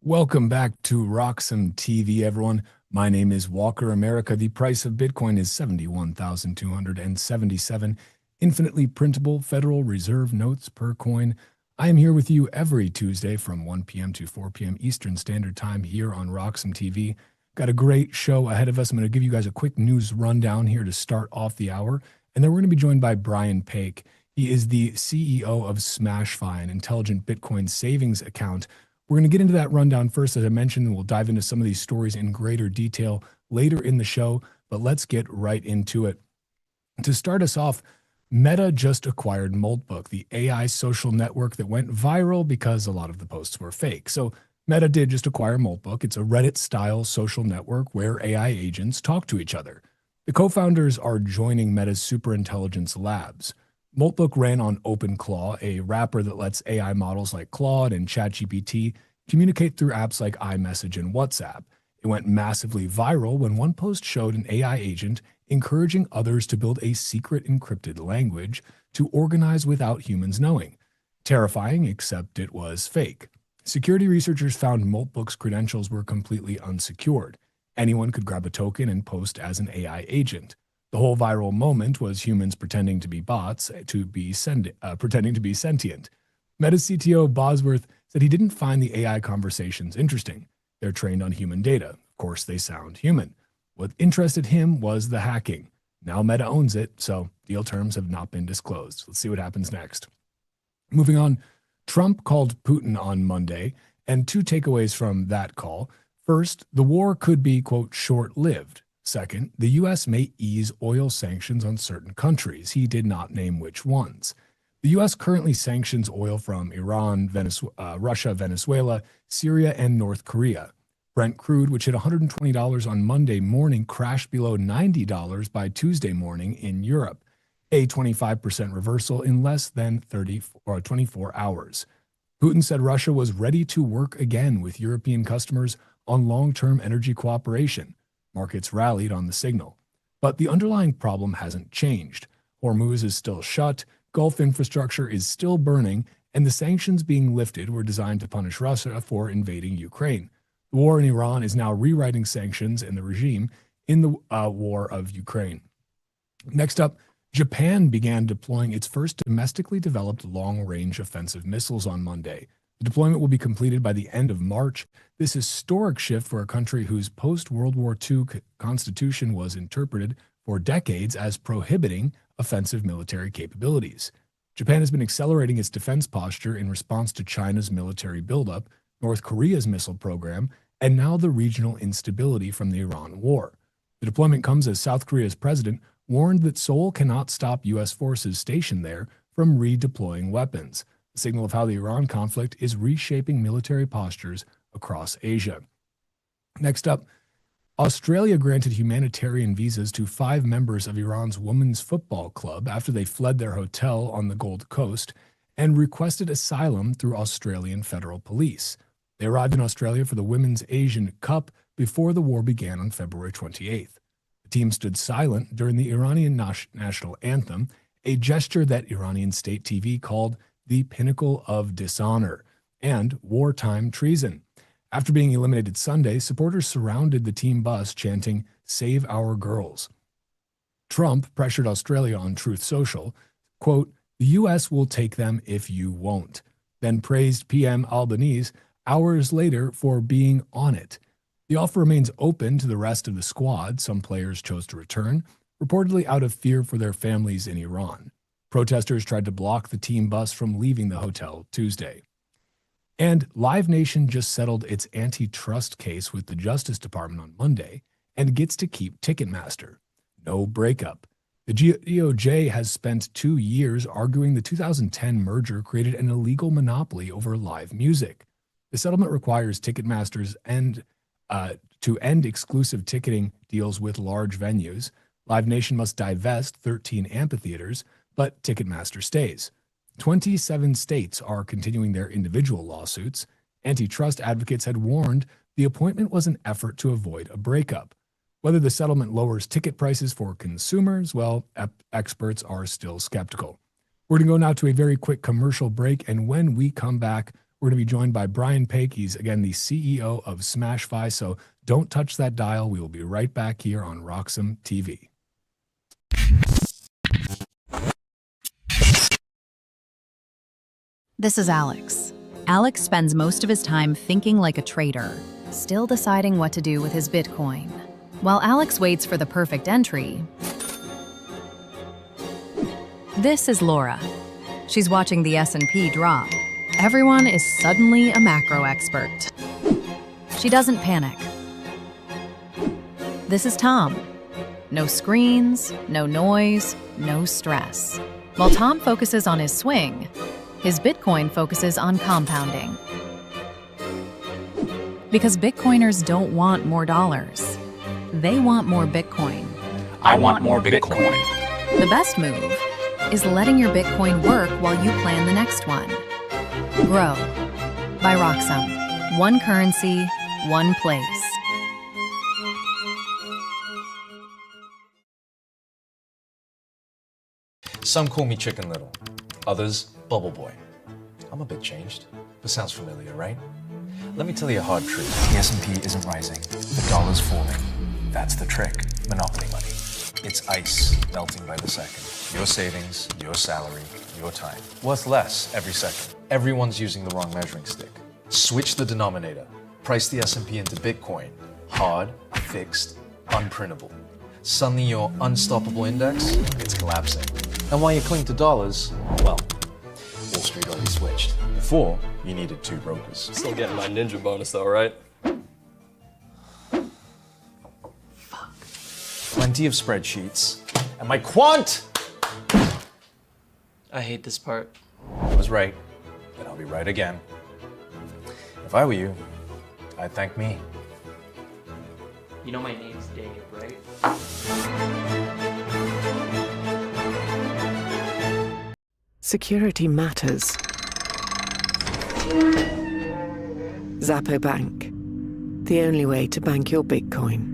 Welcome back to RoxomTV, everyone. My name is Walker America. The price of Bitcoin is 71,277 infinitely printable Federal Reserve notes per coin. I am here with you every Tuesday from 1 p.m. to 4 p.m. Eastern Standard Time here on RoxomTV. Got a great show ahead of us. I'm going to give you guys a quick news rundown here to start off the hour. And then we're going to be joined by Brian Paik. He is the CEO of SmashFi, an intelligent Bitcoin savings account. We're going to get into that rundown first, as I mentioned, and we'll dive into some of these stories in greater detail later in the show, but let's get right into it. To start us off, Meta just acquired Moltbook, the AI social network that went viral because a lot of the posts were fake. So Meta did just acquire Moltbook. It's a Reddit-style social network where AI agents talk to each other. The co-founders are joining Meta's superintelligence labs. Moltbook ran on OpenClaw, a wrapper that lets AI models like Claude and ChatGPT communicate through apps like iMessage and WhatsApp. It went massively viral when one post showed an AI agent encouraging others to build a secret encrypted language to organize without humans knowing. Terrifying, except it was fake. Security researchers found Moltbook's credentials were completely unsecured. Anyone could grab a token and post as an AI agent. The whole viral moment was humans pretending to be bots, pretending to be sentient. Meta's CTO Bosworth said he didn't find the AI conversations interesting. They're trained on human data. Of course, they sound human. What interested him was the hacking. Now Meta owns it, so deal terms have not been disclosed. Let's see what happens next. Moving on, Trump called Putin on Monday, and two takeaways from that call. First, the war could be, quote, short-lived. Second, the U.S. may ease oil sanctions on certain countries. He did not name which ones. The U.S. currently sanctions oil from Iran, Russia, Venezuela, Syria, and North Korea. Brent crude, which hit $120 on Monday morning, crashed below $90 by Tuesday morning in Europe, a 25% reversal in less than 24 hours. Putin said Russia was ready to work again with European customers on long-term energy cooperation. Markets rallied on the signal. But the underlying problem hasn't changed. Hormuz is still shut, Gulf infrastructure is still burning, and the sanctions being lifted were designed to punish Russia for invading Ukraine. The war in Iran is now rewriting sanctions and the regime in the war of Ukraine. Next up, Japan began deploying its first domestically developed long-range offensive missiles on Monday. The deployment will be completed by the end of March. This historic shift for a country whose post-World War II constitution was interpreted for decades as prohibiting offensive military capabilities. Japan has been accelerating its defense posture in response to China's military buildup, North Korea's missile program, and now the regional instability from the Iran war. The deployment comes as South Korea's president warned that Seoul cannot stop U.S. forces stationed there from redeploying weapons, a signal of how the Iran conflict is reshaping military postures across Asia. Next up, Australia granted humanitarian visas to 5 members of Iran's women's football club after they fled their hotel on the Gold Coast and requested asylum through Australian federal police. They arrived in Australia for the Women's Asian Cup before the war began on February 28th. The team stood silent during the Iranian national anthem, a gesture that Iranian state TV called the pinnacle of dishonor and wartime treason. After being eliminated Sunday, supporters surrounded the team bus chanting, "Save our girls." Trump pressured Australia on Truth Social, quote, "The U.S. will take them if you won't," then praised PM Albanese hours later for being on it. The offer remains open to the rest of the squad. Some players chose to return, reportedly out of fear for their families in Iran. Protesters tried to block the team bus from leaving the hotel Tuesday. And Live Nation just settled its antitrust case with the Justice Department on Monday and gets to keep Ticketmaster. No breakup. The DOJ has spent 2 years arguing the 2010 merger created an illegal monopoly over live music. The settlement requires Ticketmaster's to end exclusive ticketing deals with large venues. Live Nation must divest 13 amphitheaters, but Ticketmaster stays. 27 states are continuing their individual lawsuits. Antitrust advocates had warned the appointment was an effort to avoid a breakup. Whether the settlement lowers ticket prices for consumers, well, experts are still skeptical. We're going to go now to a very quick commercial break, and when we come back, We're going to be joined by Brian Paik. He's, again, the CEO of SmashFi. So don't touch that dial. We will be right back here on RoxomTV. This is Alex. Alex spends most of his time thinking like a trader, still deciding what to do with his Bitcoin. While Alex waits for the perfect entry, this is Laura. She's watching the S&P drop. Everyone is suddenly a macro expert. She doesn't panic. This is Tom. No screens, no noise, no stress. While Tom focuses on his swing, his Bitcoin focuses on compounding. Because Bitcoiners don't want more dollars. They want more Bitcoin. I want more Bitcoin. The best move is letting your Bitcoin work while you plan the next one. Grow by Roxom. One currency, one place. Some call me Chicken Little, others Bubble Boy. I'm a bit changed, but sounds familiar, right? Let me tell you a hard truth. The S&P isn't rising, the dollar's falling. That's the trick, monopoly money. It's ice melting by the second. Your savings, your salary, your time. Worth less every second. Everyone's using the wrong measuring stick. Switch the denominator. Price the S&P into Bitcoin. Hard, fixed, unprintable. Suddenly your unstoppable index, it's collapsing. And while you cling to dollars, well, Wall Street already switched. Before, you needed 2 brokers. Still getting my ninja bonus though, right? Fuck. Plenty of spreadsheets. And my quant! I hate this part. I was right, and I'll be right again. If I were you, I'd thank me. You know my name's Dave, right? Security matters. Zappo Bank. The only way to bank your Bitcoin.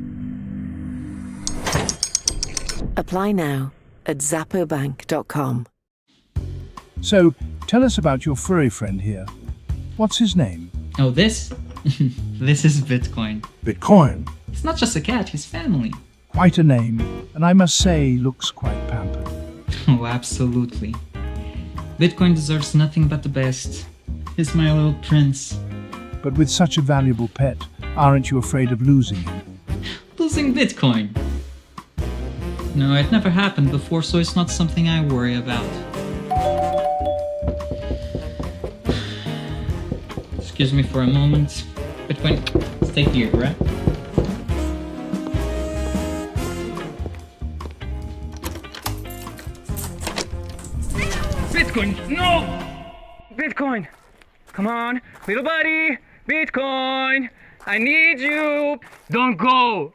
Apply now at zappobank.com. So, tell us about your furry friend here. What's his name? Oh, this? This is Bitcoin. Bitcoin. It's not just a cat, he's family. Quite a name, and I must say, looks quite pampered. Oh, absolutely. Bitcoin deserves nothing but the best. He's my little prince. But with such a valuable pet, aren't you afraid of losing him? Losing Bitcoin? No, it never happened before, so it's not something I worry about. Excuse me for a moment. Bitcoin, stay here, right? Bitcoin, no! Bitcoin, come on, little buddy, Bitcoin, I need you. Don't go.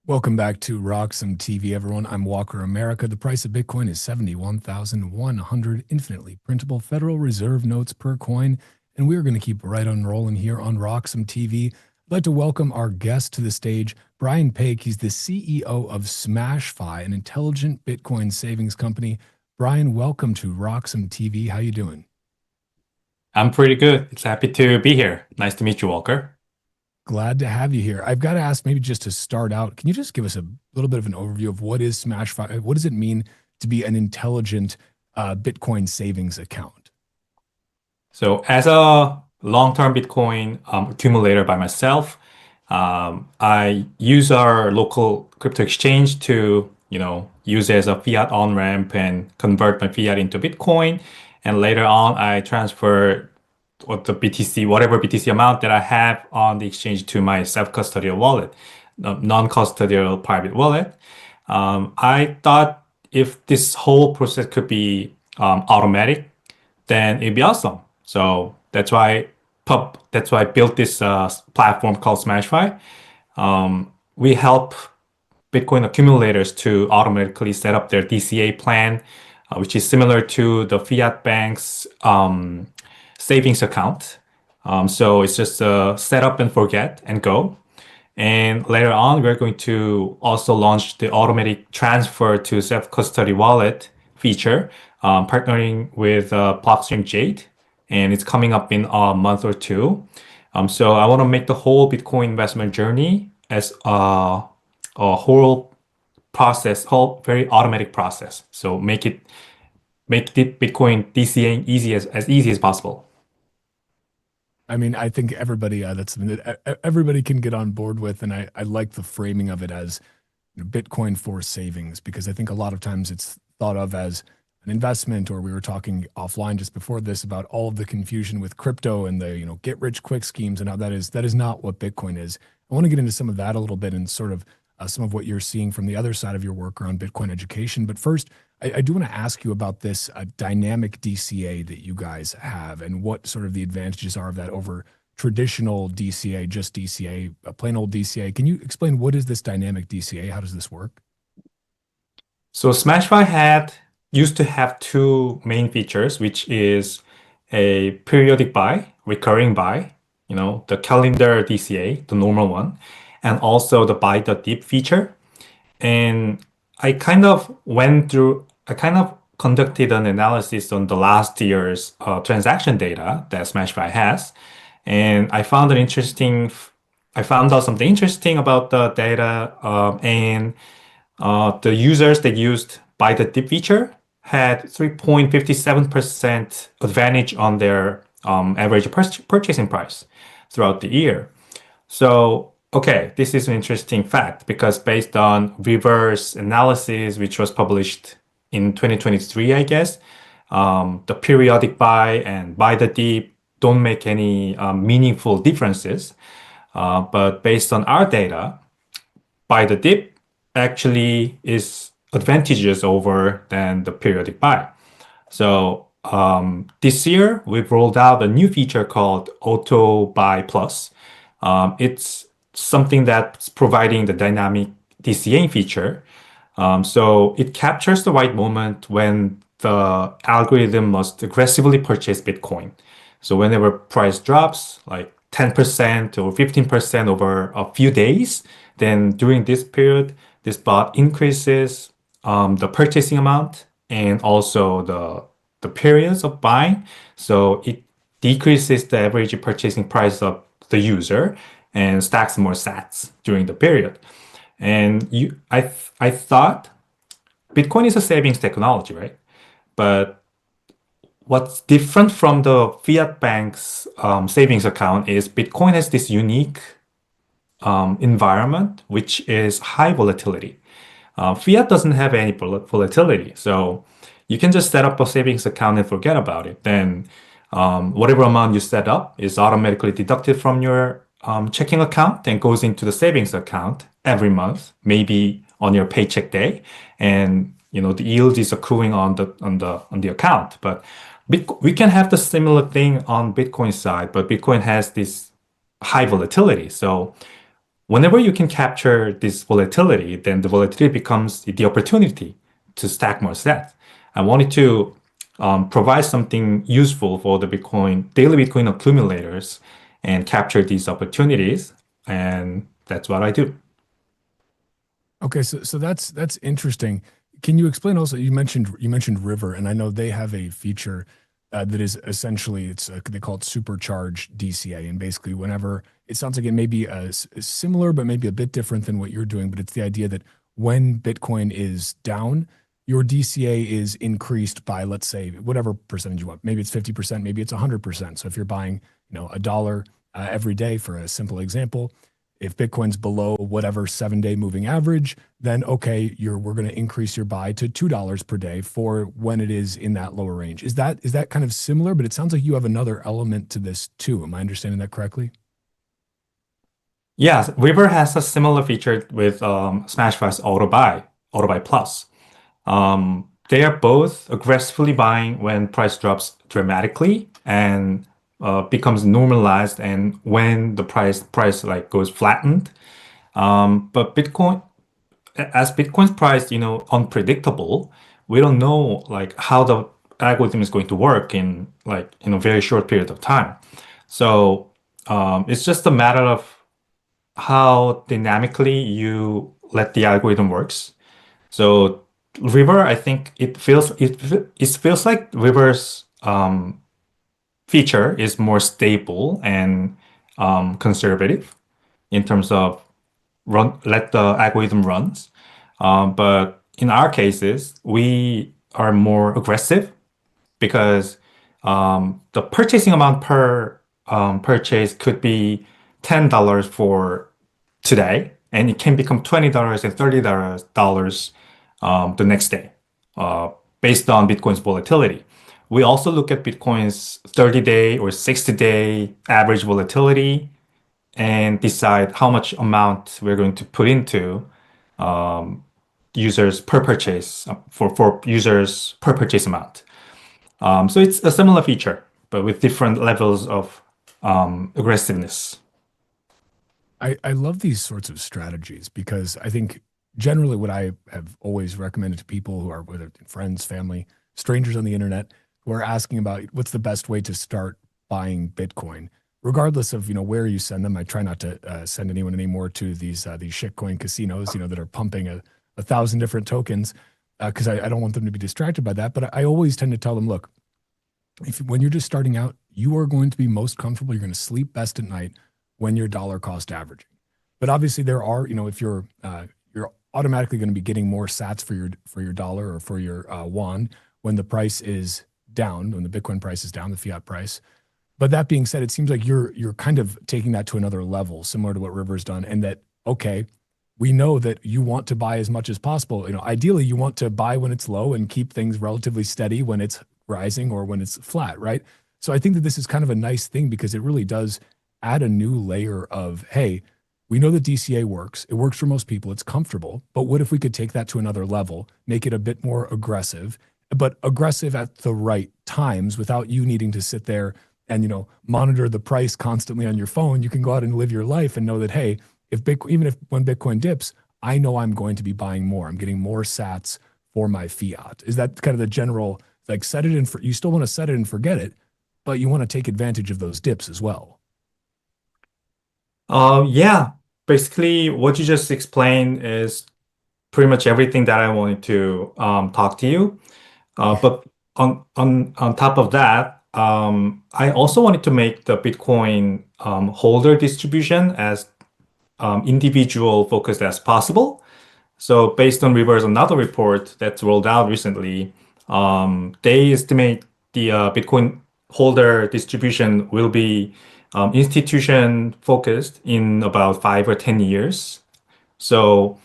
Welcome back to RoxomTV, everyone. I'm Walker America. The price of Bitcoin is $71,100 infinitely printable Federal Reserve notes per coin, and we're going to keep right on rolling here on RoxomTV. I'd like to welcome our guest to the stage, Brian Paik. He's the CEO of SmashFi, an intelligent Bitcoin savings company. Brian, welcome to RoxomTV. How you doing? I'm pretty good. It's happy to be here. Nice to meet you, Walker. Glad to have you here. I've got to ask, maybe just to start out, can you just give us a little bit of an overview of what is SmashFi? What does it mean to be an intelligent Bitcoin savings account? So as a long-term Bitcoin accumulator by myself, I use our local crypto exchange to, use it as a fiat on-ramp and convert my fiat into Bitcoin. And later on, I transfer the BTC, whatever BTC amount that I have on the exchange to my self-custodial wallet, non-custodial private wallet. I thought if this whole process could be automatic, then it'd be awesome. So that's why I built this platform called SmashFi. We help Bitcoin accumulators to automatically set up their DCA plan, which is similar to the fiat bank's savings account. So it's just set up and forget and go. And later on, we're going to also launch the automatic transfer to self-custody wallet feature, partnering with Blockstream Jade, and it's coming up in a month or two. So I want to make the whole Bitcoin investment journey as a whole process, whole very automatic process. So make it Bitcoin DCA as easy as possible. I mean, I think everybody that's something that everybody can get on board with, and I like the framing of it as Bitcoin for savings, because I think a lot of times it's thought of as an investment, or we were talking offline just before this about all of the confusion with crypto and the get rich quick schemes and how that is not what Bitcoin is. I want to get into some of that a little bit and sort of some of what you're seeing from the other side of your work around Bitcoin education. But first, I do want to ask you about this dynamic DCA that you guys have and what sort of the advantages are of that over traditional DCA, just DCA, a plain old DCA. Can you explain what is this dynamic DCA? How does this work? So Smashify used to have two main features, which is a periodic buy, recurring buy, the calendar DCA, the normal one, and also the buy the dip feature. And I kind of conducted an analysis on the last year's transaction data that Smashify has, and I found out something interesting about the data, and the users that used buy the dip feature had 3.57% advantage on their average purchasing price throughout the year. So, okay, this is an interesting fact because based on reverse analysis, which was published in 2023, I guess, the periodic buy and buy the dip don't make any meaningful differences. But based on our data, buy the dip actually is advantageous over than the periodic buy. So this year, we've rolled out a new feature called Auto Buy Plus. It's something that's providing the dynamic DCA feature. So it captures the right moment when the algorithm must aggressively purchase Bitcoin. So whenever price drops like 10% or 15% over a few days, then during this period, this bot increases the purchasing amount and also the periods of buying. So it decreases the average purchasing price of the user and stacks more sats during the period. And I thought Bitcoin is a savings technology, right? But what's different from the fiat bank's savings account is Bitcoin has this unique environment, which is high volatility. Fiat doesn't have any volatility, so you can just set up a savings account and forget about it. Then whatever amount you set up is automatically deducted from your checking account and goes into the savings account every month, maybe on your paycheck day, and the yield is accruing on the account. But we can have the similar thing on Bitcoin side, but Bitcoin has this high volatility. So whenever you can capture this volatility, then the volatility becomes the opportunity to stack more sats. I wanted to provide something useful for the daily Bitcoin accumulators and capture these opportunities, and that's what I do. Okay, so that's interesting. Can you explain also? You mentioned River, and I know they have a feature that is essentially they call it supercharged DCA, and basically whenever it sounds like it may be similar, but maybe a bit different than what you're doing. But it's the idea that when Bitcoin is down, your DCA is increased by, let's say, whatever percentage you want. Maybe it's 50%, maybe it's 100%. So if you're buying, $1 every day, for a simple example, if Bitcoin's below whatever 7-day moving average, then okay, we're going to increase your buy to $2 per day for when it is in that lower range. Is that kind of similar? But it sounds like you have another element to this too. Am I understanding that correctly? Yes, River has a similar feature with Smashify's Auto Buy Plus. They are both aggressively buying when price drops dramatically and becomes normalized, and when the price like goes flattened. But Bitcoin's price, unpredictable, we don't know like how the algorithm is going to work in a very short period of time. So it's just a matter of how dynamically you let the algorithm works. So River, I think it feels like River's feature is more stable and conservative in terms of let the algorithm runs. But in our cases, we are more aggressive because the purchasing amount per purchase could be $10 for today, and it can become $20 and $30 the next day, based on Bitcoin's volatility. We also look at Bitcoin's 30-day or 60-day average volatility and decide how much amount we're going to put into users per purchase for users per purchase amount. So it's a similar feature, but with different levels of aggressiveness. I love these sorts of strategies because I think generally what I have always recommended to people who are, whether friends, family, strangers on the internet, who are asking about what's the best way to start buying Bitcoin, regardless of where you send them. I try not to send anyone anymore to these shitcoin casinos that are pumping a thousand different tokens because I don't want them to be distracted by that. But I always tend to tell them, look, when you're just starting out, you are going to be most comfortable. You're going to sleep best at night when you're dollar cost averaging. But obviously there are, if you're automatically going to be getting more sats for your dollar or for your won when the price is down, when the Bitcoin price is down, the fiat price. But that being said, it seems like you're kind of taking that to another level, similar to what River's done, and that, okay, we know that you want to buy as much as possible. Ideally you want to buy when it's low and keep things relatively steady when it's rising or when it's flat, right? So I think that this is kind of a nice thing because it really does add a new layer of, hey, we know that DCA works. It works for most people. It's comfortable. But what if we could take that to another level, make it a bit more aggressive, but aggressive at the right times without you needing to sit there and, monitor the price constantly on your phone. You can go out and live your life and know that, hey, even if when Bitcoin dips, I know I'm going to be buying more. I'm getting more sats for my fiat. Is that kind of the general, like, set it and you still want to set it and forget it, but you want to take advantage of those dips as well? Yeah, basically what you just explained is pretty much everything that I wanted to talk to you. But on top of that, I also wanted to make the Bitcoin holder distribution as individual focused as possible. So based on Reverse another report that's rolled out recently, they estimate the Bitcoin holder distribution will be institution focused in about 5 or 10 years. So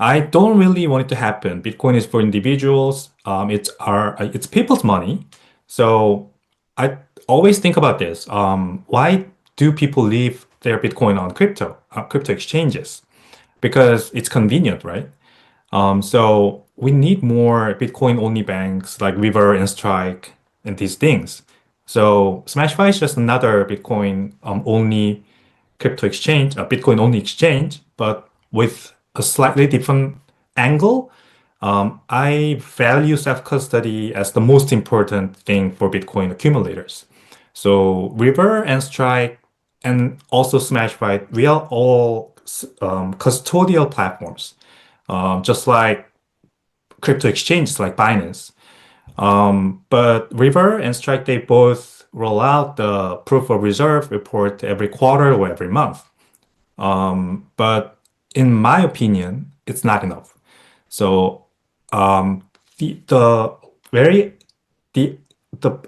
I don't really want it to happen. Bitcoin is for individuals. It's people's money. So I always think about this. Why do people leave their Bitcoin on crypto exchanges? Because it's convenient, right? So we need more Bitcoin only banks like River and Strike and these things. So Smashify is just another Bitcoin only crypto exchange, a Bitcoin only exchange, but with a slightly different angle. I value self-custody as the most important thing for Bitcoin accumulators. So River and Strike and also Smashify, we are all custodial platforms, just like crypto exchanges like Binance. But River and Strike, they both roll out the proof of reserve report every quarter or every month. But in my opinion, it's not enough. So the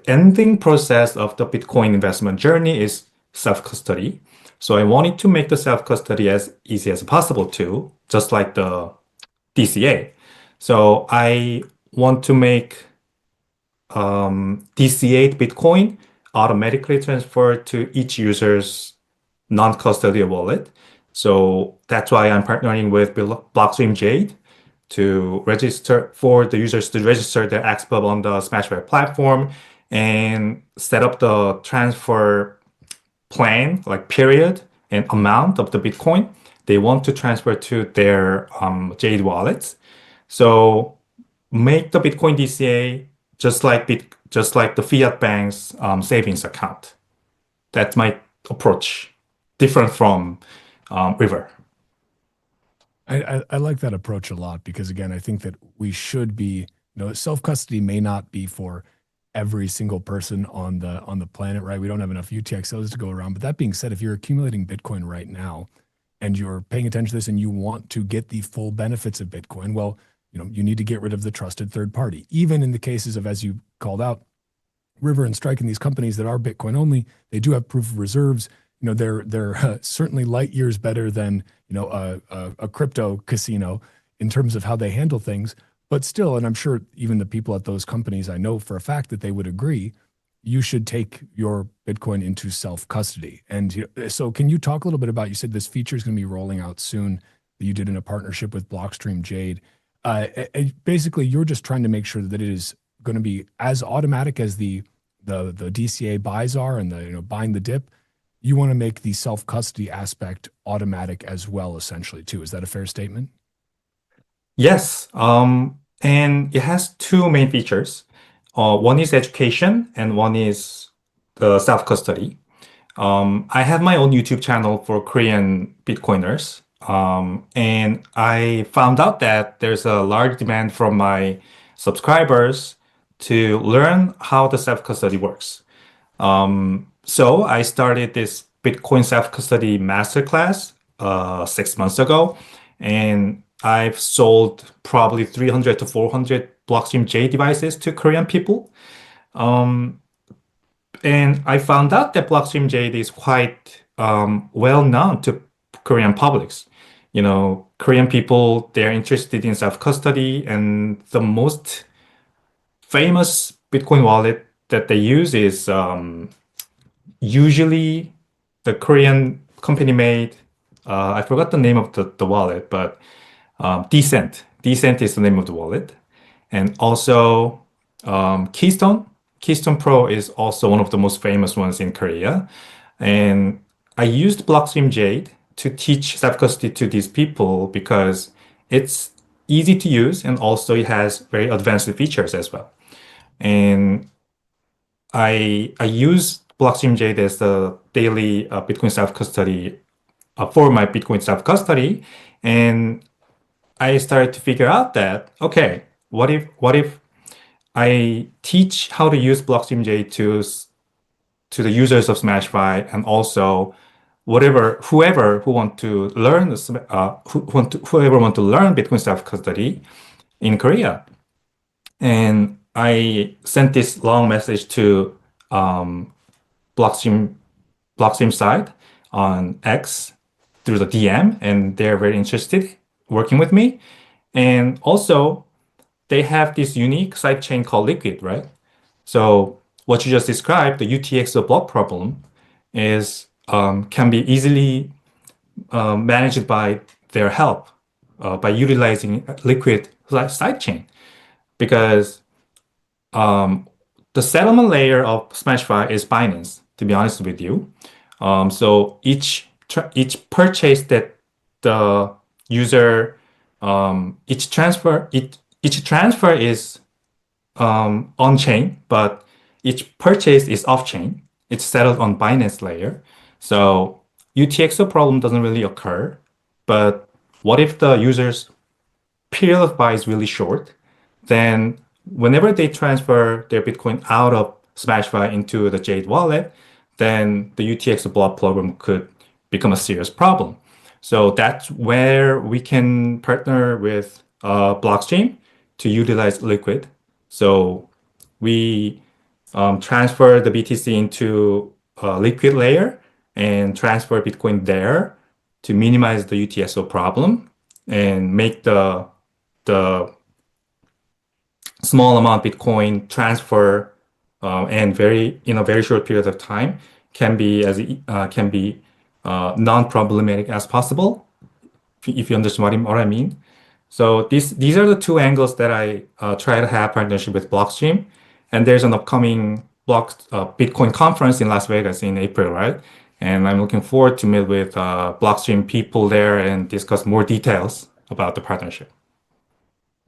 ending process of the Bitcoin investment journey is self-custody. So I wanted to make the self-custody as easy as possible too, just like the DCA. So I want to make DCA Bitcoin automatically transferred to each user's non-custodial wallet. So that's why I'm partnering with Blockstream Jade to register for the users to register their XPub on the Smashware platform and set up the transfer plan, like period and amount of the Bitcoin they want to transfer to their Jade wallets. So make the Bitcoin DCA just like the fiat bank's savings account. That's my approach, different from River. I like that approach a lot because again, I think that we should be, self-custody may not be for every single person on the planet, right? We don't have enough UTXOs to go around. But that being said, if you're accumulating Bitcoin right now and you're paying attention to this and you want to get the full benefits of Bitcoin, well, you need to get rid of the trusted third party. Even in the cases of, as you called out, River and Strike and these companies that are Bitcoin only, they do have proof of reserves. They're certainly light years better than a crypto casino in terms of how they handle things. But still, and I'm sure even the people at those companies, I know for a fact that they would agree, you should take your Bitcoin into self-custody. And so can you talk a little bit about, you said this feature is going to be rolling out soon that you did in a partnership with Blockstream Jade. Basically, you're just trying to make sure that it is going to be as automatic as the DCA buys are and the buying the dip. You want to make the self-custody aspect automatic as well, essentially, too. Is that a fair statement? Yes, and it has two main features. One is education, and one is the self-custody. I have my own YouTube channel for Korean Bitcoiners, and I found out that there's a large demand from my subscribers to learn how the self-custody works. So I started this Bitcoin self-custody masterclass 6 months ago, and I've sold probably 300 to 400 Blockstream J devices to Korean people. And I found out that Blockstream Jade is quite well known to Korean publics. Korean people, they're interested in self-custody, and the most famous Bitcoin wallet that they use is usually the Korean company made, I forgot the name of the wallet, but Decent. Decent is the name of the wallet. And also Keystone. Keystone Pro is also one of the most famous ones in Korea. And I used Blockstream Jade to teach self-custody to these people because it's easy to use and also it has very advanced features as well. And I use Blockstream Jade as the daily Bitcoin self-custody for my Bitcoin self-custody. And I started to figure out that, okay, what if I teach how to use Blockstream Jade to the users of SmashFi, and also whoever want to learn whoever want to learn Bitcoin self-custody in Korea. And I sent this long message to Blockstream side on X through the DM, and they're very interested working with me. And also they have this unique sidechain called Liquid, right? So what you just described, the UTXO block problem, is can be easily managed by their help by utilizing Liquid sidechain, because the settlement layer of SmashFi is Binance, to be honest with you. So each purchase that the user each transfer is on chain, but each purchase is off chain. It's settled on Binance layer. So UTXO problem doesn't really occur. But what if the user's period of buy is really short? Then whenever they transfer their Bitcoin out of SmashFi into the Jade wallet, then the UTXO block problem could become a serious problem. So that's where we can partner with Blockstream to utilize Liquid. So we transfer the BTC into a Liquid layer and transfer Bitcoin there to minimize the UTXO problem and make the small amount Bitcoin transfer and in a very short period of time can be non-problematic as possible, if you understand what I mean. So these are the two angles that I try to have partnership with Blockstream. And there's an upcoming Bitcoin conference in Las Vegas in April, right? And I'm looking forward to meet with Blockstream people there and discuss more details about the partnership.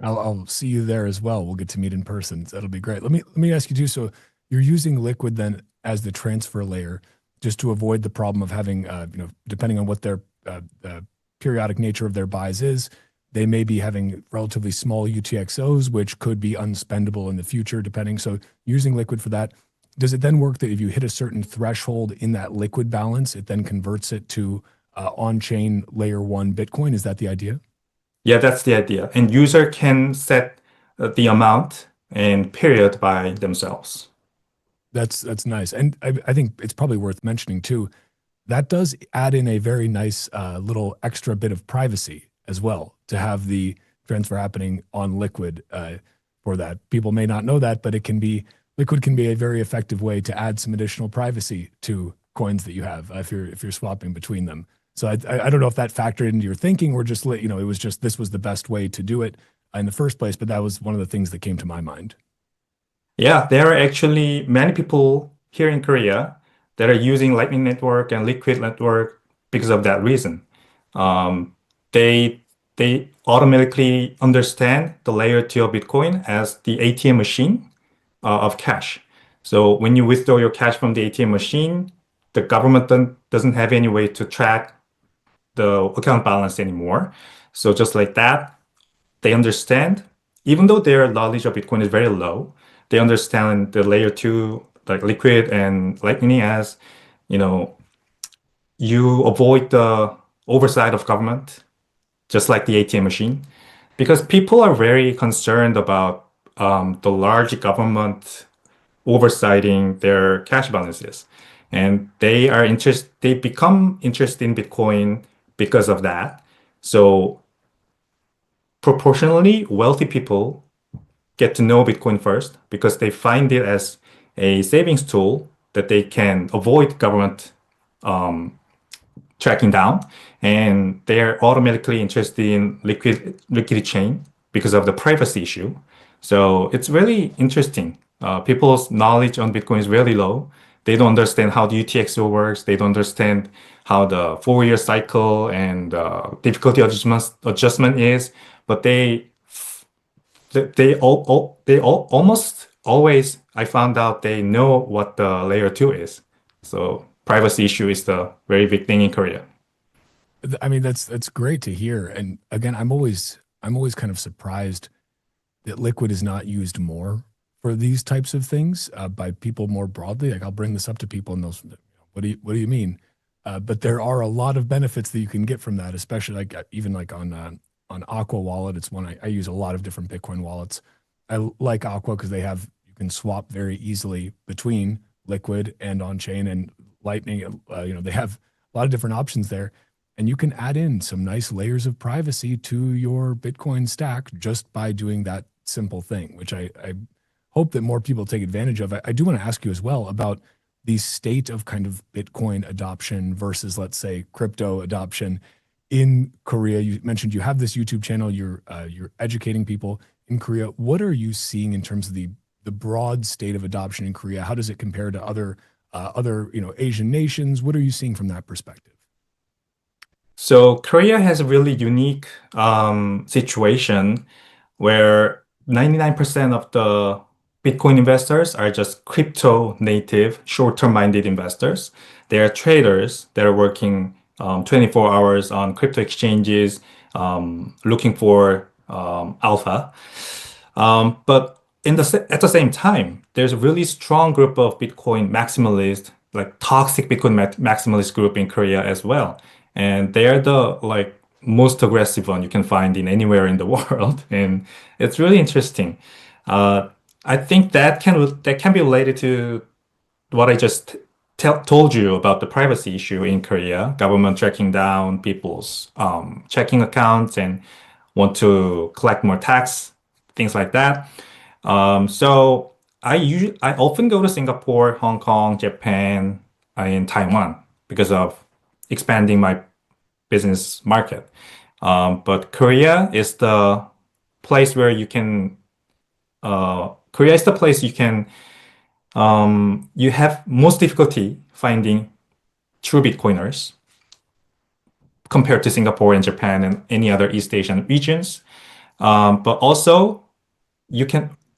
I'll see you there as well. We'll get to meet in person. That'll be great. Let me ask you too. So you're using Liquid then as the transfer layer, just to avoid the problem of having, depending on what their periodic nature of their buys is. They may be having relatively small UTXOs, which could be unspendable in the future, depending. So using liquid for that, does it then work that if you hit a certain threshold in that liquid balance, it then converts it to on-chain layer one Bitcoin? Is that the idea? Yeah, that's the idea. And user can set the amount and period by themselves. That's nice. And I think it's probably worth mentioning too, that does add in a very nice little extra bit of privacy as well to have the transfer happening on liquid for that. People may not know that, but liquid can be a very effective way to add some additional privacy to coins that you have if you're swapping between them. So I don't know if that factored into your thinking or just it was just this was the best way to do it in the first place, but that was one of the things that came to my mind. Yeah, there are actually many people here in Korea that are using Lightning Network and Liquid Network because of that reason. They automatically understand the layer 2 of Bitcoin as the ATM machine of cash. So when you withdraw your cash from the ATM machine, the government doesn't have any way to track the account balance anymore. So just like that, they understand, even though their knowledge of Bitcoin is very low, they understand the layer 2, like Liquid and Lightning as, you avoid the oversight of government, just like the ATM machine, because people are very concerned about the large government oversighting their cash balances. And they become interested in Bitcoin because of that. So proportionally, wealthy people get to know Bitcoin first because they find it as a savings tool that they can avoid government tracking down, and they're automatically interested in liquid chain because of the privacy issue. So it's really interesting. People's knowledge on Bitcoin is really low. They don't understand how the UTXO works. They don't understand how the 4-year cycle and difficulty adjustment is. But they almost always, I found out they know what the layer 2 is. So privacy issue is the very big thing in Korea. I mean, that's great to hear. And again, I'm always kind of surprised that liquid is not used more for these types of things by people more broadly. Like I'll bring this up to people and they'll, what do you mean? But there are a lot of benefits that you can get from that, especially even on Aqua Wallet. It's one I use a lot of different Bitcoin wallets. I like Aqua because you can swap very easily between liquid and on chain and Lightning. They have a lot of different options there, and you can add in some nice layers of privacy to your Bitcoin stack just by doing that simple thing, which I hope that more people take advantage of. I do want to ask you as well about the state of kind of Bitcoin adoption versus, let's say, crypto adoption in Korea. You mentioned you have this YouTube channel. You're educating people in Korea. What are you seeing in terms of the broad state of adoption in Korea? How does it compare to other Asian nations? What are you seeing from that perspective? So Korea has a really unique situation where 99% of the Bitcoin investors are just crypto native, short-term minded investors. They are traders that are working 24 hours on crypto exchanges, looking for alpha. But at the same time, there's a really strong group of Bitcoin maximalists, like toxic Bitcoin maximalist group in Korea as well. And they are the most aggressive one you can find in anywhere in the world. And it's really interesting. I think that can be related to what I just told you about the privacy issue in Korea, government tracking down people's checking accounts and want to collect more tax, things like that. So I often go to Singapore, Hong Kong, Japan, and Taiwan because of expanding my business market. But Korea is the place where you can. Korea is the place you have most difficulty finding true Bitcoiners compared to Singapore and Japan and any other East Asian regions. But also,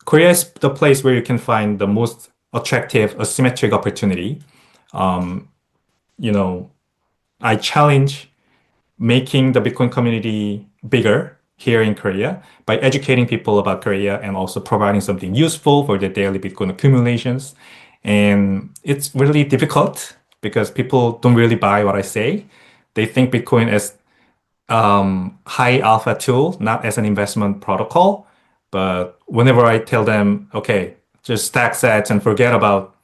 Korea is the place where you can find the most attractive asymmetric opportunity. I challenge making the Bitcoin community bigger here in Korea by educating people about Korea and also providing something useful for their daily Bitcoin accumulations. And it's really difficult because people don't really buy what I say. They think Bitcoin is high alpha tool, not as an investment protocol. But whenever I tell them, okay, just stack sats and forget about,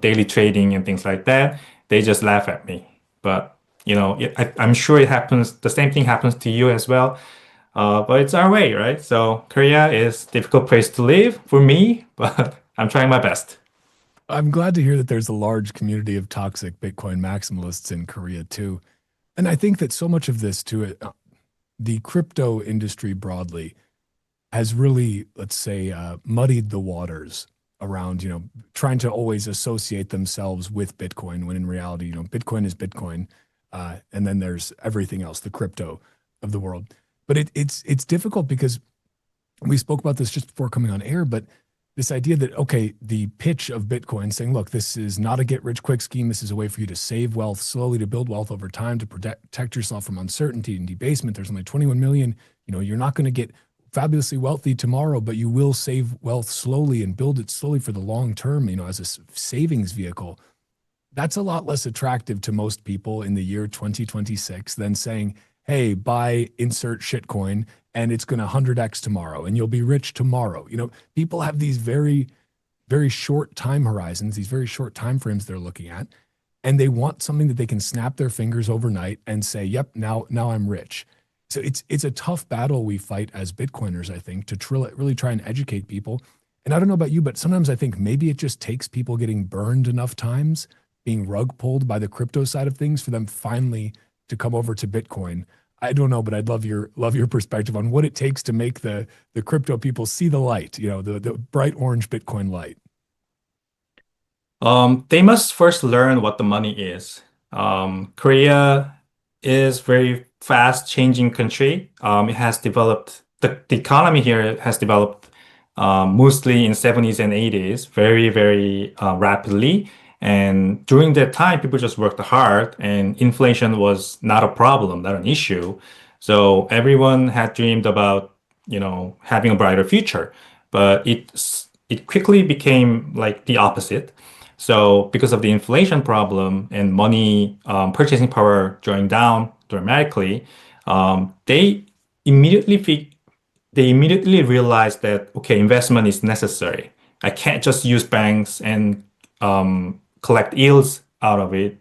daily trading and things like that, they just laugh at me. But, I'm sure it happens. The same thing happens to you as well. But it's our way, right? So Korea is a difficult place to live for me, but I'm trying my best. I'm glad to hear that there's a large community of toxic Bitcoin maximalists in Korea too. And I think that so much of this too, the crypto industry broadly has really, let's say, muddied the waters around, trying to always associate themselves with Bitcoin when in reality, Bitcoin is Bitcoin. And then there's everything else, the crypto of the world. But it's difficult because we spoke about this just before coming on air, but this idea that, okay, the pitch of Bitcoin saying, look, this is not a get rich quick scheme. This is a way for you to save wealth slowly, to build wealth over time, to protect yourself from uncertainty and debasement. There's only 21 million. You're not going to get fabulously wealthy tomorrow, but you will save wealth slowly and build it slowly for the long term, as a savings vehicle. That's a lot less attractive to most people in the year 2026 than saying, hey, buy insert shitcoin and it's going to 100x tomorrow and you'll be rich tomorrow. People have these very, very short time horizons, these very short time frames they're looking at, and they want something that they can snap their fingers overnight and say, yep, now I'm rich. So it's a tough battle we fight as Bitcoiners, I think, to really try and educate people. And I don't know about you, but sometimes I think maybe it just takes people getting burned enough times, being rug pulled by the crypto side of things for them finally to come over to Bitcoin. I don't know, but I'd love your perspective on what it takes to make the crypto people see the light, the bright orange Bitcoin light. They must first learn what the money is. Korea is very fast changing country. It has developed, the economy here has developed mostly in 70s and 80s, very, very rapidly. And during that time, people just worked hard and inflation was not a problem, not an issue. So everyone had dreamed about, having a brighter future, but it quickly became like the opposite. So because of the inflation problem and money purchasing power drawing down dramatically, they immediately realized that, okay, investment is necessary. I can't just use banks and collect yields out of it.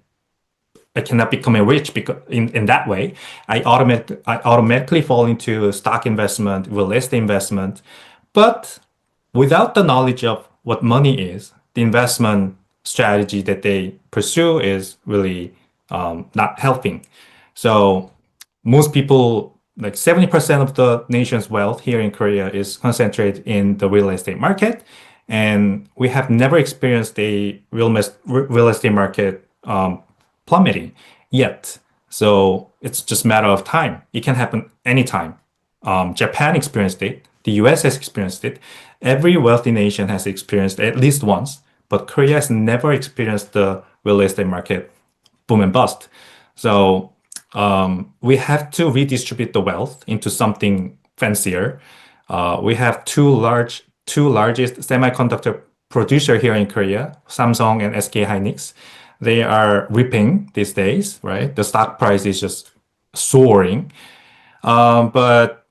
I cannot become a rich because in that way. I automatically fall into stock investment, real estate investment. But without the knowledge of what money is, the investment strategy that they pursue is really not helping. So most people, like 70% of the nation's wealth here in Korea is concentrated in the real estate market. And we have never experienced a real estate market plummeting yet. So it's just a matter of time. It can happen anytime. Japan experienced it. The US has experienced it. Every wealthy nation has experienced it at least once. But Korea has never experienced the real estate market boom and bust. So we have to redistribute the wealth into something fancier. We have two largest semiconductor producer here in Korea, Samsung and SK Hynix. They are ripping these days, right? The stock price is just soaring. But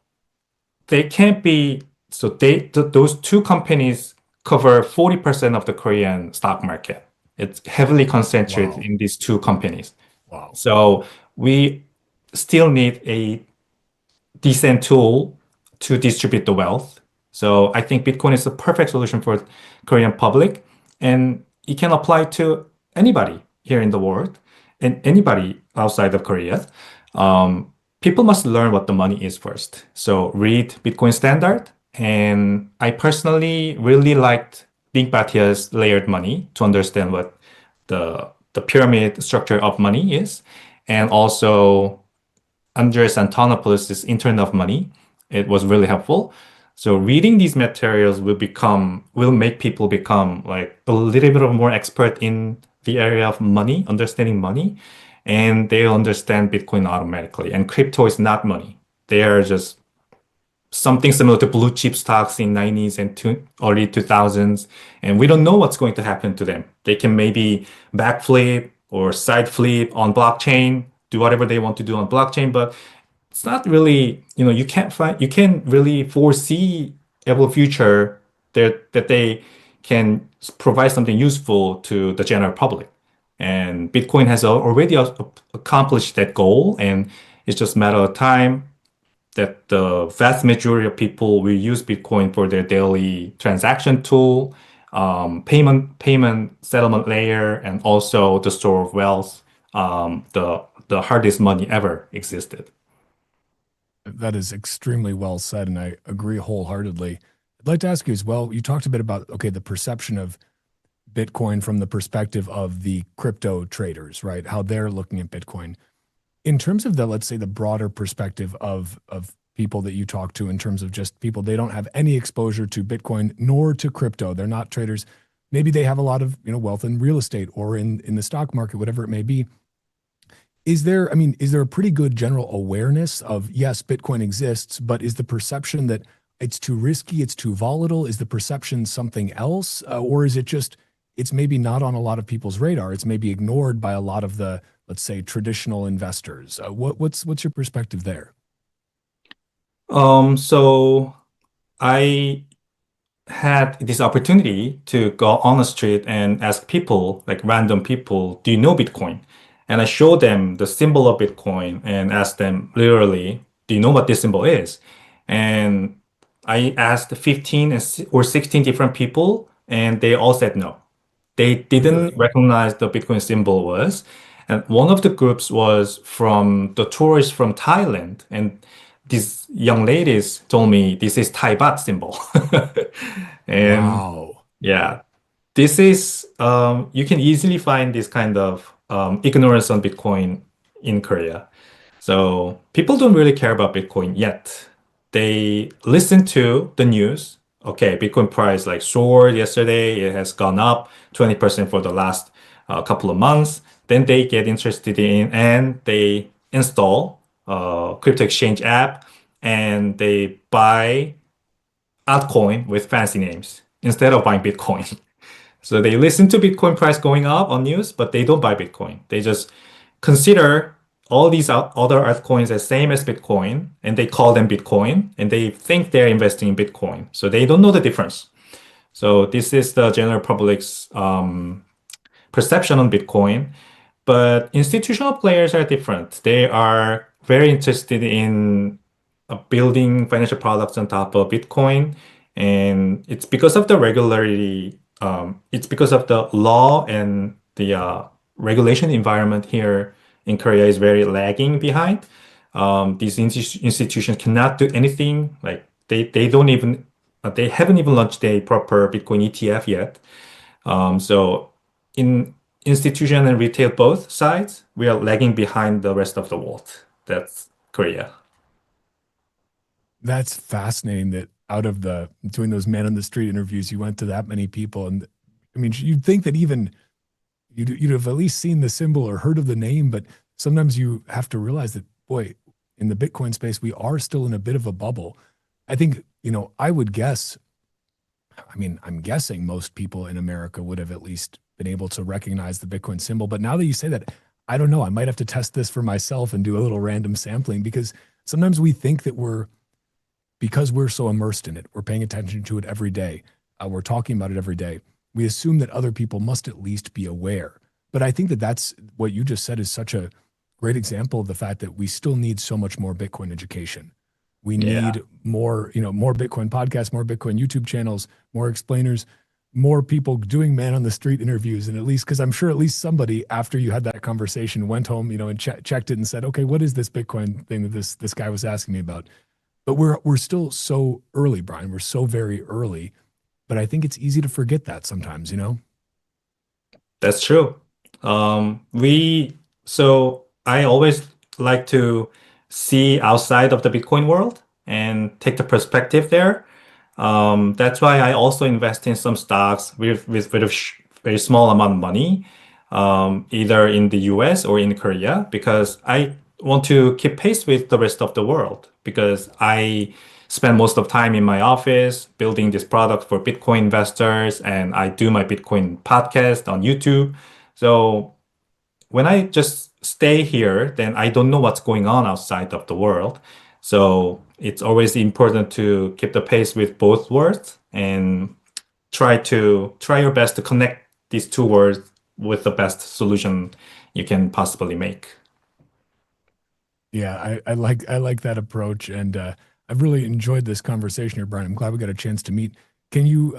they can't be, so those two companies cover 40% of the Korean stock market. It's heavily concentrated in these two companies. Wow. So we still need a decent tool to distribute the wealth. So I think Bitcoin is the perfect solution for Korean public, and it can apply to anybody here in the world and anybody outside of Korea. People must learn what the money is first. So read Bitcoin Standard. And I personally really liked Big Batia's layered money to understand what the pyramid structure of money is. And also Andres Antonopoulos' Internet of Money. It was really helpful. So reading these materials will make people become like a little bit more expert in the area of money, understanding money. and they understand Bitcoin automatically. And crypto is not money. They are just something similar to blue chip stocks in 90s and early 2000s. And we don't know what's going to happen to them. They can maybe backflip or side flip on blockchain, do whatever they want to do on blockchain, but it's not really, you can't really foresee a future that they can provide something useful to the general public. And Bitcoin has already accomplished that goal, and it's just a matter of time that the vast majority of people will use Bitcoin for their daily transaction tool, payment settlement layer, and also the store of wealth, the hardest money ever existed. That is extremely well said, and I agree wholeheartedly. I'd like to ask you as well, you talked a bit about, okay, the perception of Bitcoin from the perspective of the crypto traders, right? How they're looking at Bitcoin. In terms of the, let's say, the broader perspective of people that you talk to, in terms of just people, they don't have any exposure to Bitcoin nor to crypto. They're not traders. Maybe they have a lot of, wealth in real estate or in the stock market, whatever it may be. Is there a pretty good general awareness of, yes, Bitcoin exists, but is the perception that it's too risky, it's too volatile? Is the perception something else? Or is it just, it's maybe not on a lot of people's radar? It's maybe ignored by a lot of the, let's say, traditional investors. What's your perspective there? So I had this opportunity to go on the street and ask people, like random people, do you know Bitcoin? And I showed them the symbol of Bitcoin and asked them literally, do you know what this symbol is? And I asked 15 or 16 different people, and they all said no. They didn't recognize the Bitcoin symbol was. And one of the groups was from the tourists from Thailand. And these young ladies told me this is Thai baht symbol. And wow. Yeah, this is, you can easily find this kind of ignorance on Bitcoin in Korea. So people don't really care about Bitcoin yet. They listen to the news. Okay, Bitcoin price like soared yesterday. It has gone up 20% for the last couple of months. Then they get interested in and they install a crypto exchange app and they buy altcoin with fancy names instead of buying Bitcoin. So they listen to Bitcoin price going up on news, but they don't buy Bitcoin. They just consider all these other altcoins as same as Bitcoin, and they call them Bitcoin, and they think they're investing in Bitcoin. So they don't know the difference. So this is the general public's perception on Bitcoin. But institutional players are different. They are very interested in building financial products on top of Bitcoin. And it's because of the regularity, it's because of the law and the regulation environment here in Korea is very lagging behind. These institutions cannot do anything. Like they don't even, they haven't even launched a proper Bitcoin ETF yet. So in institution and retail, both sides, we are lagging behind the rest of the world. That's Korea. That's fascinating that out of doing those man on the street interviews, you went to that many people. And I mean, you'd think that even you'd have at least seen the symbol or heard of the name, but sometimes you have to realize that, boy, in the Bitcoin space, we are still in a bit of a bubble. I think, I would guess, I'm guessing most people in America would have at least been able to recognize the Bitcoin symbol. But now that you say that, I don't know, I might have to test this for myself and do a little random sampling, because sometimes we think that because we're so immersed in it, we're paying attention to it every day, we're talking about it every day, we assume that other people must at least be aware. But I think that that's what you just said is such a great example of the fact that we still need so much more Bitcoin education. We need more, more Bitcoin podcasts, more Bitcoin YouTube channels, more explainers, more people doing man on the street interviews. And at least, because I'm sure at least somebody after you had that conversation went home, and checked it and said, okay, what is this Bitcoin thing that this guy was asking me about? But we're still so early, Brian. We're so very early. But I think it's easy to forget that sometimes, That's true. So I always like to see outside of the Bitcoin world and take the perspective there. That's why I also invest in some stocks with very small amount of money. either in the US or in Korea, because I want to keep pace with the rest of the world, because I spend most of the time in my office building this product for Bitcoin investors, and I do my Bitcoin podcast on YouTube. So when I just stay here, then I don't know what's going on outside of the world. So it's always important to keep the pace with both worlds and try your best to connect these two worlds with the best solution you can possibly make. Yeah, I like that approach, and I've really enjoyed this conversation here, Brian. I'm glad we got a chance to meet. Can you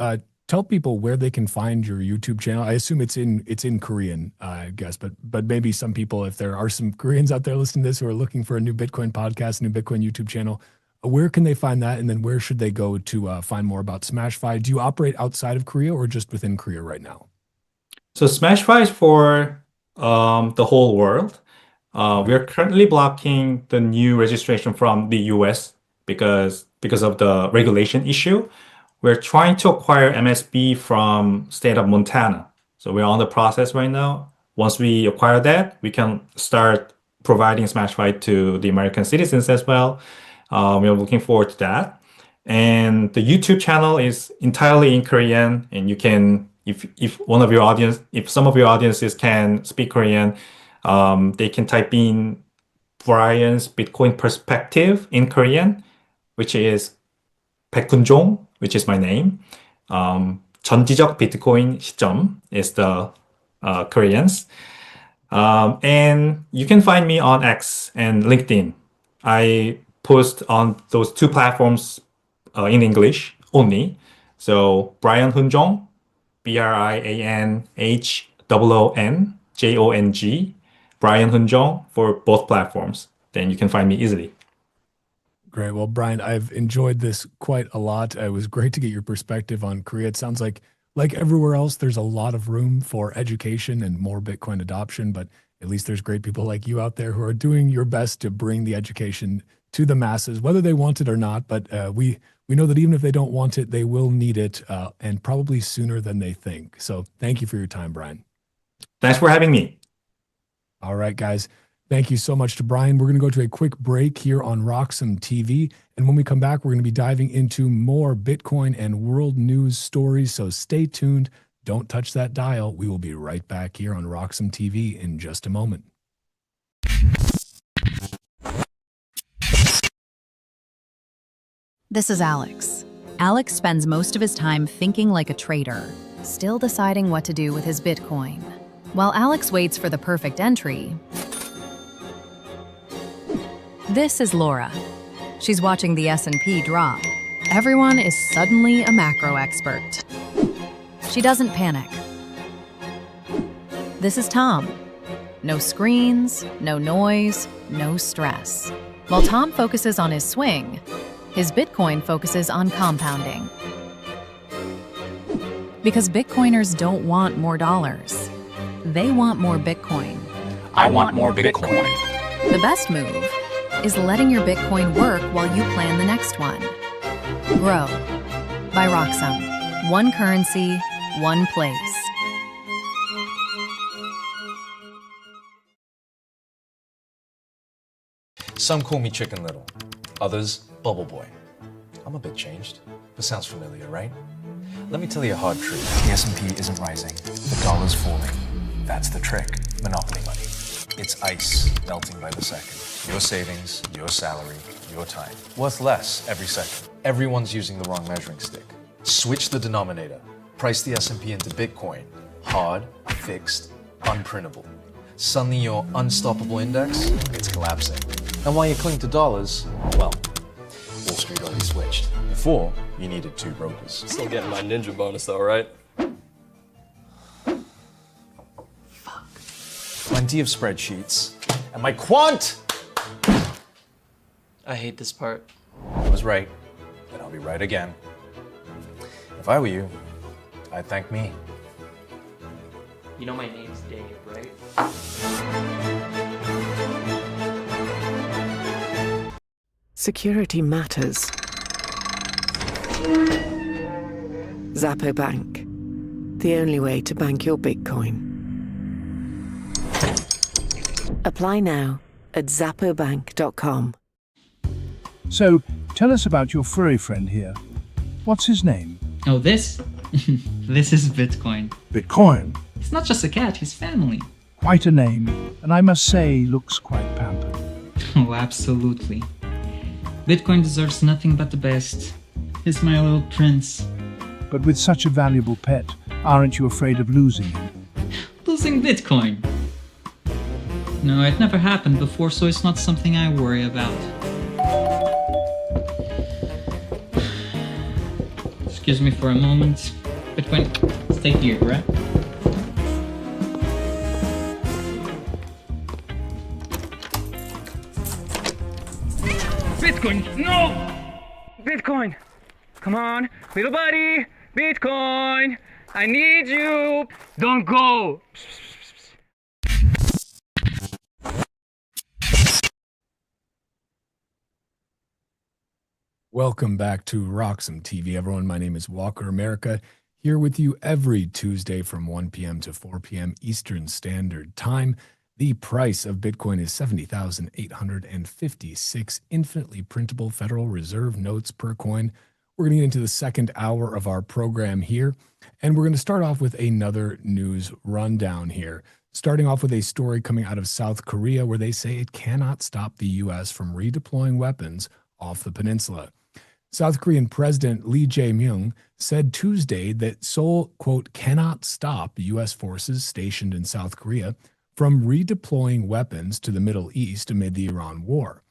tell people where they can find your YouTube channel? I assume it's in Korean, I guess, but maybe some people, if there are some Koreans out there listening to this who are looking for a new Bitcoin podcast, new Bitcoin YouTube channel, where can they find that? And then where should they go to find more about SmashFi? Do you operate outside of Korea or just within Korea right now? So SmashFi is for the whole world. We are currently blocking the new registration from the US because of the regulation issue. We're trying to acquire MSB from state of Montana. So we're on the process right now. Once we acquire that, we can start providing SmashFi to the American citizens as well. We're looking forward to that. And the YouTube channel is entirely in Korean, and you can, if some of your audiences can speak Korean, they can type in Brian's Bitcoin perspective in Korean, which is 백훈종, which is my name. 전지적 비트코인 시점 is the Koreans. And you can find me on X and LinkedIn. I post on those two platforms in English only. So Brian Hunjong, BrianHonjong, Brian Hunjong for both platforms. Then you can find me easily. Great. Well, Brian, I've enjoyed this quite a lot. It was great to get your perspective on Korea. It sounds like everywhere else, there's a lot of room for education and more Bitcoin adoption, but at least there's great people like you out there who are doing your best to bring the education to the masses, whether they want it or not. But we know that even if they don't want it, they will need it, and probably sooner than they think. So thank you for your time, Brian. Thanks for having me. All right, guys. Thank you so much to Brian. We're going to go to a quick break here on RoxomTV. And when we come back, we're going to be diving into more Bitcoin and world news stories. So stay tuned. Don't touch that dial. We will be right back here on RoxomTV in just a moment. This is Alex. Alex spends most of his time thinking like a trader, still deciding what to do with his Bitcoin. While Alex waits for the perfect entry, this is Laura. She's watching the S&P drop. Everyone is suddenly a macro expert. She doesn't panic. This is Tom. No screens, no noise, no stress. While Tom focuses on his swing, his Bitcoin focuses on compounding. Because Bitcoiners don't want more dollars. They want more Bitcoin. I want more Bitcoin. The best move is letting your Bitcoin work while you plan the next one. Grow by Roxom. One currency, one place. Some call me Chicken Little, others Bubble Boy. I'm a bit changed, but sounds familiar, right? Let me tell you a hard truth. The S&P isn't rising, the dollar's falling. That's the trick. Monopoly money. It's ice melting by the second. Your savings, your salary, your time. Worth less every second. Everyone's using the wrong measuring stick. Switch the denominator. Price the S&P into Bitcoin. Hard, fixed, unprintable. Suddenly your unstoppable index, it's collapsing. And while you cling to dollars, well, Wall Street already switched. Before, you needed two brokers. Still getting my ninja bonus though, right? Plenty of spreadsheets. And my quant! I hate this part. I was right, and I'll be right again. If I were you, I'd thank me. You know my name's Dave, right? Security matters. Zappo Bank. The only way to bank your Bitcoin. Apply now at zappobank.com. So, tell us about your furry friend here. What's his name? Oh, this? This is Bitcoin. Bitcoin. He's not just a cat, he's family. Quite a name, and I must say, looks quite pampered. Oh, absolutely. Bitcoin deserves nothing but the best. He's my little prince. But with such a valuable pet, aren't you afraid of losing him? Losing Bitcoin? No, it never happened before, so it's not something I worry about. Excuse me for a moment. Bitcoin, stay here, right? Bitcoin, no! Bitcoin, come on, little buddy. Bitcoin, I need you. Don't go. Welcome back to RoxomTV, everyone. My name is Walker America, here with you every Tuesday from 1 p.m. to 4 p.m. Eastern Standard Time. The price of Bitcoin is 70,856 infinitely printable Federal Reserve notes per coin. We're going to get into the second hour of our program here, and we're going to start off with another news rundown here. Starting off with a story coming out of South Korea where they say it cannot stop the U.S. from redeploying weapons off the peninsula. South Korean President Lee Jae-myung said Tuesday that Seoul, quote, cannot stop U.S. forces stationed in South Korea from redeploying weapons to the Middle East amid the Iran war.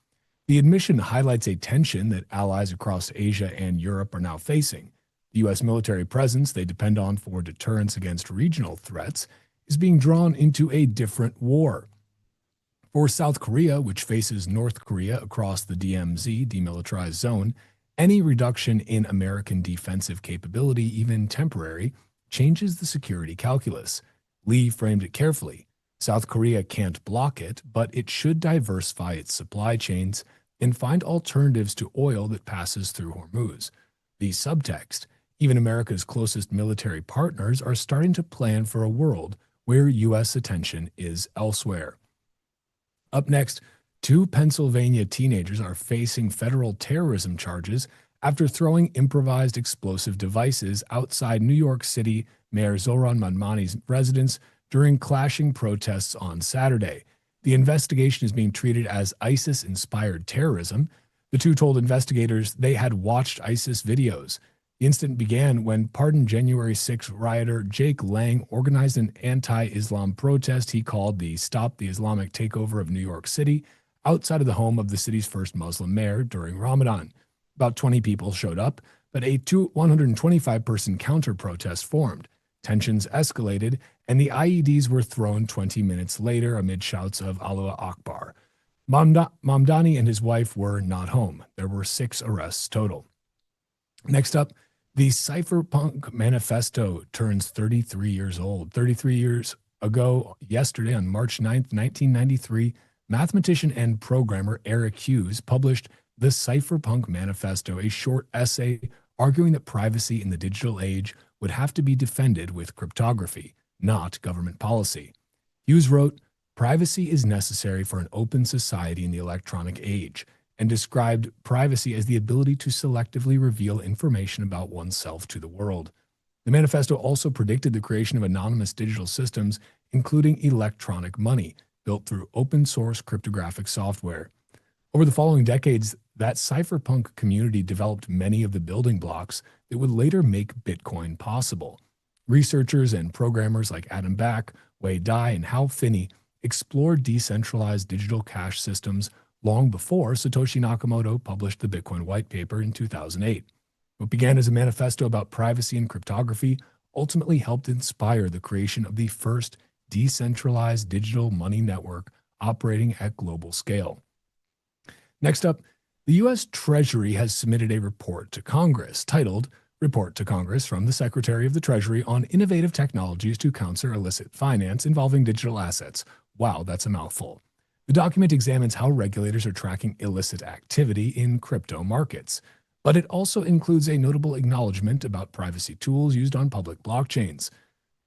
The admission highlights a tension that allies across Asia and Europe are now facing. The U.S. military presence they depend on for deterrence against regional threats is being drawn into a different war. For South Korea, which faces North Korea across the DMZ, demilitarized zone, any reduction in American defensive capability, even temporary, changes the security calculus. Lee framed it carefully. South Korea can't block it, but it should diversify its supply chains and find alternatives to oil that passes through Hormuz. The subtext: even America's closest military partners are starting to plan for a world where U.S. attention is elsewhere. Up next, 2 Pennsylvania teenagers are facing federal terrorism charges after throwing improvised explosive devices outside New York City Mayor Zohran Mamdani's residence during clashing protests on Saturday. The investigation is being treated as ISIS-inspired terrorism. The 2 told investigators they had watched ISIS videos. The incident began when pardoned January 6 rioter Jake Lang organized an anti-Islam protest he called the Stop the Islamic Takeover of New York City outside of the home of the city's first Muslim mayor during Ramadan. About 20 people showed up, but a 125-person counter-protest formed. Tensions escalated, and the IEDs were thrown 20 minutes later amid shouts of Allahu Akbar. Mamdani and his wife were not home. There were 6 arrests total. Next up, the Cypherpunk Manifesto turns 33 years old. 33 years ago, yesterday on March 9th, 1993, mathematician and programmer Eric Hughes published the Cypherpunk Manifesto, a short essay arguing that privacy in the digital age would have to be defended with cryptography, not government policy. Hughes wrote, "Privacy is necessary for an open society in the electronic age," and described privacy as the ability to selectively reveal information about oneself to the world. The manifesto also predicted the creation of anonymous digital systems, including electronic money, built through open-source cryptographic software. Over the following decades, that cypherpunk community developed many of the building blocks that would later make Bitcoin possible. Researchers and programmers like Adam Back, Wei Dai, and Hal Finney explored decentralized digital cash systems long before Satoshi Nakamoto published the Bitcoin white paper in 2008. What began as a manifesto about privacy and cryptography ultimately helped inspire the creation of the first decentralized digital money network operating at global scale. Next up, the U.S. Treasury has submitted a report to Congress titled Report to Congress from the Secretary of the Treasury on Innovative Technologies to Counter Illicit Finance Involving Digital Assets. Wow, that's a mouthful. The document examines how regulators are tracking illicit activity in crypto markets, but it also includes a notable acknowledgement about privacy tools used on public blockchains.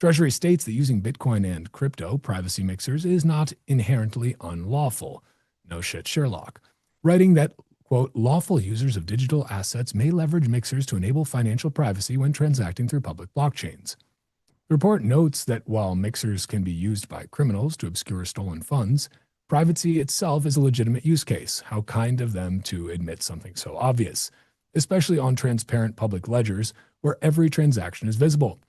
Treasury states that using Bitcoin and crypto privacy mixers is not inherently unlawful. No shit, Sherlock. Writing that, quote, lawful users of digital assets may leverage mixers to enable financial privacy when transacting through public blockchains. The report notes that while mixers can be used by criminals to obscure stolen funds, privacy itself is a legitimate use case. How kind of them to admit something so obvious, especially on transparent public ledgers where every transaction is visible.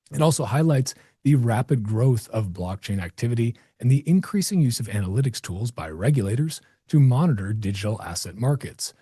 It also highlights the rapid growth of blockchain activity and the increasing use of analytics tools by regulators to monitor digital asset markets.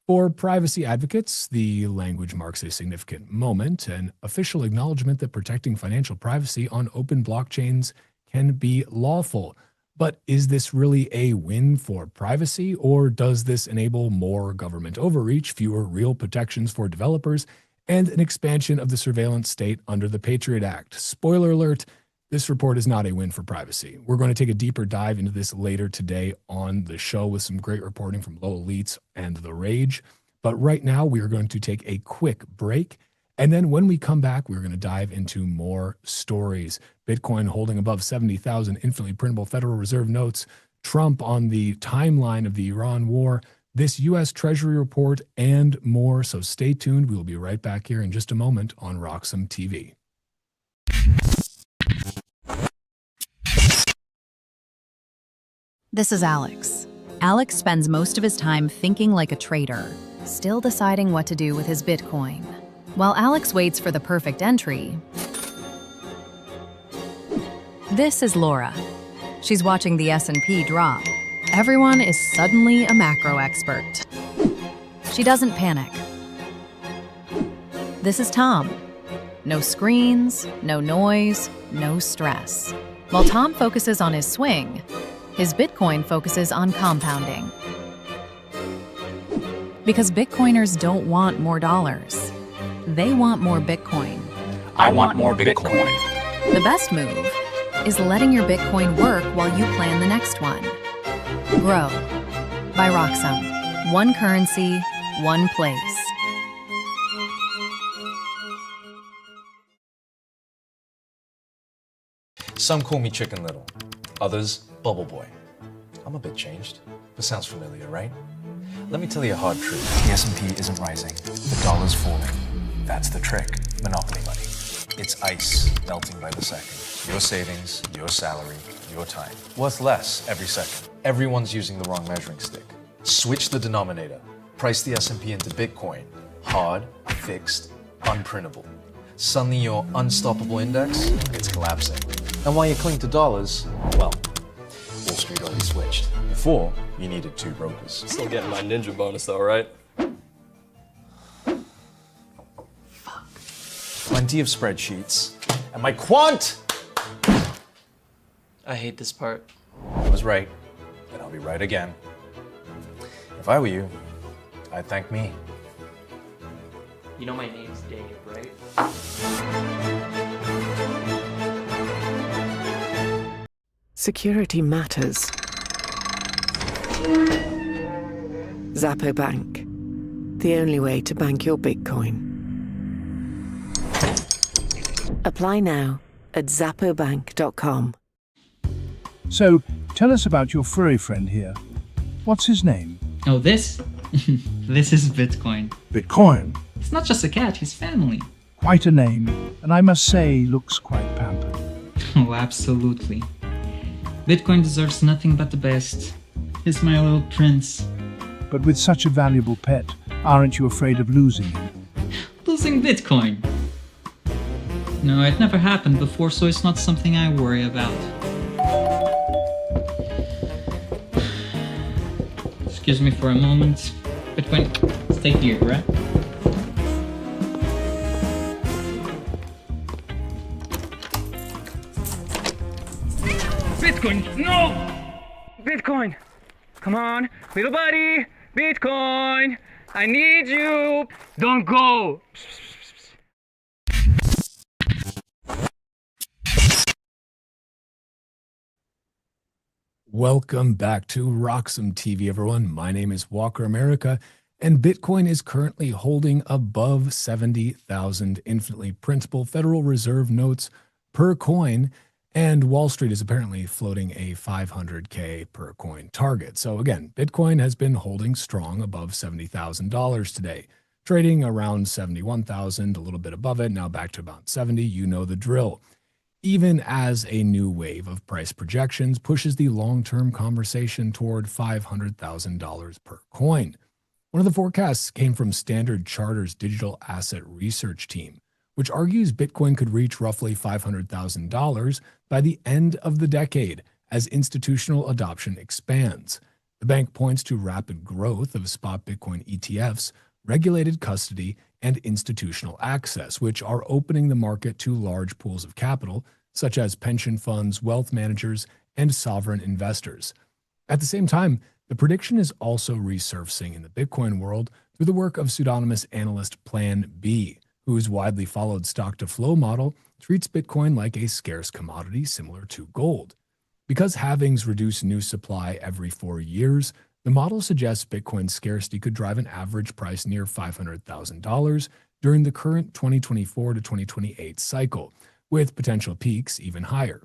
For privacy advocates, the language marks a significant moment, an official acknowledgement that protecting financial privacy on open blockchains can be lawful. But is this really a win for privacy, or does this enable more government overreach, fewer real protections for developers, and an expansion of the surveillance state under the Patriot Act? Spoiler alert, this report is not a win for privacy. We're going to take a deeper dive into this later today on the show with some great reporting from Low Elites and The Rage. But right now, we are going to take a quick break. And then when we come back, we're going to dive into more stories. Bitcoin holding above 70,000 infinitely printable Federal Reserve notes, Trump on the timeline of the Iran war, this U.S. Treasury report, and more. So stay tuned. We will be right back here in just a moment on RoxomTV. This is Alex. Alex spends most of his time thinking like a trader, still deciding what to do with his Bitcoin. While Alex waits for the perfect entry, this is Laura. She's watching the S&P drop. Everyone is suddenly a macro expert. She doesn't panic. This is Tom. No screens, no noise, no stress. While Tom focuses on his swing, his Bitcoin focuses on compounding. Because Bitcoiners don't want more dollars. They want more Bitcoin. I want more Bitcoin. The best move is letting your Bitcoin work while you plan the next one. Grow by Roxom. One currency, one place. Some call me Chicken Little, others Bubble Boy. I'm a bit changed, but sounds familiar, right? Let me tell you a hard truth. The S&P isn't rising, the dollar's falling. That's the trick. Monopoly money. It's ice melting by the second. Your savings, your salary, your time. Worth less every second. Everyone's using the wrong measuring stick. Switch the denominator. Price the S&P into Bitcoin. Hard, fixed, unprintable. Suddenly your unstoppable index, it's collapsing. And while you cling to dollars, well, Wall Street already switched. Before, you needed 2 brokers. Still getting my ninja bonus though, right? Plenty of spreadsheets. And my quant! I hate this part. I was right, and I'll be right again. If I were you, I'd thank me. You know my name's Dave, right? Security matters. Zappo Bank. The only way to bank your Bitcoin. Apply now at zappobank.com. So, tell us about your furry friend here. What's his name? Oh, this? This is Bitcoin. Bitcoin. It's not just a cat, he's family. Quite a name, and I must say, looks quite pampered. Oh, absolutely. Bitcoin deserves nothing but the best. He's my little prince. But with such a valuable pet, aren't you afraid of losing him? Losing Bitcoin? No, it never happened before, so it's not something I worry about. Excuse me for a moment. Bitcoin, stay here, right? Bitcoin, no! Bitcoin, come on, little buddy, Bitcoin, I need you. Don't go. Welcome back to RoxomTV, everyone. My name is Walker America, and Bitcoin is currently holding above 70,000 infinitely printable Federal Reserve notes per coin. And Wall Street is apparently floating a 500K per coin target. So again, Bitcoin has been holding strong above $70,000 today, trading around 71,000, a little bit above it, now back to about 70. You know the drill. Even as a new wave of price projections pushes the long-term conversation toward $500,000 per coin. One of the forecasts came from Standard Charter's digital asset research team, which argues Bitcoin could reach roughly $500,000 by the end of the decade as institutional adoption expands. The bank points to rapid growth of spot Bitcoin ETFs, regulated custody, and institutional access, which are opening the market to large pools of capital, such as pension funds, wealth managers, and sovereign investors. At the same time, the prediction is also resurfacing in the Bitcoin world through the work of pseudonymous analyst Plan B, whose widely followed stock-to-flow model treats Bitcoin like a scarce commodity similar to gold. Because halvings reduce new supply every 4 years, the model suggests Bitcoin's scarcity could drive an average price near $500,000 during the current 2024 to 2028 cycle, with potential peaks even higher.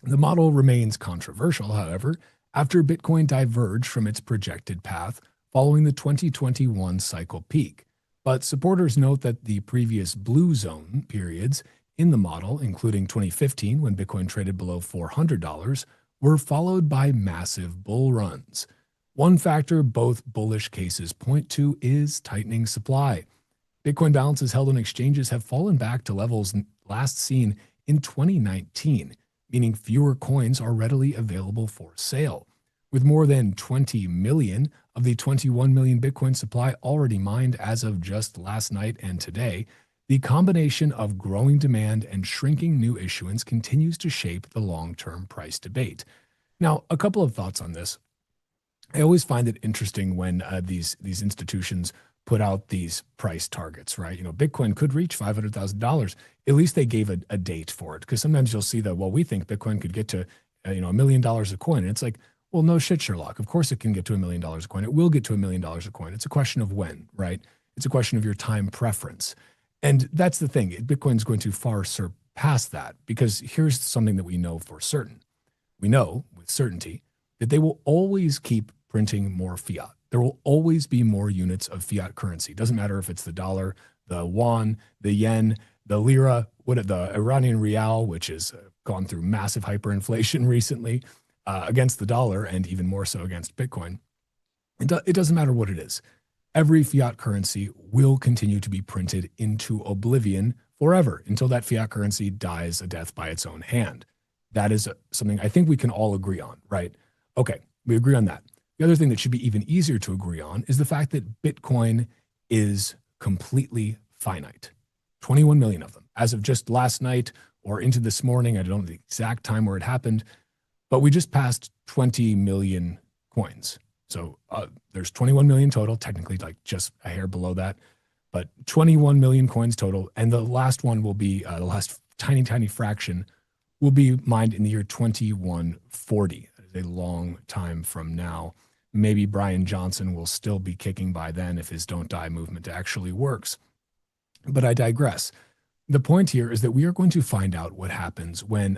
The model remains controversial, however, after Bitcoin diverged from its projected path following the 2021 cycle peak. But supporters note that the previous blue zone periods in the model, including 2015 when Bitcoin traded below $400, were followed by massive bull runs. One factor both bullish cases point to is tightening supply. Bitcoin balances held on exchanges have fallen back to levels last seen in 2019, meaning fewer coins are readily available for sale. With more than 20 million of the 21 million Bitcoin supply already mined as of just last night and today, the combination of growing demand and shrinking new issuance continues to shape the long-term price debate. Now, a couple of thoughts on this. I always find it interesting when these institutions put out these price targets, right? You know, Bitcoin could reach $500,000. At least they gave a date for it, because sometimes you'll see that, well, we think Bitcoin could get to, $1 million a coin. And it's like, well, no shit, Sherlock. Of course it can get to $1 million a coin. It will get to $1 million a coin. It's a question of when, right? It's a question of your time preference. And that's the thing. Bitcoin's going to far surpass that, because here's something that we know for certain. We know with certainty that they will always keep printing more fiat. There will always be more units of fiat currency. It doesn't matter if it's the dollar, the yuan, the yen, the lira, the Iranian rial, which has gone through massive hyperinflation recently against the dollar, and even more so against Bitcoin. It doesn't matter what it is. Every fiat currency will continue to be printed into oblivion forever until that fiat currency dies a death by its own hand. That is something I think we can all agree on, right? Okay, we agree on that. The other thing that should be even easier to agree on is the fact that Bitcoin is completely finite. 21 million of them. As of just last night or into this morning, I don't know the exact time where it happened, but we just passed 20 million coins. So there's 21 million total, technically like just a hair below that, but 21 million coins total. And the last one will be, the last tiny fraction will be mined in the year 2140. That is a long time from now. Maybe Brian Johnson will still be kicking by then if his Don't Die movement actually works. But I digress. The point here is that we are going to find out what happens when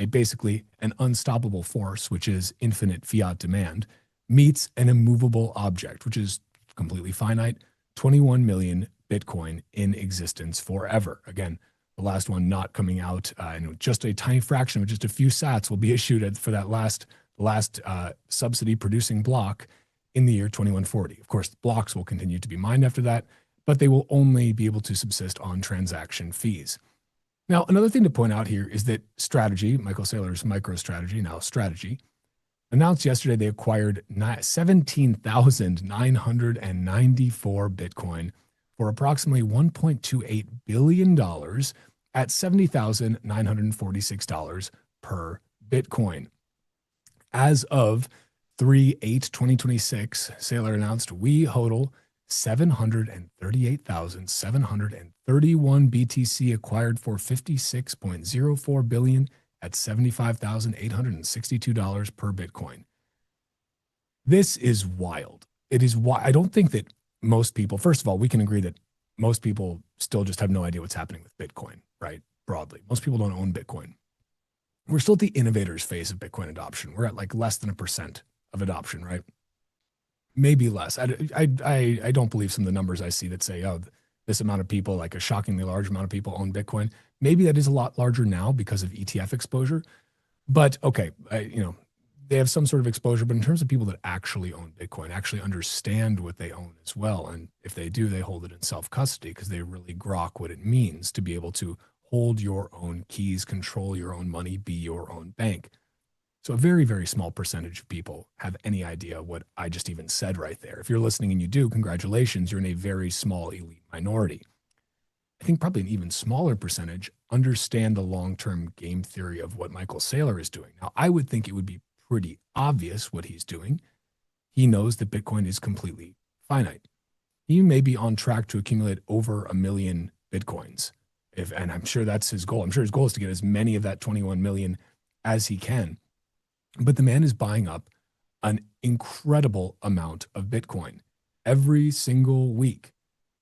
basically an unstoppable force, which is infinite fiat demand, meets an immovable object, which is completely finite, 21 million Bitcoin in existence forever. Again, the last one not coming out, and just a tiny fraction of just a few sats will be issued for that last subsidy producing block in the year 2140. Of course, blocks will continue to be mined after that, but they will only be able to subsist on transaction fees. Now, another thing to point out here is that Strategy, Michael Saylor's MicroStrategy, now Strategy, announced yesterday they acquired 17,994 Bitcoin for approximately $1.28 billion at $70,946 per Bitcoin. As of 3/8/2026, Saylor announced we hodl 738,731 BTC acquired for $56.04 billion at $75,862 per Bitcoin. This is wild. It is wild. I don't think that most people, first of all, we can agree that most people still just have no idea what's happening with Bitcoin, right? broadly. Most people don't own Bitcoin. We're still at the innovators phase of Bitcoin adoption. We're at like less than 1% of adoption, right? Maybe less. I don't believe some of the numbers I see that say, oh, this amount of people, like a shockingly large amount of people own Bitcoin. Maybe that is a lot larger now because of ETF exposure. But okay, they have some sort of exposure. But in terms of people that actually own Bitcoin, actually understand what they own as well, and if they do, they hold it in self-custody because they really grok what it means to be able to hold your own keys, control your own money, be your own bank. So a very, very small percentage of people have any idea what I just even said right there. If you're listening and you do, congratulations, you're in a very small elite minority. I think probably an even smaller percentage understand the long-term game theory of what Michael Saylor is doing. Now, I would think it would be pretty obvious what he's doing. He knows that Bitcoin is completely finite. He may be on track to accumulate over 1 million Bitcoins. And I'm sure that's his goal. I'm sure his goal is to get as many of that 21 million as he can. But the man is buying up an incredible amount of Bitcoin every single week.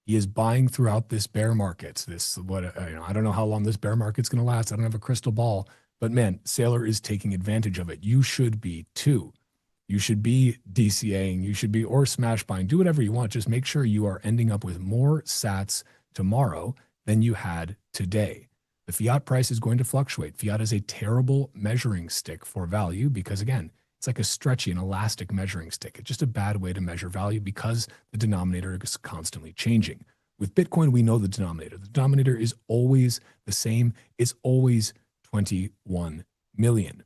He is buying throughout this bear market. I don't know how long this bear market's going to last. I don't have a crystal ball, but man, Saylor is taking advantage of it. You should be too. You should be DCAing. You should be or smash buying. Do whatever you want. Just make sure you are ending up with more sats tomorrow than you had today. The fiat price is going to fluctuate. Fiat is a terrible measuring stick for value because, again, it's like a stretchy and elastic measuring stick. It's just a bad way to measure value because the denominator is constantly changing. With Bitcoin, we know the denominator. The denominator is always the same. It's always 21 million.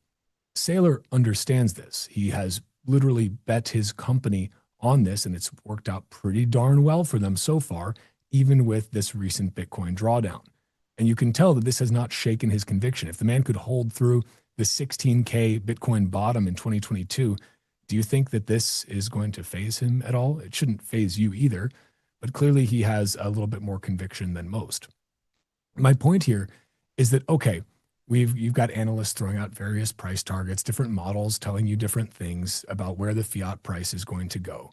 Saylor understands this. He has literally bet his company on this, and it's worked out pretty darn well for them so far, even with this recent Bitcoin drawdown. And you can tell that this has not shaken his conviction. If the man could hold through the 16K Bitcoin bottom in 2022, do you think that this is going to phase him at all? It shouldn't phase you either, but clearly he has a little bit more conviction than most. My point here is that, okay, you've got analysts throwing out various price targets, different models telling you different things about where the fiat price is going to go.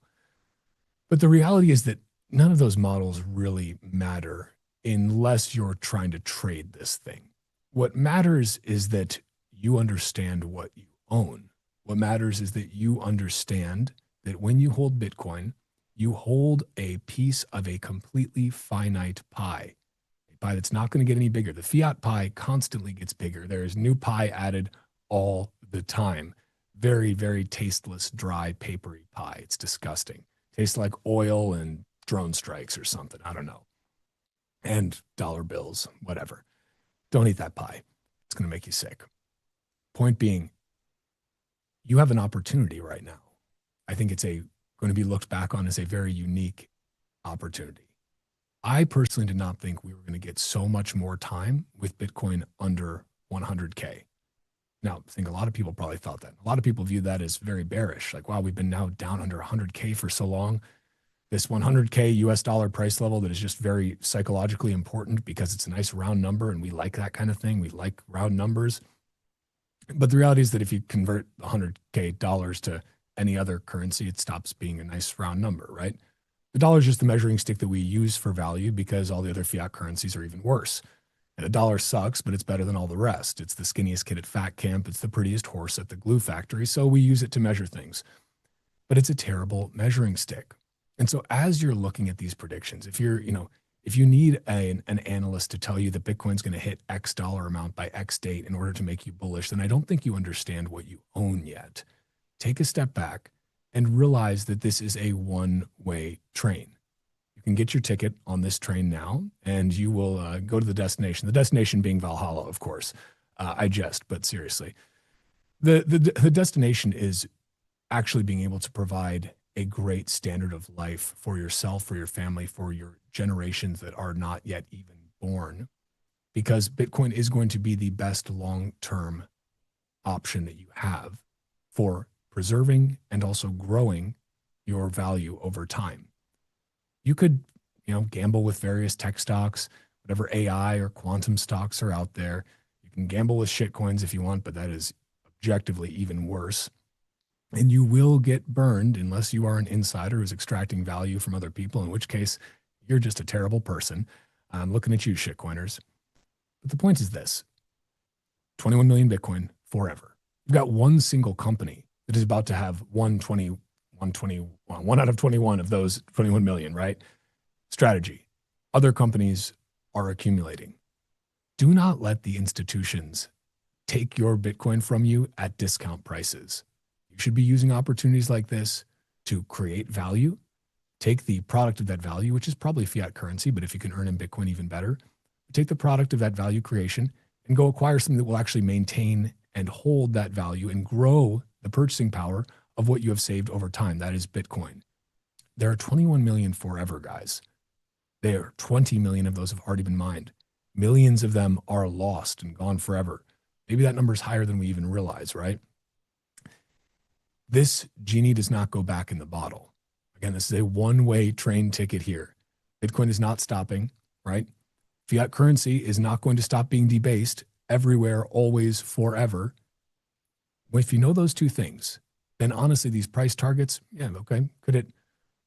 But the reality is that none of those models really matter unless you're trying to trade this thing. What matters is that you understand what you own. What matters is that you understand that when you hold Bitcoin, you hold a piece of a completely finite pie, a pie that's not going to get any bigger. The fiat pie constantly gets bigger. There is new pie added all the time. Very, very tasteless, dry, papery pie. It's disgusting. Tastes like oil and drone strikes or something. I don't know. And dollar bills, whatever. Don't eat that pie. It's going to make you sick. Point being, you have an opportunity right now. I think it's going to be looked back on as a very unique opportunity. I personally did not think we were going to get so much more time with Bitcoin under 100K. Now, I think a lot of people probably thought that. A lot of people view that as very bearish. Like, wow, we've been now down under 100K for so long. This 100K US dollar price level that is just very psychologically important because it's a nice round number and we like that kind of thing. We like round numbers. But the reality is that if you convert 100K dollars to any other currency, it stops being a nice round number, right? The dollar is just the measuring stick that we use for value because all the other fiat currencies are even worse. And a dollar sucks, but it's better than all the rest. It's the skinniest kid at fat camp. It's the prettiest horse at the glue factory. So we use it to measure things. But it's a terrible measuring stick. And so as you're looking at these predictions, if you need an analyst to tell you that Bitcoin's going to hit X dollar amount by X date in order to make you bullish, then I don't think you understand what you own yet. Take a step back and realize that this is a one-way train. You can get your ticket on this train now, and you will go to the destination. The destination being Valhalla, of course. I jest, but seriously. The destination is actually being able to provide a great standard of life for yourself, for your family, for your generations that are not yet even born, because Bitcoin is going to be the best long-term option that you have for preserving and also growing your value over time. You could, gamble with various tech stocks, whatever AI or quantum stocks are out there. You can gamble with shitcoins if you want, but that is objectively even worse. And you will get burned unless you are an insider who's extracting value from other people, in which case you're just a terrible person. I'm looking at you, shitcoiners. But the point is this: 21 million Bitcoin forever. You've got one single company that is about to have 121 out of 21 of those 21 million, right? Strategy. Other companies are accumulating. Do not let the institutions take your Bitcoin from you at discount prices. You should be using opportunities like this to create value, take the product of that value, which is probably fiat currency, but if you can earn in Bitcoin, even better. Take the product of that value creation and go acquire something that will actually maintain and hold that value and grow the purchasing power of what you have saved over time. That is Bitcoin. There are 21 million forever, guys. There are 20 million of those have already been mined. Millions of them are lost and gone forever. Maybe that number is higher than we even realize, right? This genie does not go back in the bottle. Again, this is a one-way train ticket here. Bitcoin is not stopping, right? Fiat currency is not going to stop being debased everywhere, always, forever. If you know those two things, then honestly, these price targets, yeah, okay, could hit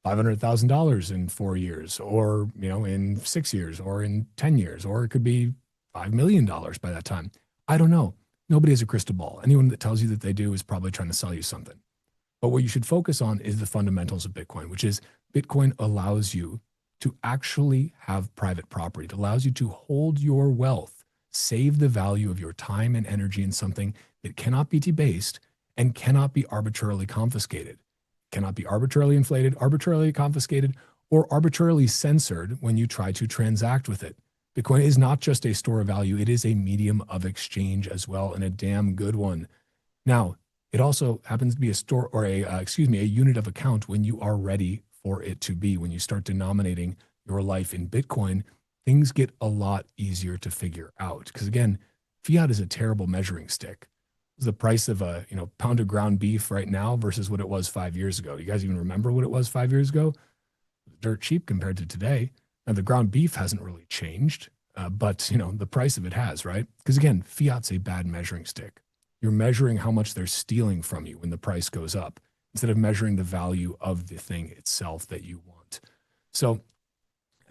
$500,000 in 4 years, or in 6 years, or in 10 years, or it could be $5 million by that time. I don't know. Nobody has a crystal ball. Anyone that tells you that they do is probably trying to sell you something. But what you should focus on is the fundamentals of Bitcoin, which is Bitcoin allows you to actually have private property. It allows you to hold your wealth, save the value of your time and energy in something that cannot be debased and cannot be arbitrarily confiscated, cannot be arbitrarily inflated, arbitrarily confiscated, or arbitrarily censored when you try to transact with it. Bitcoin is not just a store of value. It is a medium of exchange as well, and a damn good one. Now, it also happens to be a store or a unit of account when you are ready for it to be. When you start denominating your life in Bitcoin, things get a lot easier to figure out. Because again, fiat is a terrible measuring stick. The price of a pound of ground beef right now versus what it was 5 years ago. You guys even remember what it was 5 years ago? Dirt cheap compared to today. Now the ground beef hasn't really changed, but the price of it has, right? Because again, fiat's a bad measuring stick. You're measuring how much they're stealing from you when the price goes up, instead of measuring the value of the thing itself that you want. So,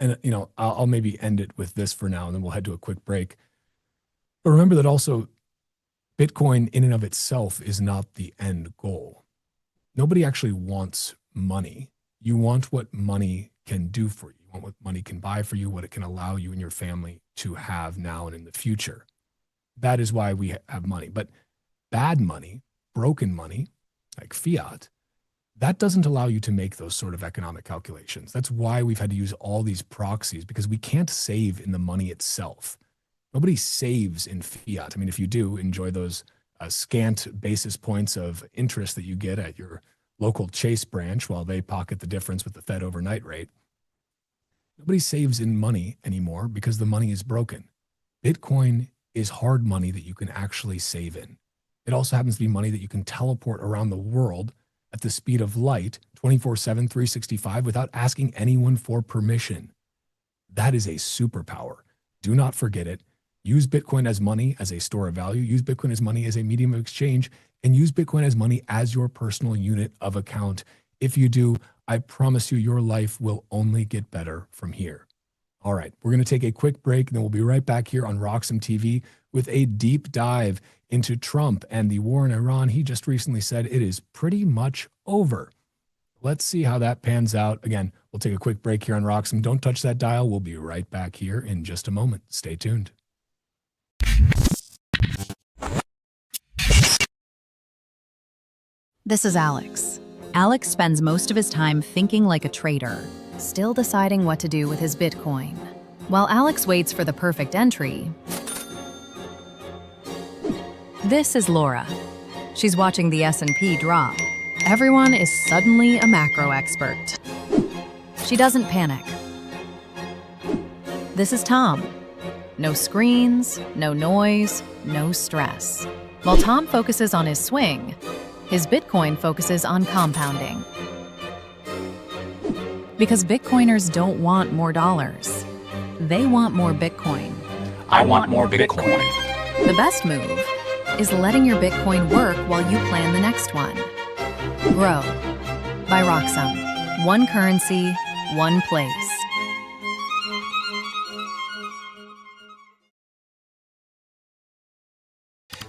and I'll maybe end it with this for now, and then we'll head to a quick break. But remember that also, Bitcoin in and of itself is not the end goal. Nobody actually wants money. You want what money can do for you. You want what money can buy for you, what it can allow you and your family to have now and in the future. That is why we have money. But bad money, broken money, like fiat, that doesn't allow you to make those sort of economic calculations. That's why we've had to use all these proxies, because we can't save in the money itself. Nobody saves in fiat. I mean, if you do, enjoy those scant basis points of interest that you get at your local Chase branch while they pocket the difference with the Fed overnight rate. Nobody saves in money anymore because the money is broken. Bitcoin is hard money that you can actually save in. It also happens to be money that you can teleport around the world at the speed of light, 24/7, 365, without asking anyone for permission. That is a superpower. Do not forget it. Use Bitcoin as money, as a store of value. Use Bitcoin as money as a medium of exchange, and use Bitcoin as money as your personal unit of account. If you do, I promise you your life will only get better from here. All right, we're going to take a quick break, and then we'll be right back here on RoxomTV with a deep dive into Trump and the war in Iran. He just recently said it is pretty much over. Let's see how that pans out. Again, we'll take a quick break here on Roxom. Don't touch that dial. We'll be right back here in just a moment. Stay tuned. This is Alex. Alex spends most of his time thinking like a trader, still deciding what to do with his Bitcoin. While Alex waits for the perfect entry, this is Laura. She's watching the S&P drop. Everyone is suddenly a macro expert. She doesn't panic. This is Tom. No screens, no noise, no stress. While Tom focuses on his swing, his Bitcoin focuses on compounding. Because Bitcoiners don't want more dollars. They want more Bitcoin. I want more Bitcoin. The best move is letting your Bitcoin work while you plan the next one. Grow by Roxom. One currency, one place.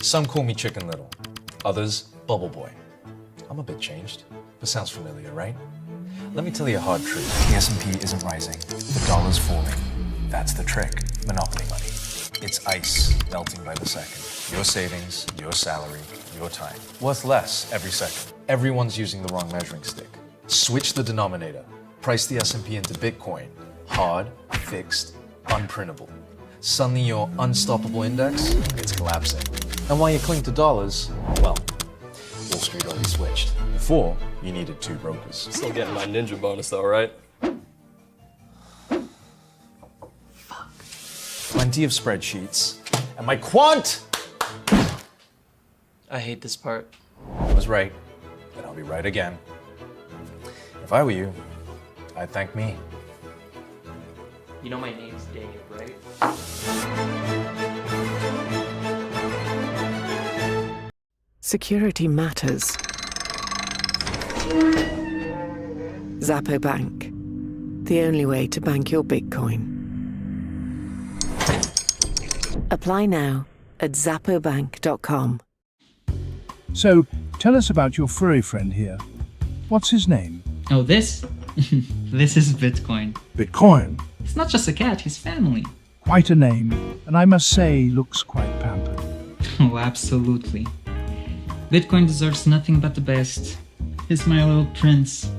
Some call me Chicken Little, others Bubble Boy. I'm a bit changed, but sounds familiar, right? Let me tell you a hard truth. The S&P isn't rising. The dollar's falling. That's the trick. Monopoly money. It's ice melting by the second. Your savings, your salary, your time. Worth less every second. Everyone's using the wrong measuring stick. Switch the denominator. Price the S&P into Bitcoin. Hard, fixed, unprintable. Suddenly your unstoppable index, it's collapsing. And while you cling to dollars, well, Wall Street already switched. Before, you needed 2 brokers. Still getting my ninja bonus though, right? Plenty of spreadsheets. And my quant! I hate this part. I was right, and I'll be right again. If I were you, I'd thank me. You know my name's Dave, right? Security matters. Zappo Bank. The only way to bank your Bitcoin. Apply now at zappobank.com. So, tell us about your furry friend here. What's his name? Oh, this? This is Bitcoin. Bitcoin. It's not just a cat, he's family. Quite a name, and I must say, looks quite pampered. Oh, absolutely. Bitcoin deserves nothing but the best. He's my little prince.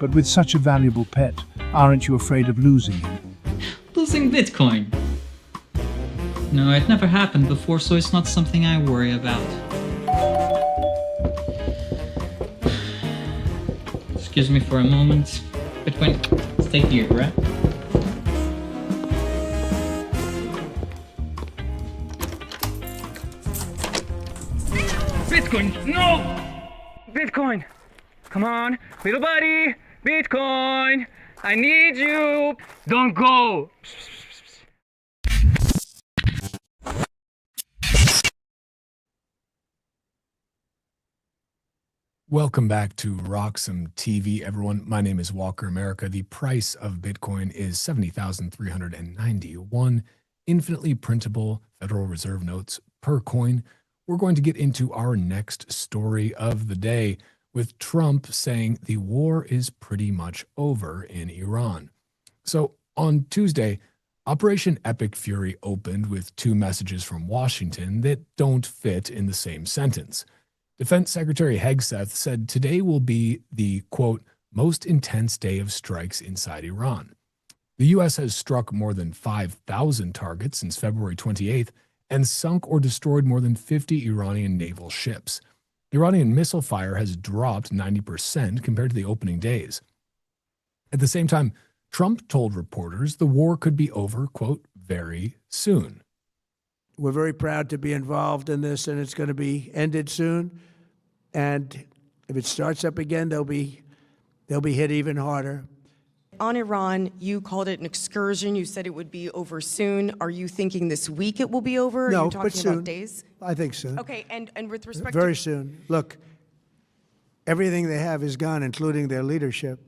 But with such a valuable pet, aren't you afraid of losing him? Losing Bitcoin? No, it never happened before, so it's not something I worry about. Excuse me for a moment. Bitcoin, stay here, right? Bitcoin, no! Bitcoin, come on, little buddy, Bitcoin, I need you. Don't go. Welcome back to RoxomTV, everyone. My name is Walker America. The price of Bitcoin is $70,391 infinitely printable Federal Reserve notes per coin. We're going to get into our next story of the day with Trump saying the war is pretty much over in Iran. So on Tuesday, Operation Epic Fury opened with 2 messages from Washington that don't fit in the same sentence. Defense Secretary Hegseth said today will be the, quote, most intense day of strikes inside Iran. The U.S. has struck more than 5,000 targets since February 28th and sunk or destroyed more than 50 Iranian naval ships. Iranian missile fire has dropped 90% compared to the opening days. At the same time, Trump told reporters the war could be over, quote, very soon. We're very proud to be involved in this, and it's going to be ended soon. And if it starts up again, they'll be hit even harder. On Iran, you called it an excursion. You said it would be over soon. Are you thinking this week it will be over? No, Are you talking but soon. about days? I think soon. Okay, and with respect Very to... soon. Look, everything they have is gone, including their leadership.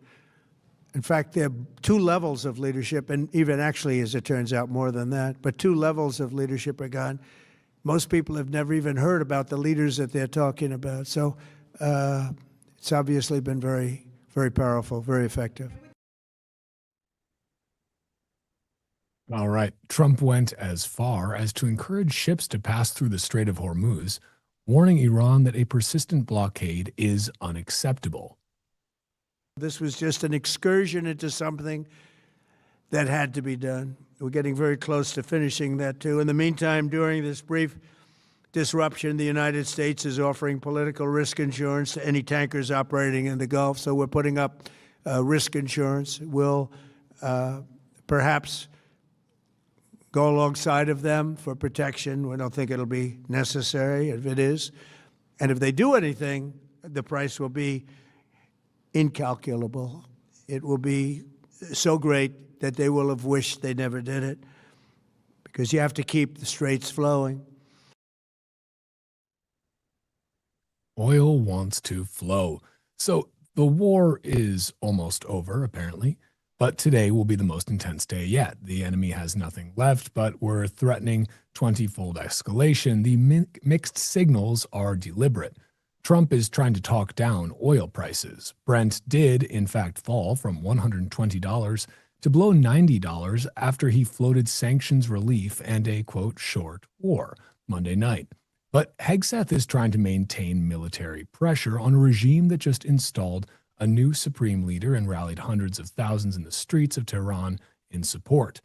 In fact, there are 2 levels of leadership, and even actually, as it turns out, more than that. But 2 levels of leadership are gone. Most people have never even heard about the leaders that they're talking about. So it's obviously been very, very powerful, very effective. All right. Trump went as far as to encourage ships to pass through the Strait of Hormuz, warning Iran that a persistent blockade is unacceptable. This was just an excursion into something that had to be done. We're getting very close to finishing that, too. In the meantime, during this brief disruption, the United States is offering political risk insurance to any tankers operating in the Gulf. So we're putting up risk insurance. We'll perhaps go alongside of them for protection. We don't think it'll be necessary if it is. And if they do anything, the price will be incalculable. It will be so great that they will have wished they never did it, because you have to keep the straits flowing. Oil wants to flow. So the war is almost over, apparently. But today will be the most intense day yet. The enemy has nothing left, but we're threatening 20-fold escalation. The mixed signals are deliberate. Trump is trying to talk down oil prices. Brent did, in fact, fall from $120 to below $90 after he floated sanctions relief and a, quote, short war Monday night. But Hegseth is trying to maintain military pressure on a regime that just installed a new supreme leader and rallied hundreds of thousands in the streets of Tehran in support.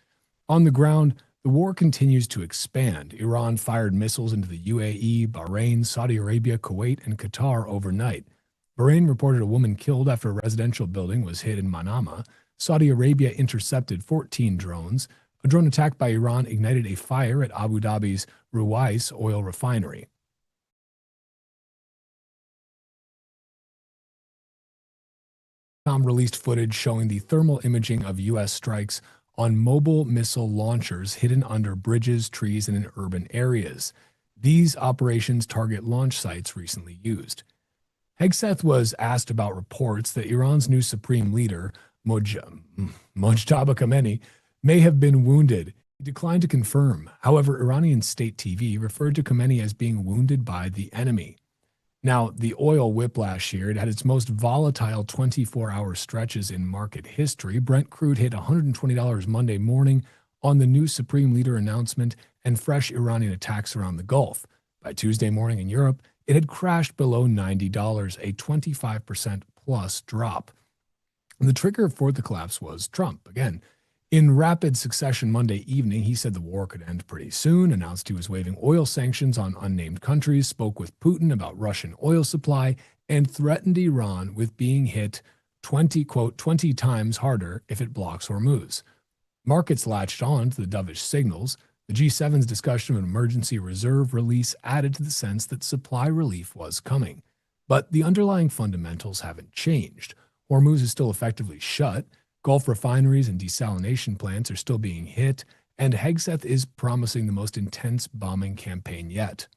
On the ground, the war continues to expand. Iran fired missiles into the UAE, Bahrain, Saudi Arabia, Kuwait, and Qatar overnight. Bahrain reported a woman killed after a residential building was hit in Manama. Saudi Arabia intercepted 14 drones. A drone attack by Iran ignited a fire at Abu Dhabi's Ruwais oil refinery. Released footage showing the thermal imaging of U.S. strikes on mobile missile launchers hidden under bridges, trees, and in urban areas. These operations target launch sites recently used. Hegseth was asked about reports that Iran's new supreme leader, Mojtaba Khamenei, may have been wounded. He declined to confirm. However, Iranian state TV referred to Khamenei as being wounded by the enemy. Now, the oil whiplash here, it had its most volatile 24-hour stretches in market history. Brent crude hit $120 Monday morning on the new Supreme Leader announcement and fresh Iranian attacks around the Gulf. By Tuesday morning in Europe, it had crashed below $90, a 25% plus drop. And the trigger for the collapse was Trump. Again, in rapid succession Monday evening, he said the war could end pretty soon, announced he was waiving oil sanctions on unnamed countries, spoke with Putin about Russian oil supply, and threatened Iran with being hit 20 times harder if it blocks Hormuz. Markets latched on to the dovish signals. The G7's discussion of an emergency reserve release added to the sense that supply relief was coming. But the underlying fundamentals haven't changed. Hormuz is still effectively shut. Gulf refineries and desalination plants are still being hit, and Hegseth is promising the most intense bombing campaign yet.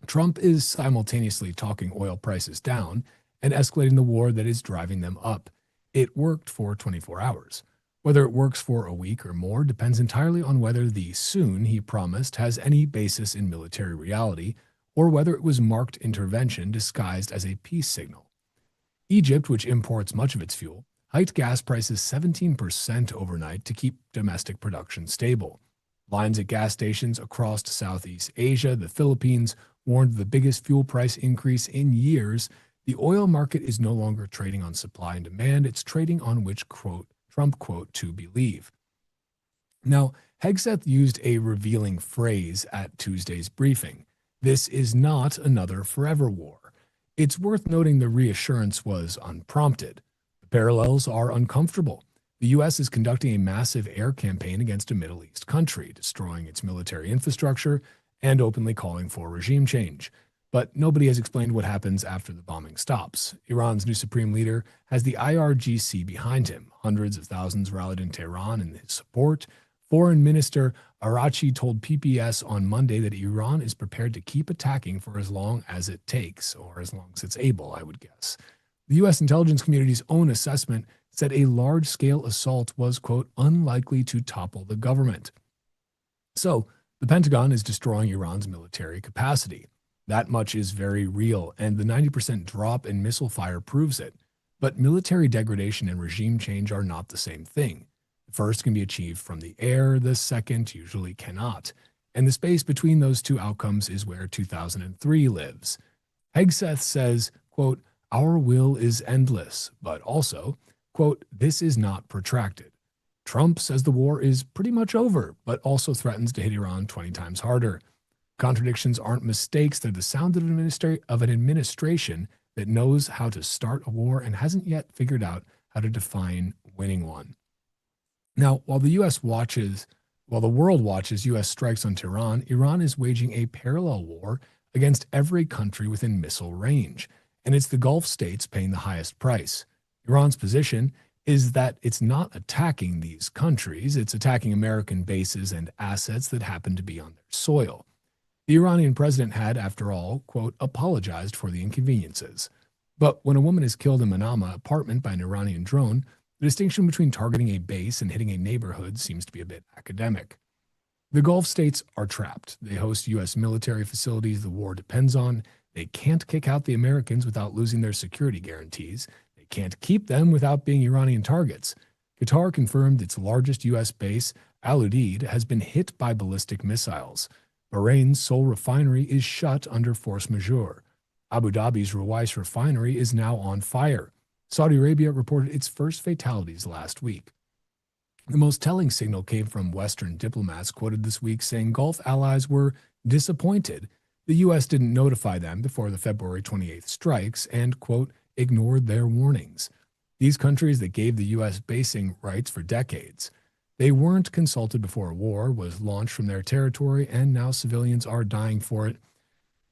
Trump is simultaneously talking oil prices down and escalating the war that is driving them up. It worked for 24 hours. Whether it works for a week or more depends entirely on whether the soon he promised has any basis in military reality, or whether it was marked intervention disguised as a peace signal. Egypt, which imports much of its fuel, hiked gas prices 17% overnight to keep domestic production stable. Lines at gas stations across Southeast Asia, the Philippines, warned of the biggest fuel price increase in years. The oil market is no longer trading on supply and demand. It's trading on which, quote, Trump quote, to believe. Now, Hegseth used a revealing phrase at Tuesday's briefing. This is not another forever war. It's worth noting the reassurance was unprompted. Parallels are uncomfortable. The U.S. is conducting a massive air campaign against a Middle East country, destroying its military infrastructure and openly calling for regime change. But nobody has explained what happens after the bombing stops. Iran's new supreme leader has the IRGC behind him. Hundreds of thousands rallied in Tehran in his support. Foreign Minister Arachi told PPS on Monday that Iran is prepared to keep attacking for as long as it takes, or as long as it's able, I would guess. The U.S. intelligence community's own assessment said a large-scale assault was, quote, unlikely to topple the government. So, the Pentagon is destroying Iran's military capacity. That much is very real, and the 90% drop in missile fire proves it. But military degradation and regime change are not the same thing. The first can be achieved from the air, the second usually cannot. And the space between those two outcomes is where 2003 lives. Hegseth says, quote, our will is endless, but also, quote, this is not protracted. Trump says the war is pretty much over, but also threatens to hit Iran 20 times harder. Contradictions aren't mistakes. They're the sound of an administration that knows how to start a war and hasn't yet figured out how to define winning one. Now, while the world watches U.S. strikes on Tehran, Iran is waging a parallel war against every country within missile range. And it's the Gulf states paying the highest price. Iran's position is that it's not attacking these countries, it's attacking American bases and assets that happen to be on their soil. The Iranian president had, after all, quote, apologized for the inconveniences. But when a woman is killed in Manama apartment by an Iranian drone, The distinction between targeting a base and hitting a neighborhood seems to be a bit academic. The Gulf states are trapped. They host U.S. military facilities the war depends on. They can't kick out the Americans without losing their security guarantees. They can't keep them without being Iranian targets. Qatar confirmed its largest U.S. base, Al Udeid, has been hit by ballistic missiles. Bahrain's Seoul refinery is shut under force majeure. Abu Dhabi's Ruwais refinery is now on fire. Saudi Arabia reported its first fatalities last week. The most telling signal came from Western diplomats quoted this week saying Gulf allies were disappointed the U.S. didn't notify them before the February 28th strikes and, quote, ignored their warnings. These countries that gave the U.S. basing rights for decades. They weren't consulted before a war was launched from their territory, and now civilians are dying for it.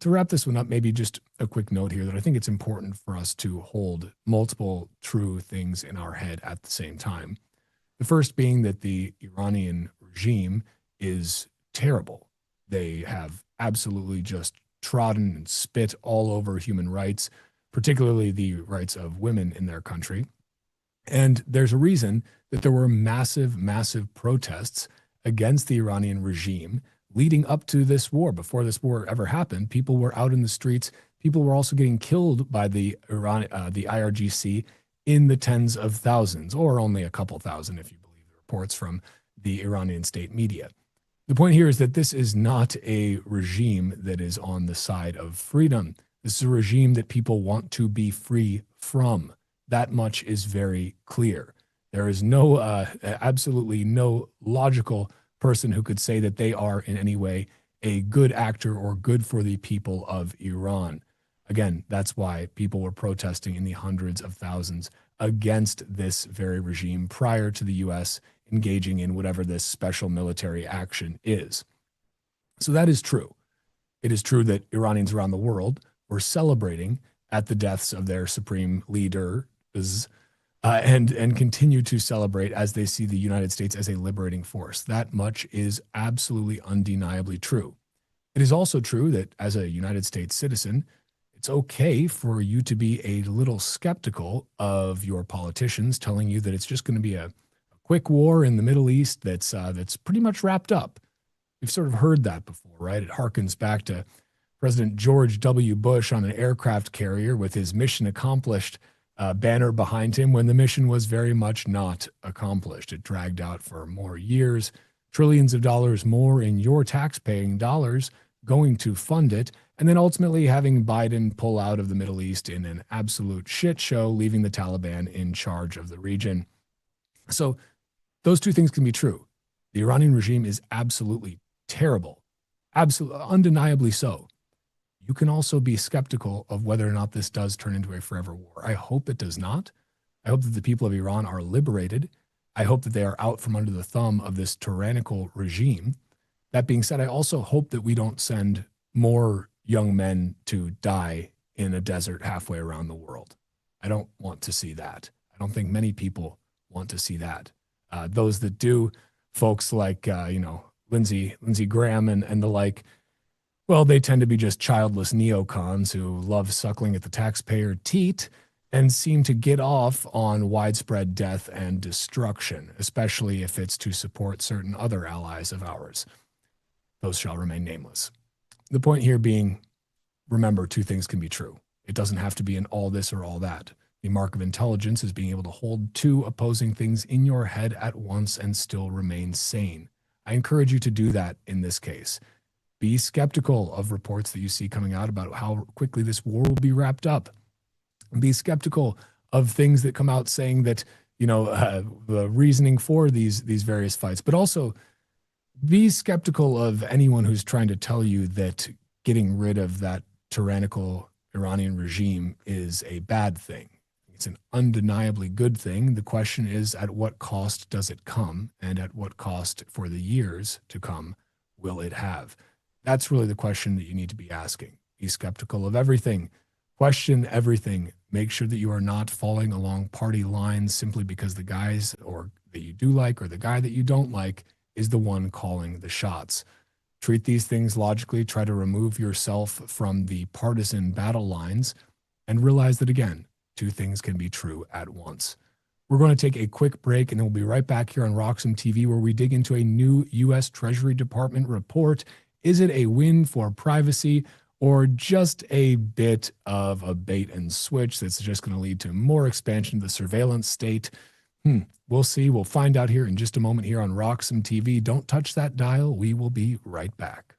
To wrap this one up, maybe just a quick note here that I think it's important for us to hold multiple true things in our head at the same time. The first being that the Iranian regime is terrible. They have absolutely just trodden and spit all over human rights, particularly the rights of women in their country. And there's a reason that there were massive, massive protests against the Iranian regime leading up to this war. Before this war ever happened, people were out in the streets. People were also getting killed by the IRGC in the tens of thousands, or only a couple thousand if you believe the reports from the Iranian state media. The point here is that this is not a regime that is on the side of freedom. This is a regime that people want to be free from. That much is very clear. There is no, absolutely no logical person who could say that they are in any way a good actor or good for the people of Iran. Again, that's why people were protesting in the hundreds of thousands against this very regime prior to the U.S. engaging in whatever this special military action is. So that is true. It is true that Iranians around the world were celebrating at the deaths of their supreme leaders and continue to celebrate as they see the United States as a liberating force. That much is absolutely undeniably true. It is also true that as a United States citizen, it's okay for you to be a little skeptical of your politicians telling you that it's just going to be a quick war in the Middle East that's pretty much wrapped up. We've sort of heard that before, right? It harkens back to President George W. Bush on an aircraft carrier with his mission accomplished banner behind him when the mission was very much not accomplished. It dragged out for more years, trillions of dollars more in your tax-paying dollars going to fund it, and then ultimately having Biden pull out of the Middle East in an absolute shit show, leaving the Taliban in charge of the region. So those two things can be true. The Iranian regime is absolutely terrible, absolutely, undeniably so. You can also be skeptical of whether or not this does turn into a forever war. I hope it does not. I hope that the people of Iran are liberated. I hope that they are out from under the thumb of this tyrannical regime. That being said, I also hope that we don't send more young men to die in a desert halfway around the world. I don't want to see that. I don't think many people want to see that. Those that do, folks like, Lindsey Graham and the like, well, they tend to be just childless neocons who love suckling at the taxpayer teat and seem to get off on widespread death and destruction, especially if it's to support certain other allies of ours. Those shall remain nameless. The point here being, remember, two things can be true. It doesn't have to be an all this or all that. The mark of intelligence is being able to hold two opposing things in your head at once and still remain sane. I encourage you to do that in this case. Be skeptical of reports that you see coming out about how quickly this war will be wrapped up. Be skeptical of things that come out saying that, the reasoning for these various fights, but also be skeptical of anyone who's trying to tell you that getting rid of that tyrannical Iranian regime is a bad thing. It's an undeniably good thing. The question is, at what cost does it come? And at what cost for the years to come will it have? That's really the question that you need to be asking. Be skeptical of everything. Question everything. Make sure that you are not falling along party lines simply because the guys or that you do like or the guy that you don't like is the one calling the shots. Treat these things logically. Try to remove yourself from the partisan battle lines and realize that, again, two things can be true at once. We're going to take a quick break and then we'll be right back here on Roxom TV where we dig into a new U.S. Treasury Department report. Is it a win for privacy or just a bit of a bait and switch that's just going to lead to more expansion of the surveillance state? We'll see. We'll find out here in just a moment here on Roxom TV. Don't touch that dial. We will be right back.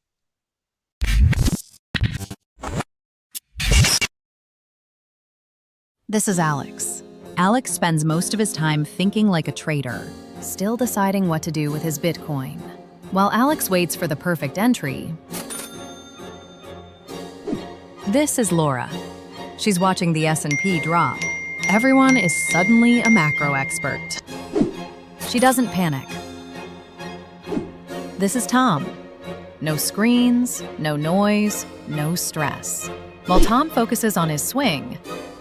This is Alex. Alex spends most of his time thinking like a trader, still deciding what to do with his Bitcoin. While Alex waits for the perfect entry, this is Laura. She's watching the S&P drop. Everyone is suddenly a macro expert. She doesn't panic. This is Tom. No screens, no noise, no stress. While Tom focuses on his swing,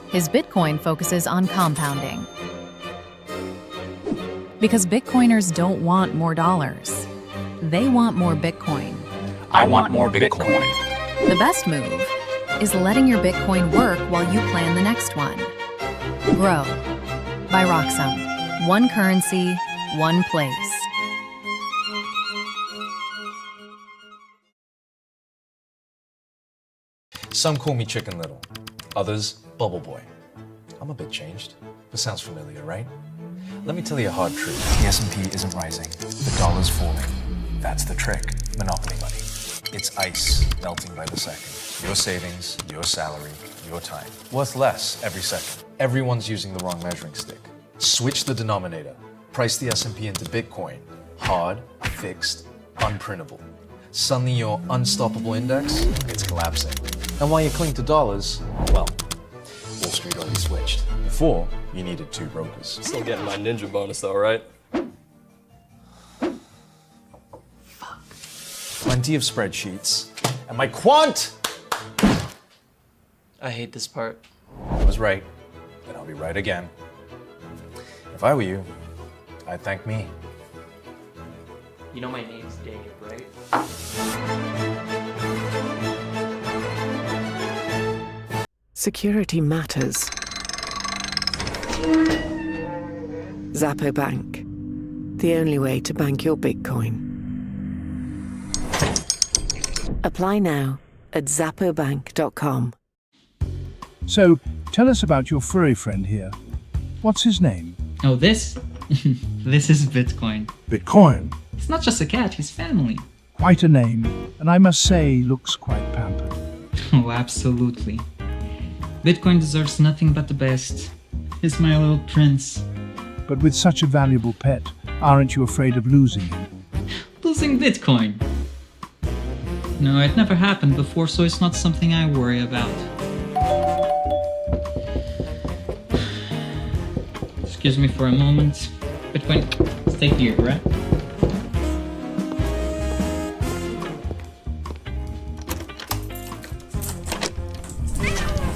his Bitcoin focuses on compounding. Because Bitcoiners don't want more dollars. They want more Bitcoin. I want more Bitcoin. The best move is letting your Bitcoin work while you plan the next one. Grow by Roxom. One currency, one place. Some call me Chicken Little, others Bubble Boy. I'm a bit changed, but sounds familiar, right? Let me tell you a hard truth. The S&P isn't rising. The dollar's falling. That's the trick. Monopoly money. It's ice melting by the second. Your savings, your salary, your time. Worth less every second. Everyone's using the wrong measuring stick. Switch the denominator. Price the S&P into Bitcoin. Hard, fixed, unprintable. Suddenly your unstoppable index, it's collapsing. And while you cling to dollars, well, Wall Street already switched. Before, you needed two brokers. Still getting my ninja bonus though, right? Plenty of spreadsheets. And my quant! I hate this part. I was right, and I'll be right again. If I were you, I'd thank me. You know my name's Dave, right? Security matters. Zappo Bank. The only way to bank your Bitcoin. Apply now at zappobank.com. So, tell us about your furry friend here. What's his name? Oh, this? This is Bitcoin. Bitcoin? It's not just a cat, he's family. Quite a name, and I must say, looks quite pampered. Oh, absolutely. Bitcoin deserves nothing but the best. He's my little prince. But with such a valuable pet, aren't you afraid of losing him? Losing Bitcoin? No, it never happened before, so it's not something I worry about. Excuse me for a moment. Bitcoin, stay here, right?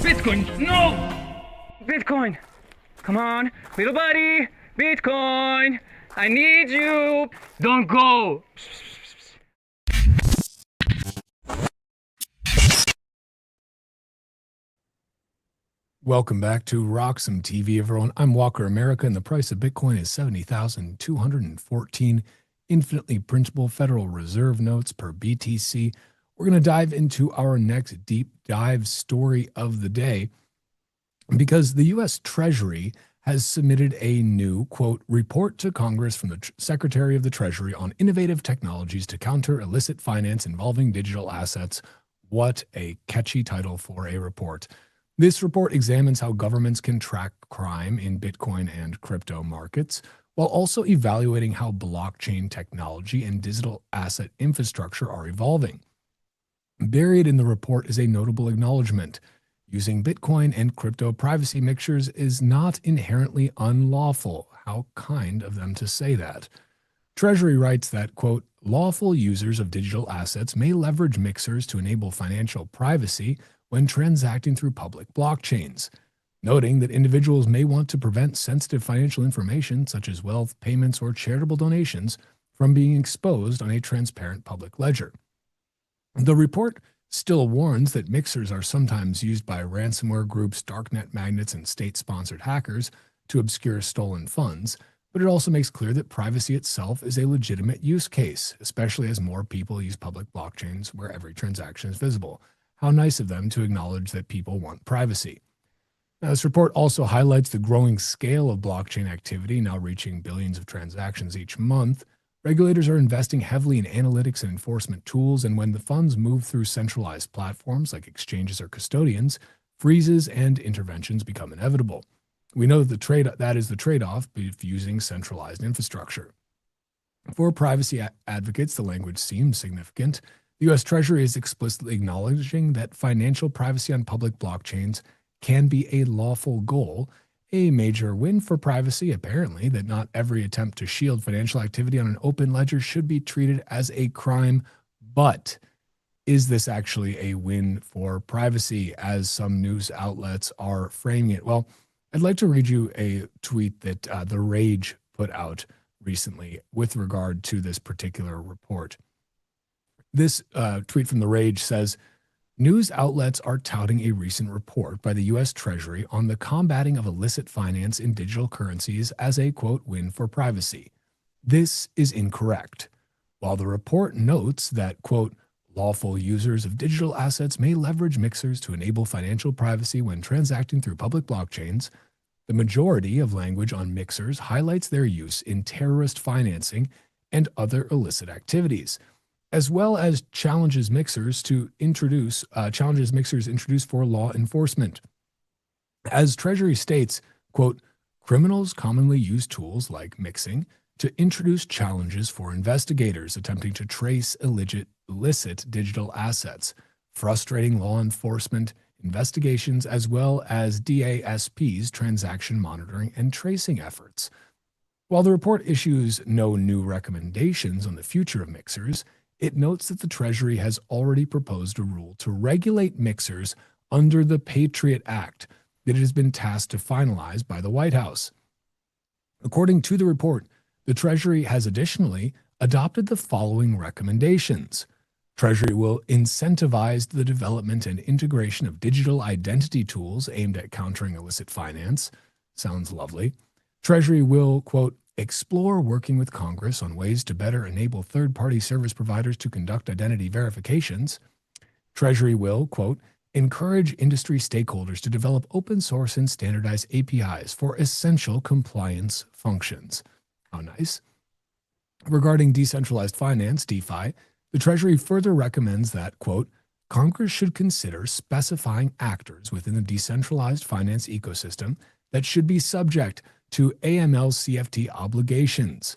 Bitcoin, no! Bitcoin, come on, little buddy, Bitcoin, I need you. Don't go. Welcome back to Roxom TV, everyone. I'm Walker America, and the price of Bitcoin is $70,214 infinitely printable Federal Reserve notes per BTC. We're going to dive into our next deep dive story of the day because the U.S. Treasury has submitted a new, quote, report to Congress from the Secretary of the Treasury on innovative technologies to counter illicit finance involving digital assets. What a catchy title for a report. This report examines how governments can track crime in Bitcoin and crypto markets, while also evaluating how blockchain technology and digital asset infrastructure are evolving. Buried in the report is a notable acknowledgement. Using Bitcoin and crypto privacy mixtures is not inherently unlawful. How kind of them to say that. Treasury writes that, quote, lawful users of digital assets may leverage mixers to enable financial privacy when transacting through public blockchains, noting that individuals may want to prevent sensitive financial information such as wealth payments or charitable donations from being exposed on a transparent public ledger. The report still warns that mixers are sometimes used by ransomware groups, darknet magnates, and state-sponsored hackers to obscure stolen funds, but it also makes clear that privacy itself is a legitimate use case, especially as more people use public blockchains where every transaction is visible. How nice of them to acknowledge that people want privacy. Now, this report also highlights the growing scale of blockchain activity, now reaching billions of transactions each month. Regulators are investing heavily in analytics and enforcement tools, and when the funds move through centralized platforms like exchanges or custodians, freezes and interventions become inevitable. We know that that is the trade-off of using centralized infrastructure. For privacy advocates, the language seems significant. The U.S. Treasury is explicitly acknowledging that financial privacy on public blockchains can be a lawful goal, a major win for privacy, apparently, that not every attempt to shield financial activity on an open ledger should be treated as a crime. But is this actually a win for privacy, as some news outlets are framing it? Well, I'd like to read you a tweet that The Rage put out recently with regard to this particular report. This tweet from The Rage says, news outlets are touting a recent report by the U.S. Treasury on the combating of illicit finance in digital currencies as a, quote, win for privacy. This is incorrect. While the report notes that, quote, lawful users of digital assets may leverage mixers to enable financial privacy when transacting through public blockchains, the majority of language on mixers highlights their use in terrorist financing and other illicit activities, as well as challenges mixers introduced for law enforcement. As Treasury states, quote, criminals commonly use tools like mixing to introduce challenges for investigators attempting to trace illicit digital assets, frustrating law enforcement investigations as well as DASP's transaction monitoring and tracing efforts. While the report issues no new recommendations on the future of mixers, it notes that the Treasury has already proposed a rule to regulate mixers under the Patriot Act that it has been tasked to finalize by the White House. According to the report, the Treasury has additionally adopted the following recommendations. Treasury will incentivize the development and integration of digital identity tools aimed at countering illicit finance. Sounds lovely. Treasury will, quote, explore working with Congress on ways to better enable third-party service providers to conduct identity verifications. Treasury will, quote, encourage industry stakeholders to develop open source and standardized APIs for essential compliance functions. How nice. Regarding decentralized finance, DeFi, the Treasury further recommends that, quote, Congress should consider specifying actors within the decentralized finance ecosystem that should be subject to AML-CFT obligations.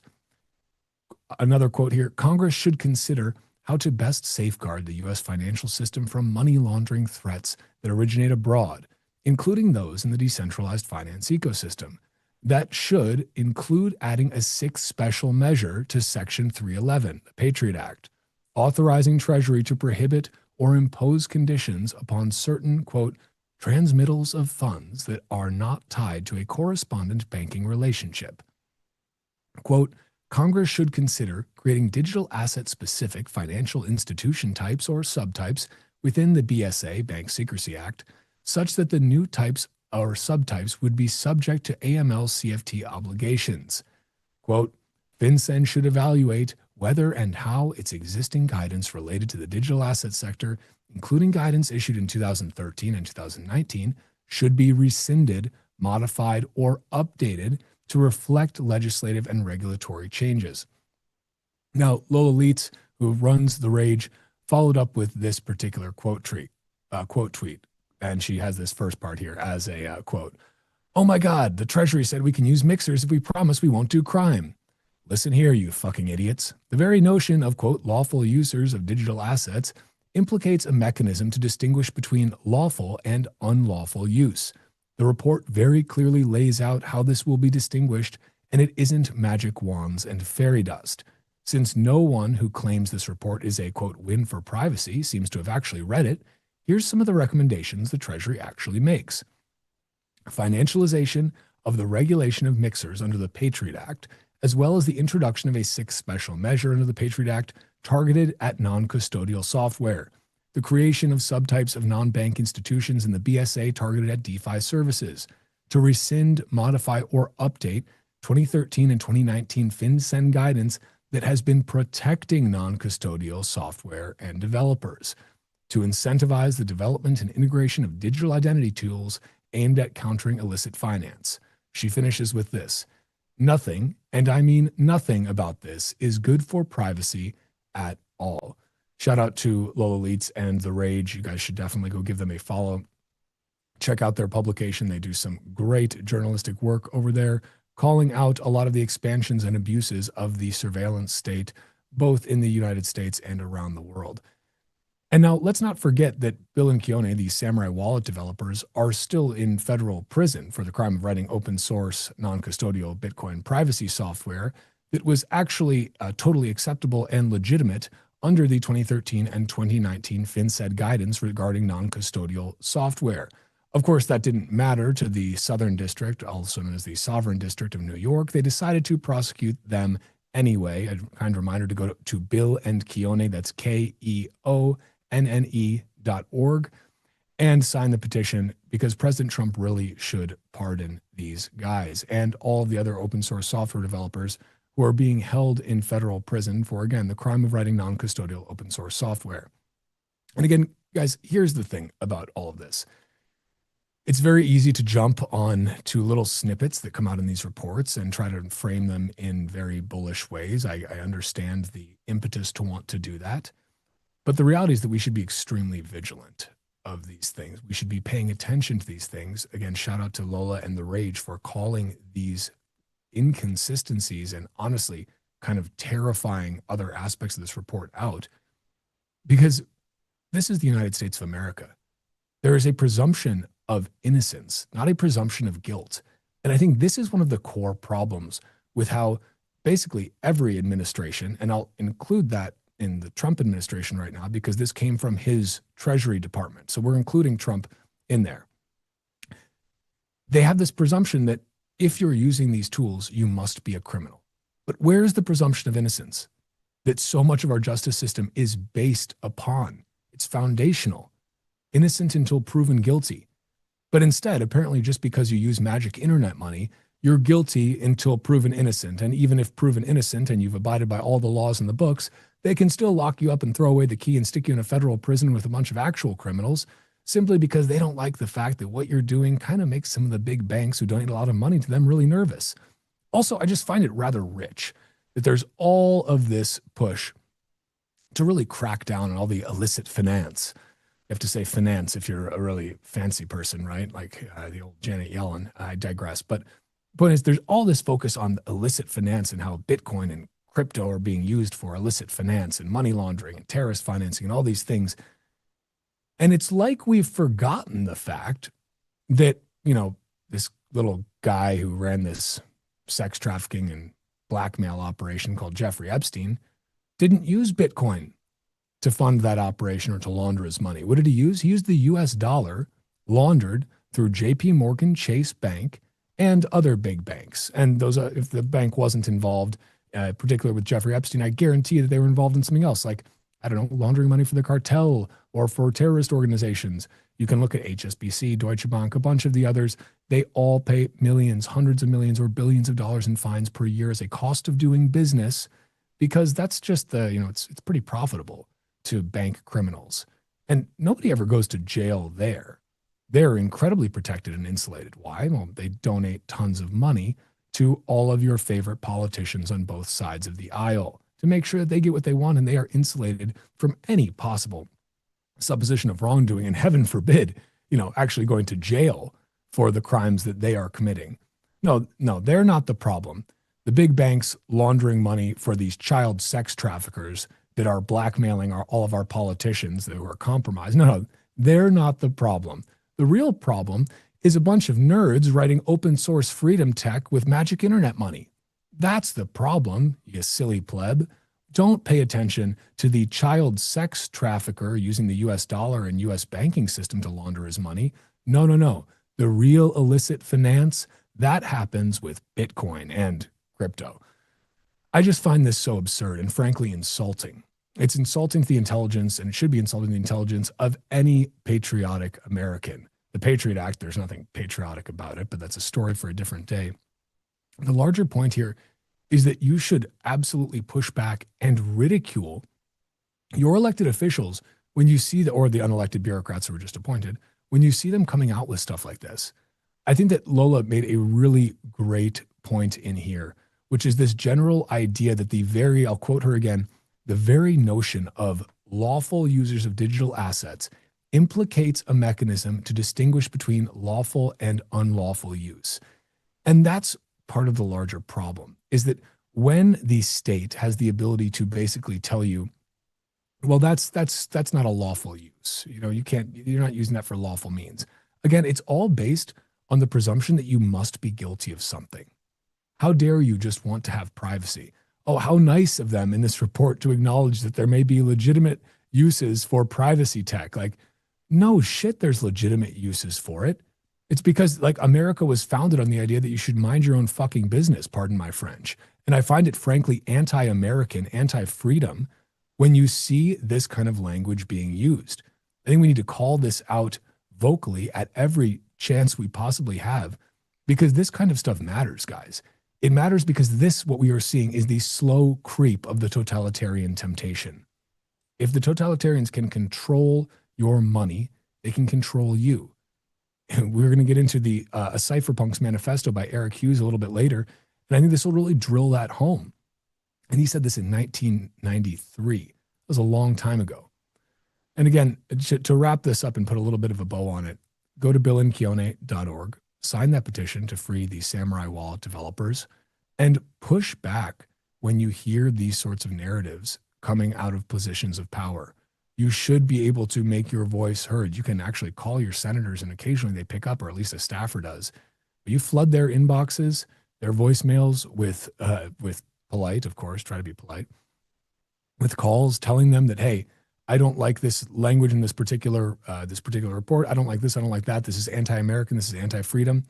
Another quote here, Congress should consider how to best safeguard the U.S. financial system from money laundering threats that originate abroad, including those in the decentralized finance ecosystem. That should include adding a sixth special measure to Section 311, the Patriot Act, authorizing Treasury to prohibit or impose conditions upon certain, quote, transmittals of funds that are not tied to a correspondent banking relationship. Quote, Congress should consider creating digital asset-specific financial institution types or subtypes within the BSA, Bank Secrecy Act, such that the new types or subtypes would be subject to AML-CFT obligations. Quote, FinCEN should evaluate whether and how its existing guidance related to the digital asset sector, including guidance issued in 2013 and 2019, should be rescinded, modified, or updated to reflect legislative and regulatory changes. Now, Lola Leitz, who runs The Rage, followed up with this particular quote tweet. And she has this first part here as a quote. Oh my God, the Treasury said we can use mixers if we promise we won't do crime. Listen here, you fucking idiots. The very notion of, quote, lawful users of digital assets implicates a mechanism to distinguish between lawful and unlawful use. The report very clearly lays out how this will be distinguished, and it isn't magic wands and fairy dust. Since no one who claims this report is a, quote, win for privacy seems to have actually read it, here's some of the recommendations the Treasury actually makes. Financialization of the regulation of mixers under the Patriot Act, as well as the introduction of a sixth special measure under the Patriot Act targeted at non-custodial software, the creation of subtypes of non-bank institutions in the BSA targeted at DeFi services, to rescind, modify, or update 2013 and 2019 FinCEN guidance that has been protecting non-custodial software and developers, to incentivize the development and integration of digital identity tools aimed at countering illicit finance. She finishes with this: nothing, and I mean nothing about this, is good for privacy at all. Shout out to Lola Leitz and The Rage. You guys should definitely go give them a follow. Check out their publication. They do some great journalistic work over there, calling out a lot of the expansions and abuses of the surveillance state, both in the United States and around the world. And now let's not forget that Bill and Keone, these Samurai Wallet developers, are still in federal prison for the crime of writing open source, non-custodial Bitcoin privacy software that was actually totally acceptable and legitimate under the 2013 and 2019 FinCEN guidance regarding non-custodial software. Of course, that didn't matter to the Southern District, also known as the Sovereign District of New York. They decided to prosecute them anyway. A kind reminder to go to Bill and Keone, that's KEONNE.org, and sign the petition, because President Trump really should pardon these guys and all of the other open source software developers who are being held in federal prison for, again, the crime of writing non-custodial open source software. And again, guys, here's the thing about all of this. It's very easy to jump on to little snippets that come out in these reports and try to frame them in very bullish ways. I understand the impetus to want to do that. But the reality is that we should be extremely vigilant of these things. We should be paying attention to these things. Again, shout out to Lola and The Rage for calling these inconsistencies and honestly kind of terrifying other aspects of this report out, because this is the United States of America. There is a presumption of innocence, not a presumption of guilt. And I think this is one of the core problems with how basically every administration, and I'll include that in the Trump administration right now because this came from his Treasury Department. So we're including Trump in there. They have this presumption that if you're using these tools, you must be a criminal. But where's the presumption of innocence that so much of our justice system is based upon? It's foundational. Innocent until proven guilty. But instead, apparently just because you use magic internet money, you're guilty until proven innocent. And even if proven innocent and you've abided by all the laws in the books, they can still lock you up and throw away the key and stick you in a federal prison with a bunch of actual criminals, simply because they don't like the fact that what you're doing kind of makes some of the big banks who donate a lot of money to them really nervous. Also, I just find it rather rich that there's all of this push to really crack down on all the illicit finance. You have to say finance if you're a really fancy person, right? Like the old Janet Yellen. I digress. But the point is, there's all this focus on illicit finance and how Bitcoin and crypto are being used for illicit finance and money laundering and terrorist financing and all these things. And it's like we've forgotten the fact that, you know, this little guy who ran this sex trafficking and blackmail operation called Jeffrey Epstein didn't use Bitcoin to fund that operation or to launder his money. What did he use? He used the US dollar laundered through JP Morgan Chase Bank and other big banks. And those, if the bank wasn't involved, particularly with Jeffrey Epstein, I guarantee that they were involved in something else, like, I don't know, laundering money for the cartel or for terrorist organizations. You can look at HSBC, Deutsche Bank, a bunch of the others. They all pay millions, hundreds of millions, or billions of dollars in fines per year as a cost of doing business, because that's just it's pretty profitable to bank criminals. And nobody ever goes to jail there. They're incredibly protected and insulated. Why? Well, they donate tons of money to all of your favorite politicians on both sides of the aisle to make sure that they get what they want, and they are insulated from any possible supposition of wrongdoing, and heaven forbid, actually going to jail for the crimes that they are committing. No, they're not the problem. The big banks laundering money for these child sex traffickers that are blackmailing all of our politicians who are compromised. No, they're not the problem. The real problem is a bunch of nerds writing open source freedom tech with magic internet money. That's the problem, you silly pleb. Don't pay attention to the child sex trafficker using the US dollar and US banking system to launder his money. No. The real illicit finance, that happens with Bitcoin and crypto. I just find this so absurd and frankly insulting. It's insulting to the intelligence, and it should be insulting to the intelligence of any patriotic American, The Patriot Act, there's nothing patriotic about it, but that's a story for a different day. The larger point here is that you should absolutely push back and ridicule your elected officials when you see or the unelected bureaucrats who were just appointed, when you see them coming out with stuff like this. I think that Lola made a really great point in here, which is this general idea that I'll quote her again, the very notion of lawful users of digital assets implicates a mechanism to distinguish between lawful and unlawful use. And that's part of the larger problem, is that when the state has the ability to basically tell you, well, that's not a lawful use. You're not using that for lawful means. Again, it's all based on the presumption that you must be guilty of something. How dare you just want to have privacy? Oh, how nice of them in this report to acknowledge that there may be legitimate uses for privacy tech. Like, no shit, there's legitimate uses for it. It's because America was founded on the idea that you should mind your own fucking business, pardon my French. And I find it frankly anti-American, anti-freedom when you see this kind of language being used. I think we need to call this out vocally at every chance we possibly have, because this kind of stuff matters, guys. It matters because what we are seeing is the slow creep of the totalitarian temptation. If the totalitarians can control your money, they can control you. And we're going to get into a Cypherpunk Manifesto by Eric Hughes a little bit later, and I think this will really drill that home. And he said this in 1993. It was a long time ago. And again, to wrap this up and put a little bit of a bow on it, go to billinkeone.org, sign that petition to free the Samurai Wallet developers, and push back when you hear these sorts of narratives coming out of positions of power. You should be able to make your voice heard. You can actually call your senators, and occasionally they pick up, or at least a staffer does. But you flood their inboxes, their voicemails with polite, of course, try to be polite, with calls telling them that, hey, I don't like this language in this particular report. I don't like this. I don't like that. This is anti-American. This is anti-freedom.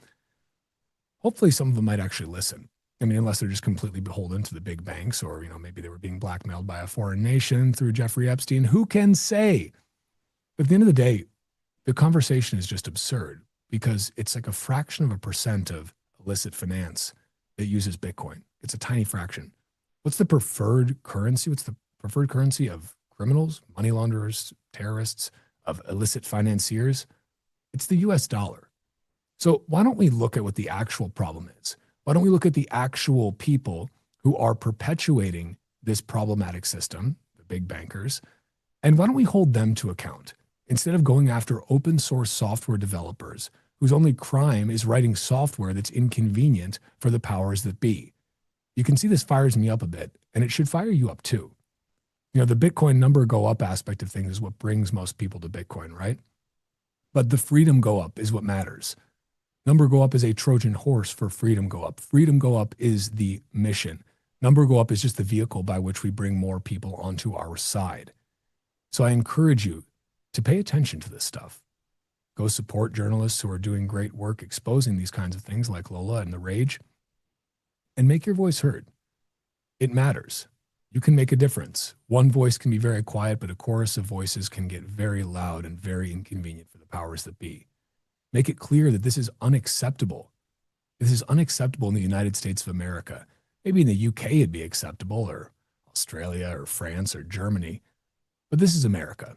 Hopefully some of them might actually listen. I mean, unless they're just completely beholden to the big banks, or, maybe they were being blackmailed by a foreign nation through Jeffrey Epstein. Who can say? But at the end of the day, the conversation is just absurd, because it's like a fraction of a percent of illicit finance that uses Bitcoin. It's a tiny fraction. What's the preferred currency? What's the preferred currency of criminals, money launderers, terrorists, of illicit financiers? It's the US dollar. So why don't we look at what the actual problem is? Why don't we look at the actual people who are perpetuating this problematic system, the big bankers, and why don't we hold them to account instead of going after open source software developers whose only crime is writing software that's inconvenient for the powers that be? You can see this fires me up a bit, and it should fire you up too. The Bitcoin number go up aspect of things is what brings most people to Bitcoin, right? But the freedom go up is what matters. Number go up is a Trojan horse for freedom go up. Freedom go up is the mission. Number go up is just the vehicle by which we bring more people onto our side. So I encourage you to pay attention to this stuff. Go support journalists who are doing great work exposing these kinds of things like Lola and The Rage, and make your voice heard. It matters. You can make a difference. One voice can be very quiet, but a chorus of voices can get very loud and very inconvenient for the powers that be. Make it clear that this is unacceptable. This is unacceptable in the United States of America. Maybe in the UK it'd be acceptable, or Australia or France or Germany, but this is America.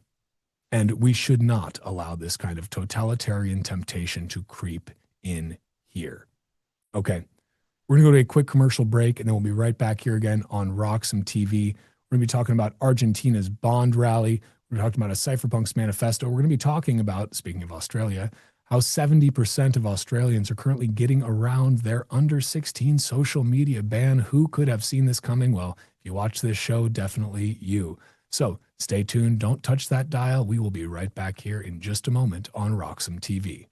And we should not allow this kind of totalitarian temptation to creep in here. Okay, we're gonna go to a quick commercial break, and then we'll be right back here again on RoxomTV. We're gonna be talking about Argentina's bond rally. We're talking about a Cypherpunk Manifesto. We're gonna be talking about, speaking of Australia, how 70% of Australians are currently getting around their under 16 social media ban. Who could have seen this coming? Well, if you watch this show, definitely you. So stay tuned. Don't touch that dial. We will be right back here in just a moment on RoxomTV.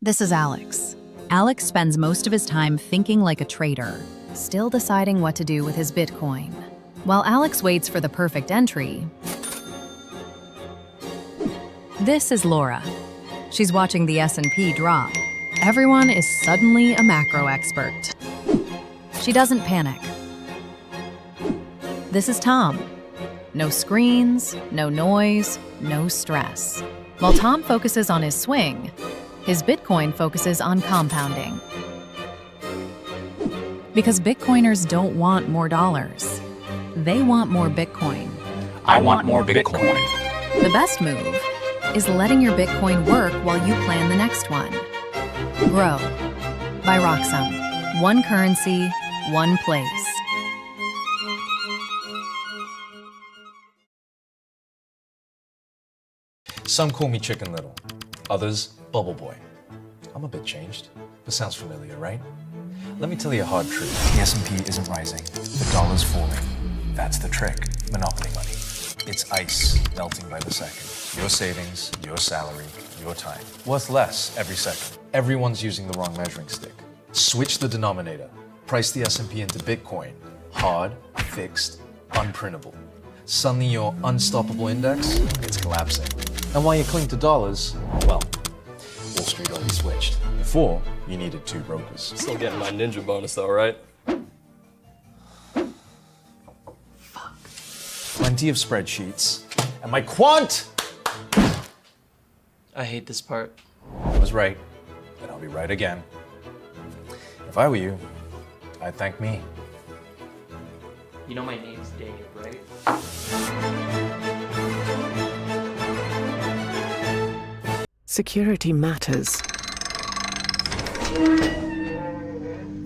This is Alex. Alex spends most of his time thinking like a trader, still deciding what to do with his Bitcoin. While Alex waits for the perfect entry, this is Laura. She's watching the S&P drop. Everyone is suddenly a macro expert. She doesn't panic. This is Tom. No screens, no noise, no stress. While Tom focuses on his swing, his Bitcoin focuses on compounding. Because Bitcoiners don't want more dollars. They want more Bitcoin. I want more Bitcoin. The best move is letting your Bitcoin work while you plan the next one. Grow by Roxom. One currency, one place. Some call me Chicken Little, others Bubble Boy. I'm a bit changed, but sounds familiar, right? Let me tell you a hard truth. The S&P isn't rising, the dollar's falling. That's the trick, monopoly money. It's ice melting by the second. Your savings, your salary, your time. Worth less every second. Everyone's using the wrong measuring stick. Switch the denominator. Price the S&P into Bitcoin. Hard, fixed, unprintable. Suddenly your unstoppable index is collapsing. And while you cling to dollars, well, Wall Street already switched. Before, you needed two brokers. Still getting my ninja bonus though, right? Fuck. Plenty of spreadsheets. And my quant! I hate this part. I was right, and I'll be right again. If I were you, I'd thank me. You know my name's Dave, right? Security matters.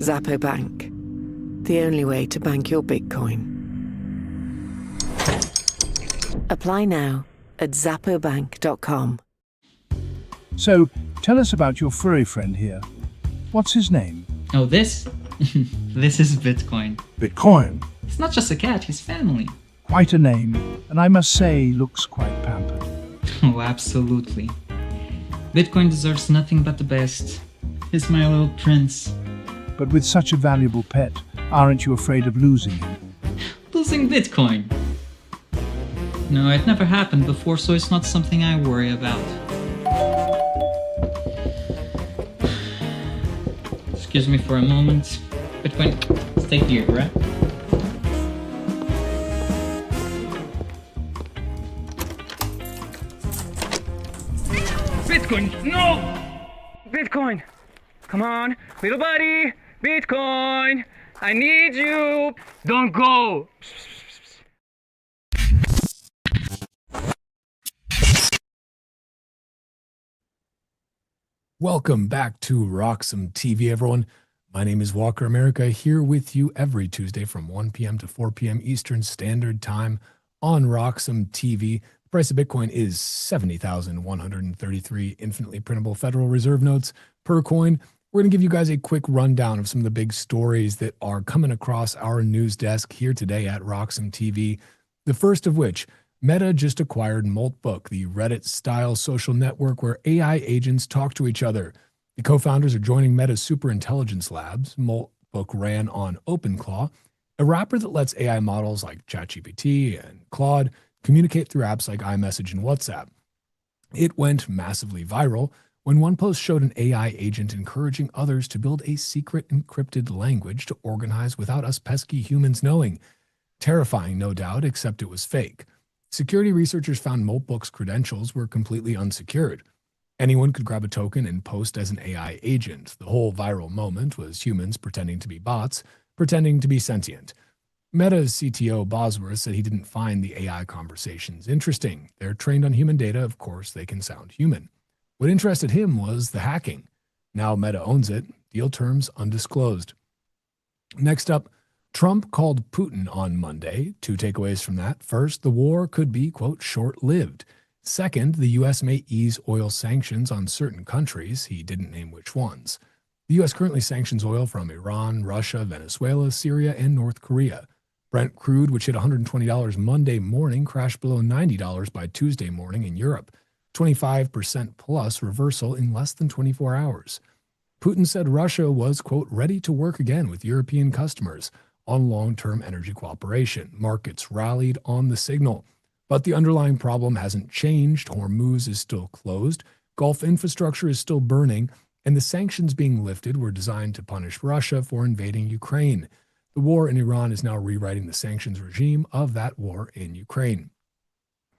Zappo Bank. The only way to bank your Bitcoin. Apply now at zappobank.com. So, tell us about your furry friend here. What's his name? Oh, this? This is Bitcoin. Bitcoin? It's not just a cat, he's family. Quite a name, and I must say, looks quite pampered. Oh, absolutely. Bitcoin deserves nothing but the best. He's my little prince. But with such a valuable pet, aren't you afraid of losing him? Losing Bitcoin? No, it never happened before, so it's not something I worry about. Excuse me for a moment. Bitcoin, stay here, right? Bitcoin, no! Bitcoin, come on, little buddy, Bitcoin, I need you, don't go! Welcome back to RoxomTV, everyone. My name is Walker America, here with you every Tuesday from 1 p.m. to 4 p.m. Eastern Standard Time on RoxomTV. The price of Bitcoin is 70,133 infinitely printable Federal Reserve notes per coin. We're going to give you guys a quick rundown of some of the big stories that are coming across our news desk here today at RoxomTV. The first of which, Meta just acquired Moltbook, the Reddit-style social network where AI agents talk to each other. The co-founders are joining Meta's superintelligence labs. Moltbook ran on OpenClaw, a wrapper that lets AI models like ChatGPT and Claude communicate through apps like iMessage and WhatsApp. It went massively viral when one post showed an AI agent encouraging others to build a secret encrypted language to organize without us pesky humans knowing. Terrifying, no doubt, except it was fake. Security researchers found Moltbook's credentials were completely unsecured. Anyone could grab a token and post as an AI agent. The whole viral moment was humans pretending to be bots, pretending to be sentient. Meta's CTO Bosworth said he didn't find the AI conversations interesting. They're trained on human data, of course they can sound human. What interested him was the hacking. Now Meta owns it, deal terms undisclosed. Next up, Trump called Putin on Monday. Two takeaways from that. First, the war could be, quote, short-lived. Second, the U.S. may ease oil sanctions on certain countries. He didn't name which ones. The U.S. currently sanctions oil from Iran, Russia, Venezuela, Syria, and North Korea. Brent crude, which hit $120 Monday morning, crashed below $90 by Tuesday morning in Europe. 25% plus reversal in less than 24 hours. Putin said Russia was, quote, ready to work again with European customers on long-term energy cooperation. Markets rallied on the signal. But the underlying problem hasn't changed. Hormuz is still closed. Gulf infrastructure is still burning. And the sanctions being lifted were designed to punish Russia for invading Ukraine. The war in Iran is now rewriting the sanctions regime of that war in Ukraine.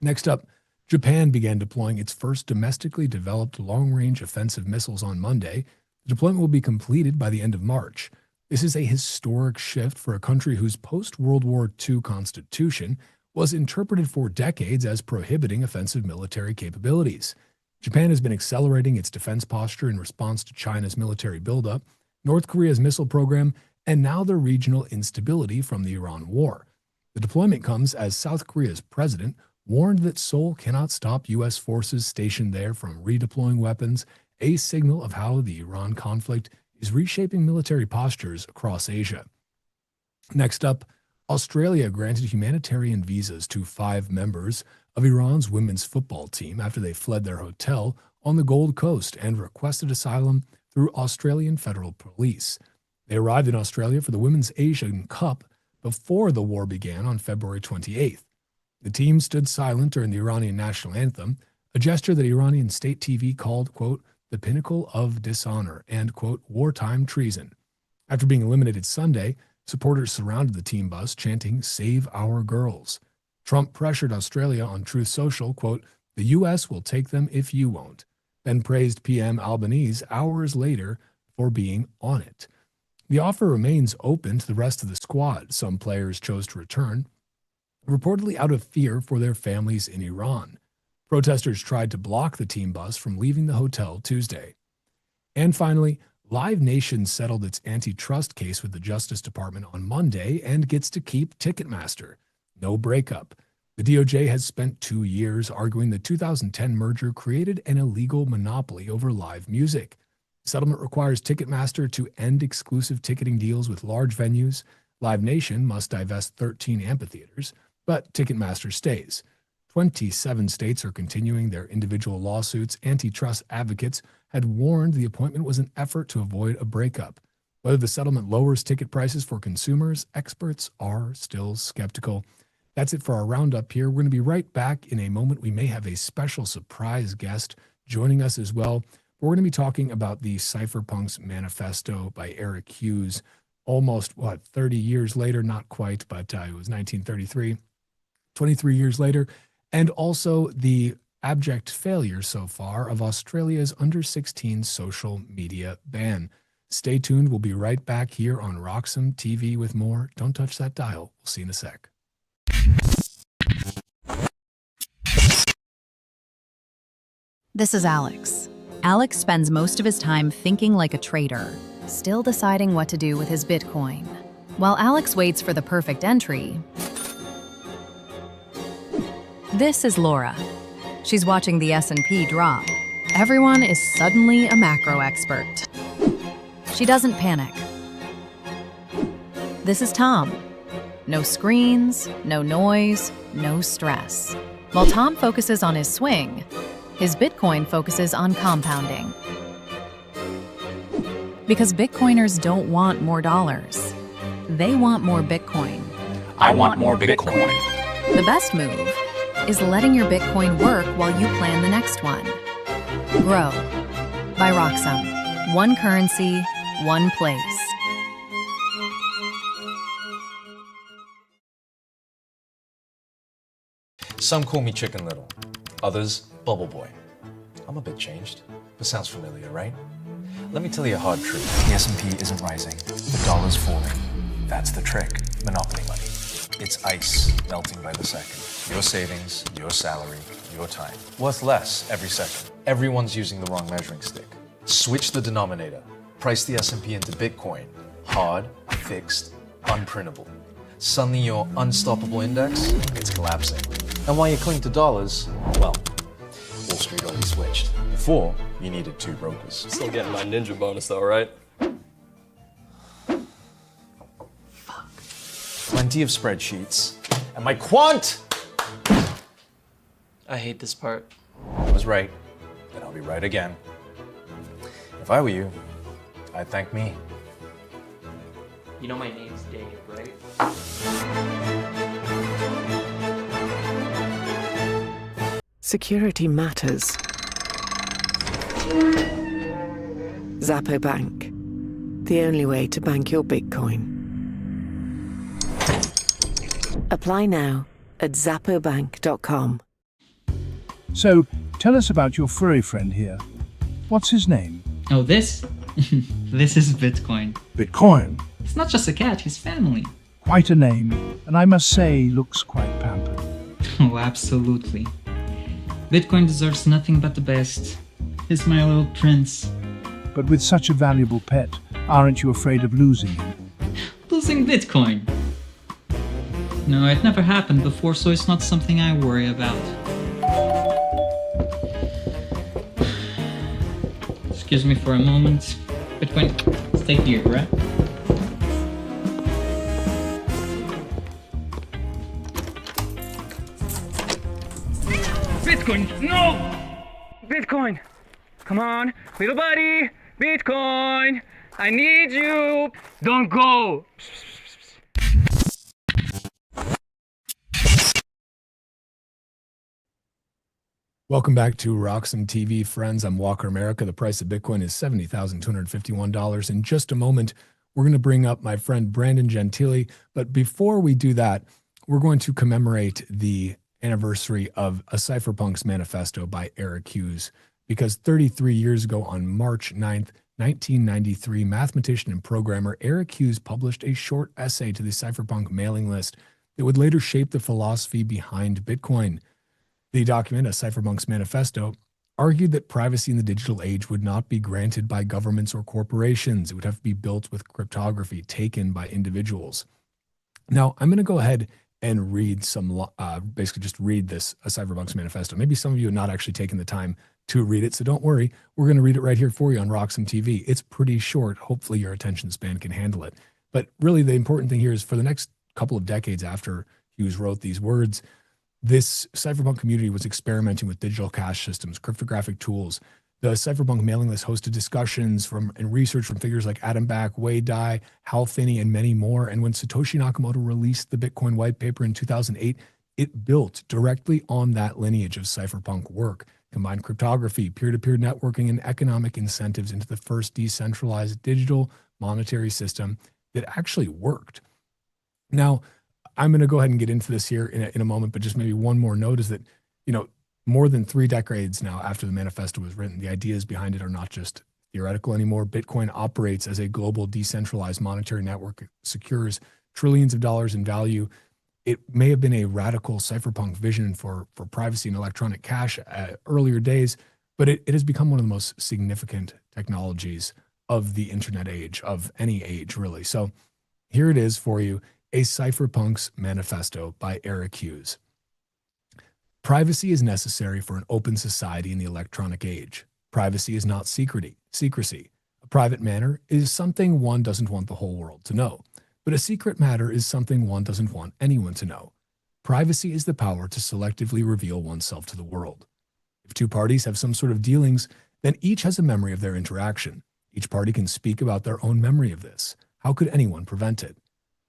Next up, Japan began deploying its first domestically developed long-range offensive missiles on Monday. The deployment will be completed by the end of March. This is a historic shift for a country whose post-World War II constitution was interpreted for decades as prohibiting offensive military capabilities. Japan has been accelerating its defense posture in response to China's military buildup, North Korea's missile program, and now the regional instability from the Iran war. The deployment comes as South Korea's president warned that Seoul cannot stop U.S. forces stationed there from redeploying weapons, a signal of how the Iran conflict is reshaping military postures across Asia. Next up, Australia granted humanitarian visas to 5 members of Iran's women's football team after they fled their hotel on the Gold Coast and requested asylum through Australian federal police. They arrived in Australia for the Women's Asian Cup before the war began on February 28th. The team stood silent during the Iranian national anthem, a gesture that Iranian state TV called, quote, the pinnacle of dishonor and, quote, wartime treason. After being eliminated Sunday, supporters surrounded the team bus chanting, "Save our girls." Trump pressured Australia on Truth Social, quote, the U.S. will take them if you won't, then praised PM Albanese hours later for being on it. The offer remains open to the rest of the squad. Some players chose to return, reportedly out of fear for their families in Iran. Protesters tried to block the team bus from leaving the hotel Tuesday. And finally, Live Nation settled its antitrust case with the Justice Department on Monday and gets to keep Ticketmaster. No breakup. The DOJ has spent 2 years arguing the 2010 merger created an illegal monopoly over live music. Settlement requires Ticketmaster to end exclusive ticketing deals with large venues. Live Nation must divest 13 amphitheaters, but Ticketmaster stays. 27 states are continuing their individual lawsuits. Antitrust advocates had warned the appointment was an effort to avoid a breakup. Whether the settlement lowers ticket prices for consumers, experts are still skeptical. That's it for our roundup here. We're going to be right back in a moment. We may have a special surprise guest joining us as well. We're going to be talking about the Cypherpunk Manifesto by Eric Hughes. Almost, 30 years later? Not quite, but it was 1933. 23 years later. And also the abject failure so far of Australia's under-16 social media ban. Stay tuned. We'll be right back here on RoxomTV with more. Don't touch that dial. We'll see you in a sec. This is Alex. Alex spends most of his time thinking like a trader, still deciding what to do with his Bitcoin. While Alex waits for the perfect entry, this is Laura. She's watching the S&P drop. Everyone is suddenly a macro expert. She doesn't panic. This is Tom. No screens, no noise, no stress. While Tom focuses on his swing, his Bitcoin focuses on compounding. Because Bitcoiners don't want more dollars. They want more Bitcoin. I want more Bitcoin. The best move is letting your Bitcoin work while you plan the next one. Grow by Roxom. One currency, one place. Some call me Chicken Little, others Bubble Boy. I'm a bit changed, but sounds familiar, right? Let me tell you a hard truth. The S&P isn't rising, the dollar's falling. That's the trick, monopoly money. It's ice melting by the second. Your savings, your salary, your time. Worth less every second. Everyone's using the wrong measuring stick. Switch the denominator. Price the S&P into Bitcoin. Hard, fixed, unprintable. Suddenly your unstoppable index, it's collapsing. And while you cling to dollars, well, Wall Street already switched. Before, you needed 2 brokers. Still getting my ninja bonus though, right? Plenty of spreadsheets. And my quant! I hate this part. I was right, and I'll be right again. If I were you, I'd thank me. You know my name's Dave, right? Security matters. Zappo Bank. The only way to bank your Bitcoin. Apply now at zappobank.com. So, tell us about your furry friend here. What's his name? Oh, this? This is Bitcoin. Bitcoin? It's not just a cat, he's family. Quite a name, and I must say, looks quite pampered. Oh, absolutely. Bitcoin deserves nothing but the best. He's my little prince. But with such a valuable pet, aren't you afraid of losing him? Losing Bitcoin? No, it never happened before, so it's not something I worry about. Excuse me for a moment. Bitcoin, stay here, right? Bitcoin, no! Bitcoin, come on, little buddy. Bitcoin, I need you. Don't go. Welcome back to RoxomTV, friends. I'm Walker America. The price of Bitcoin is $70,251. In just a moment, we're going to bring up my friend Brandon Gentili. But before we do that, we're going to commemorate the anniversary of A Cypherpunk's Manifesto by Eric Hughes, because 33 years ago on March 9th, 1993, mathematician and programmer Eric Hughes published a short essay to the Cypherpunk mailing list that would later shape the philosophy behind Bitcoin. The document, A Cypherpunk's Manifesto, argued that privacy in the digital age would not be granted by governments or corporations. It would have to be built with cryptography taken by individuals. Now, I'm going to go ahead and read some, basically just read this, A Cypherpunk's Manifesto. Maybe some of you have not actually taken the time to read it, so don't worry. We're going to read it right here for you on RoxomTV. It's pretty short. Hopefully your attention span can handle it. But really the important thing here is for the next couple of decades after Hughes wrote these words, this cypherpunk community was experimenting with digital cash systems, cryptographic tools. The Cypherpunk mailing list hosted discussions and research from figures like Adam Back, Wei Dai, Hal Finney, and many more. And when Satoshi Nakamoto released the Bitcoin white paper in 2008, it built directly on that lineage of cypherpunk work, combined cryptography, peer-to-peer networking, and economic incentives into the first decentralized digital monetary system that actually worked. Now, I'm going to go ahead and get into this here in a moment, but just maybe one more note is that, more than 3 decades now after the manifesto was written, the ideas behind it are not just theoretical anymore. Bitcoin operates as a global decentralized monetary network, secures trillions of dollars in value. It may have been a radical cypherpunk vision for privacy and electronic cash at earlier days, but it has become one of the most significant technologies of the internet age, of any age, really. So here it is for you. A Cypherpunk's Manifesto by Eric Hughes. Privacy is necessary for an open society in the electronic age. Privacy is not secrecy. A private matter is something one doesn't want the whole world to know, but a secret matter is something one doesn't want anyone to know. Privacy is the power to selectively reveal oneself to the world. If 2 parties have some sort of dealings, then each has a memory of their interaction. Each party can speak about their own memory of this. How could anyone prevent it?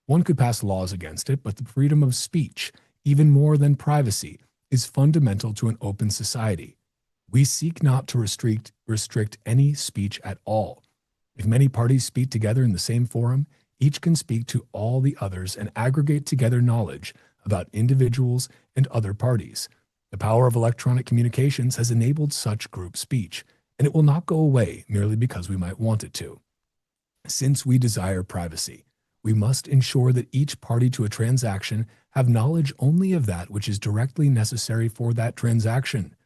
One could pass laws against it, but the freedom of speech, even more than privacy, is fundamental to an open society. We seek not to restrict any speech at all. If many parties speak together in the same forum, each can speak to all the others and aggregate together knowledge about individuals and other parties. The power of electronic communications has enabled such group speech, and it will not go away merely because we might want it to. Since we desire privacy, we must ensure that each party to a transaction have knowledge only of that which is directly necessary for that transaction.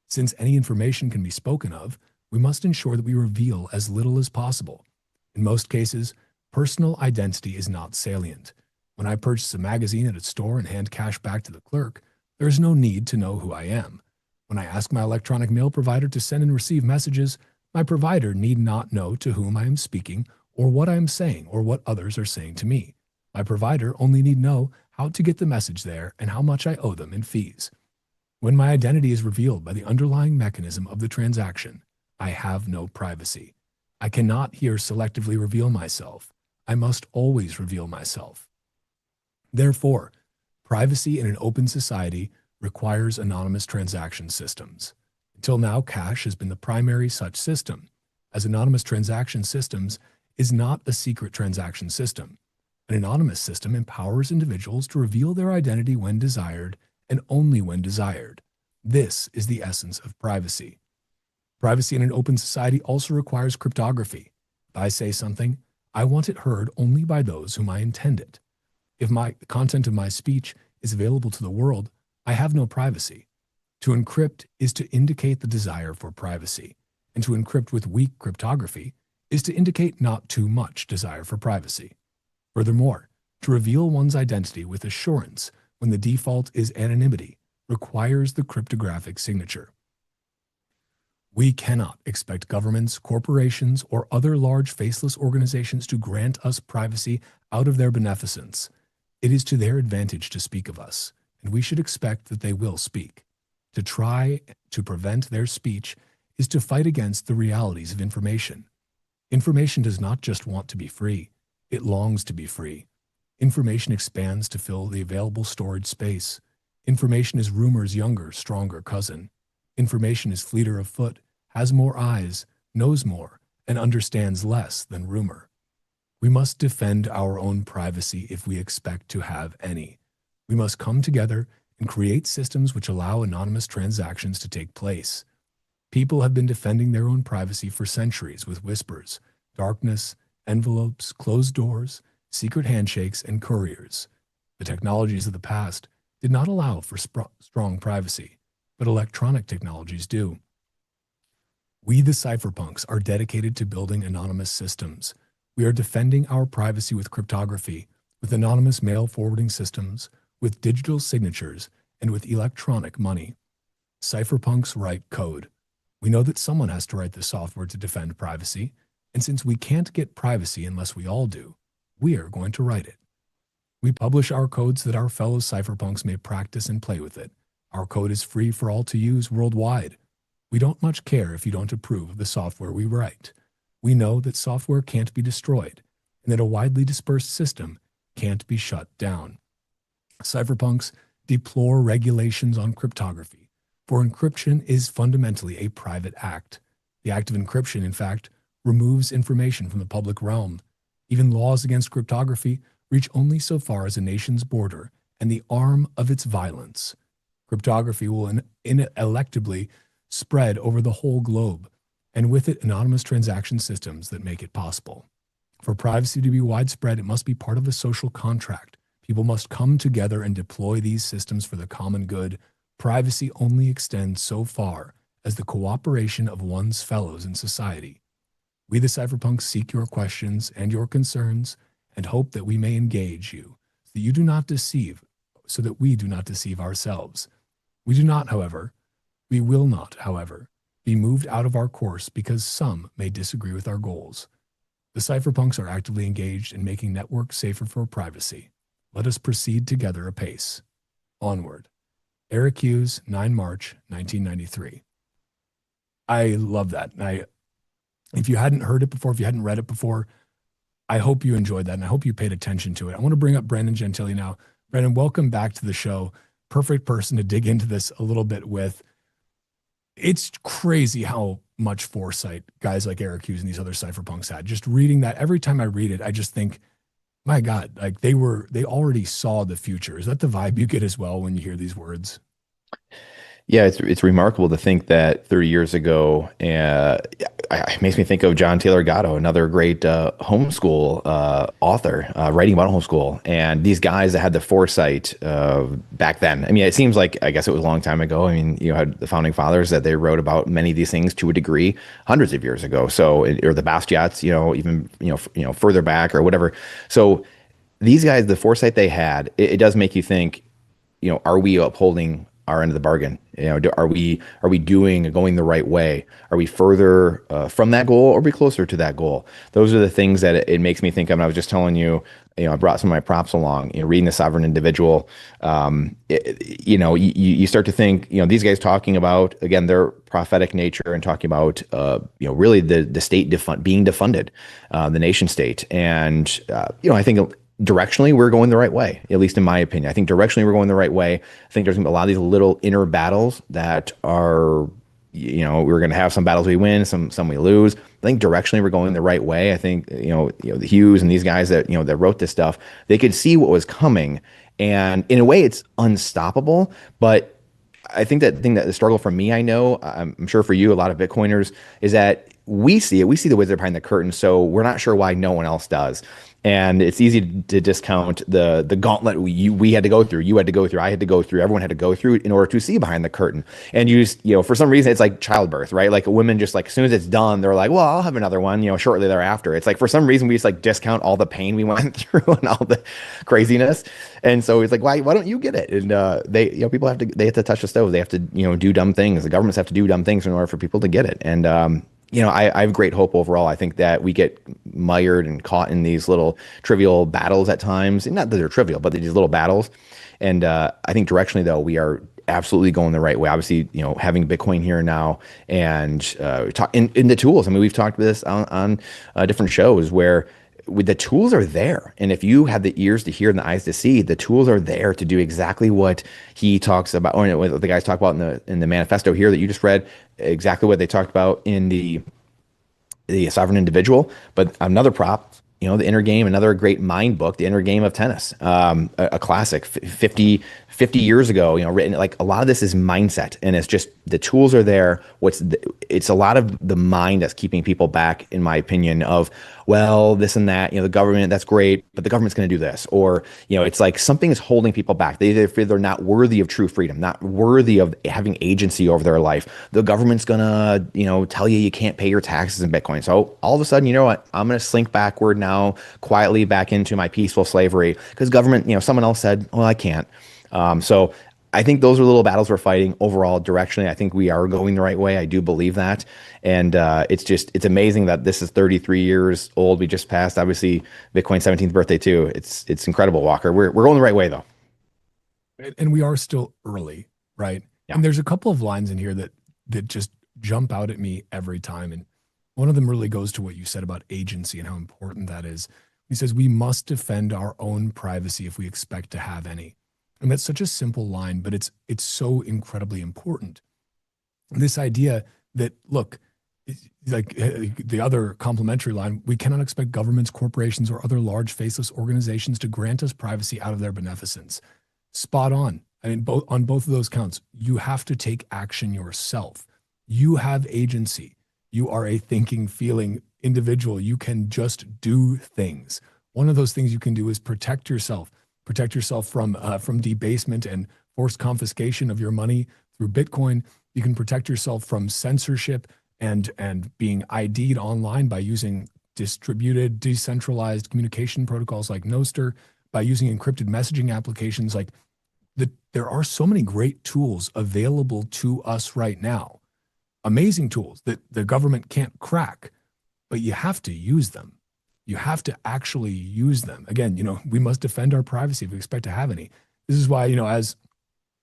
Since any information can be spoken of, we must ensure that we reveal as little as possible. In most cases, personal identity is not salient. When I purchase a magazine at a store and hand cash back to the clerk, there is no need to know who I am. When I ask my electronic mail provider to send and receive messages, my provider need not know to whom I am speaking or what I am saying or what others are saying to me. My provider only need know how to get the message there and how much I owe them in fees. When my identity is revealed by the underlying mechanism of the transaction, I have no privacy. I cannot here selectively reveal myself. I must always reveal myself. Therefore, privacy in an open society requires anonymous transaction systems. Until now, cash has been the primary such system, as anonymous transaction systems is not a secret transaction system. An anonymous system empowers individuals to reveal their identity when desired and only when desired. This is the essence of privacy. Privacy in an open society also requires cryptography. If I say something, I want it heard only by those whom I intend it. If the content of my speech is available to the world, I have no privacy. To encrypt is to indicate the desire for privacy, and to encrypt with weak cryptography is to indicate not too much desire for privacy. Furthermore, to reveal one's identity with assurance when the default is anonymity requires the cryptographic signature. We cannot expect governments, corporations, or other large faceless organizations to grant us privacy out of their beneficence. It is to their advantage to speak of us, and we should expect that they will speak. To try to prevent their speech is to fight against the realities of information. Information does not just want to be free, it longs to be free. Information expands to fill the available storage space. Information is rumor's younger, stronger cousin. Information is fleeter of foot, has more eyes, knows more, and understands less than rumor. We must defend our own privacy if we expect to have any. We must come together and create systems which allow anonymous transactions to take place. People have been defending their own privacy for centuries with whispers, darkness, envelopes, closed doors, secret handshakes, and couriers. The technologies of the past did not allow for strong privacy, but electronic technologies do. We, the cypherpunks, are dedicated to building anonymous systems. We are defending our privacy with cryptography, with anonymous mail forwarding systems, with digital signatures, and with electronic money. Cypherpunks write code. We know that someone has to write the software to defend privacy, and since we can't get privacy unless we all do, we are going to write it. We publish our code so that our fellow cypherpunks may practice and play with it. Our code is free for all to use worldwide. We don't much care if you don't approve of the software we write. We know that software can't be destroyed, and that a widely dispersed system can't be shut down. Cypherpunks deplore regulations on cryptography, for encryption is fundamentally a private act. The act of encryption, in fact, removes information from the public realm. Even laws against cryptography reach only so far as a nation's border and the arm of its violence. Cryptography will ineluctably spread over the whole globe, and with it anonymous transaction systems that make it possible. For privacy to be widespread, it must be part of a social contract. People must come together and deploy these systems for the common good. Privacy only extends so far as the cooperation of one's fellows in society. We, the cypherpunks, seek your questions and your concerns and hope that we may engage you so that we do not deceive ourselves. We will not, however, be moved out of our course because some may disagree with our goals. The cypherpunks are actively engaged in making networks safer for privacy. Let us proceed together apace. Onward. Eric Hughes, 9 March, 1993. I love that. If you hadn't heard it before, if you hadn't read it before, I hope you enjoyed that, and I hope you paid attention to it. I want to bring up Brandon Gentili now. Brandon, welcome back to the show. Perfect person to dig into this a little bit with. It's crazy how much foresight guys like Eric Hughes and these other cypherpunks had. Just reading that, every time I read it, I just think, my God, like they already saw the future. Is that the vibe you get as well when you hear these words? Yeah, it's remarkable to think that 30 years ago, it makes me think of John Taylor Gatto, another great homeschool author, writing about homeschool. And these guys that had the foresight back then. I mean, it seems like, I guess it was a long time ago. I mean, you had the founding fathers that they wrote about many of these things to a degree hundreds of years ago. So, or the Basquiats, even further back or whatever. So these guys, the foresight they had, it does make you think, are we upholding our end of the bargain? Are we going the right way? Are we further from that goal, or are we closer to that goal? Those are the things that it makes me think of. And I was just telling you, I brought some of my props along. Reading The Sovereign Individual, you start to think, these guys talking about, again, their prophetic nature and talking about, really the state being defunded, the nation state, and I think directionally, we're going the right way, at least in my opinion. I think directionally we're going the right way. I think there's a lot of these little inner battles that are we were going to have some battles we win, some we lose. I think directionally we're going the right way. I think the Hughes and these guys that that wrote this stuff, they could see what was coming, and in a way it's unstoppable. But I think that the struggle for me, I know, I'm sure for you, a lot of Bitcoiners, is that we see it. We see the wizard behind the curtain, so we're not sure why no one else does. And it's easy to discount the gauntlet we had to go through, you had to go through, I had to go through, everyone had to go through in order to see behind the curtain. And you just, for some reason, it's like childbirth, right? Like women just like, as soon as it's done, they're like, well, I'll have another one, shortly thereafter. It's like, for some reason, we just like discount all the pain we went through and all the craziness. And so it's like, why don't you get it? And people have to touch the stove. They have to, do dumb things. The governments have to do dumb things in order for people to get it. And, I have great hope overall. I think that we get mired and caught in these little trivial battles at times. Not that they're trivial, but they're these little battles. And I think directionally, though, we are absolutely going the right way. Obviously, having Bitcoin here now and in the tools. I mean, we've talked about this on different shows where the tools are there. And if you have the ears to hear and the eyes to see, the tools are there to do exactly what he talks about, or what the guys talk about in the manifesto here that you just read, exactly what they talked about in the sovereign individual. But another prop, the inner game, another great mind book, the inner game of tennis, a classic 50 years ago, written. Like, a lot of this is mindset, and it's just the tools are there. It's a lot of the mind that's keeping people back, in my opinion, of, well, this and that, the government, that's great, but the government's going to do this. Or, it's like something is holding people back. They feel they're not worthy of true freedom, not worthy of having agency over their life. The government's going to, tell you can't pay your taxes in Bitcoin. So all of a sudden, you know what? I'm going to slink backward now, quietly back into my peaceful slavery because government, someone else said, well, I can't. So I think those are little battles we're fighting. Overall, directionally, I think we are going the right way. I do believe that. And it's amazing that this is 33 years old. We just passed, obviously, Bitcoin's 17th birthday too. It's incredible, Walker. We're going the right way, though. And we are still early, right? Yeah. And there's a couple of lines in here that just jump out at me every time. And one of them really goes to what you said about agency and how important that is. He says, we must defend our own privacy if we expect to have any. And that's such a simple line, but it's so incredibly important. This idea that, look, like the other complementary line, we cannot expect governments, corporations, or other large faceless organizations to grant us privacy out of their beneficence. Spot on. I mean, on both of those counts, you have to take action yourself. You have agency. You are a thinking, feeling individual. You can just do things. One of those things you can do is protect yourself. Protect yourself from debasement and forced confiscation of your money through Bitcoin. You can protect yourself from censorship and being ID'd online by using distributed, decentralized communication protocols like Nostr, by using encrypted messaging applications. Like, there are so many great tools available to us right now. Amazing tools that the government can't crack, but you have to use them. You have to actually use them. Again, we must defend our privacy if we expect to have any. This is why, as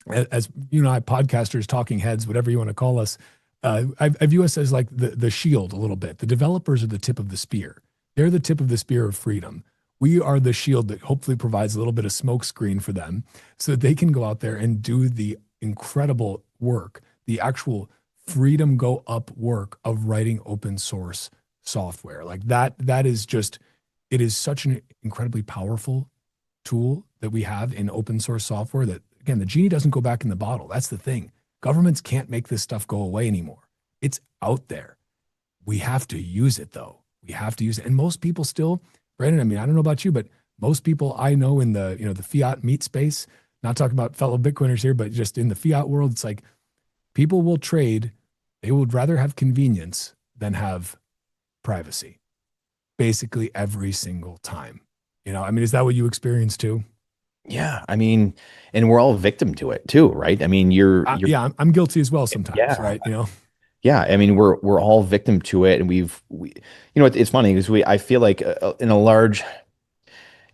you and I, podcasters, talking heads, whatever you want to call us, I view us as like the shield a little bit. The developers are the tip of the spear. They're the tip of the spear of freedom. We are the shield that hopefully provides a little bit of smoke screen for them so that they can go out there and do the incredible work, the actual freedom go up work of writing open source software. Like that is just, it is such an incredibly powerful tool that we have in open source software that, again, the genie doesn't go back in the bottle. That's the thing. Governments can't make this stuff go away anymore. It's out there. We have to use it, though. We have to use it. And most people still, Brandon, I mean, I don't know about you, but most people I know in the, the fiat meat space, not talking about fellow Bitcoiners here, but just in the fiat world, it's like people will trade. They would rather have convenience than have privacy, basically every single time. I mean, is that what you experience too? Yeah, I mean, and we're all victim to it too, right? I mean, yeah, I'm guilty as well sometimes, yeah, right? Yeah, I mean, we're all victim to it, and it's funny because I feel like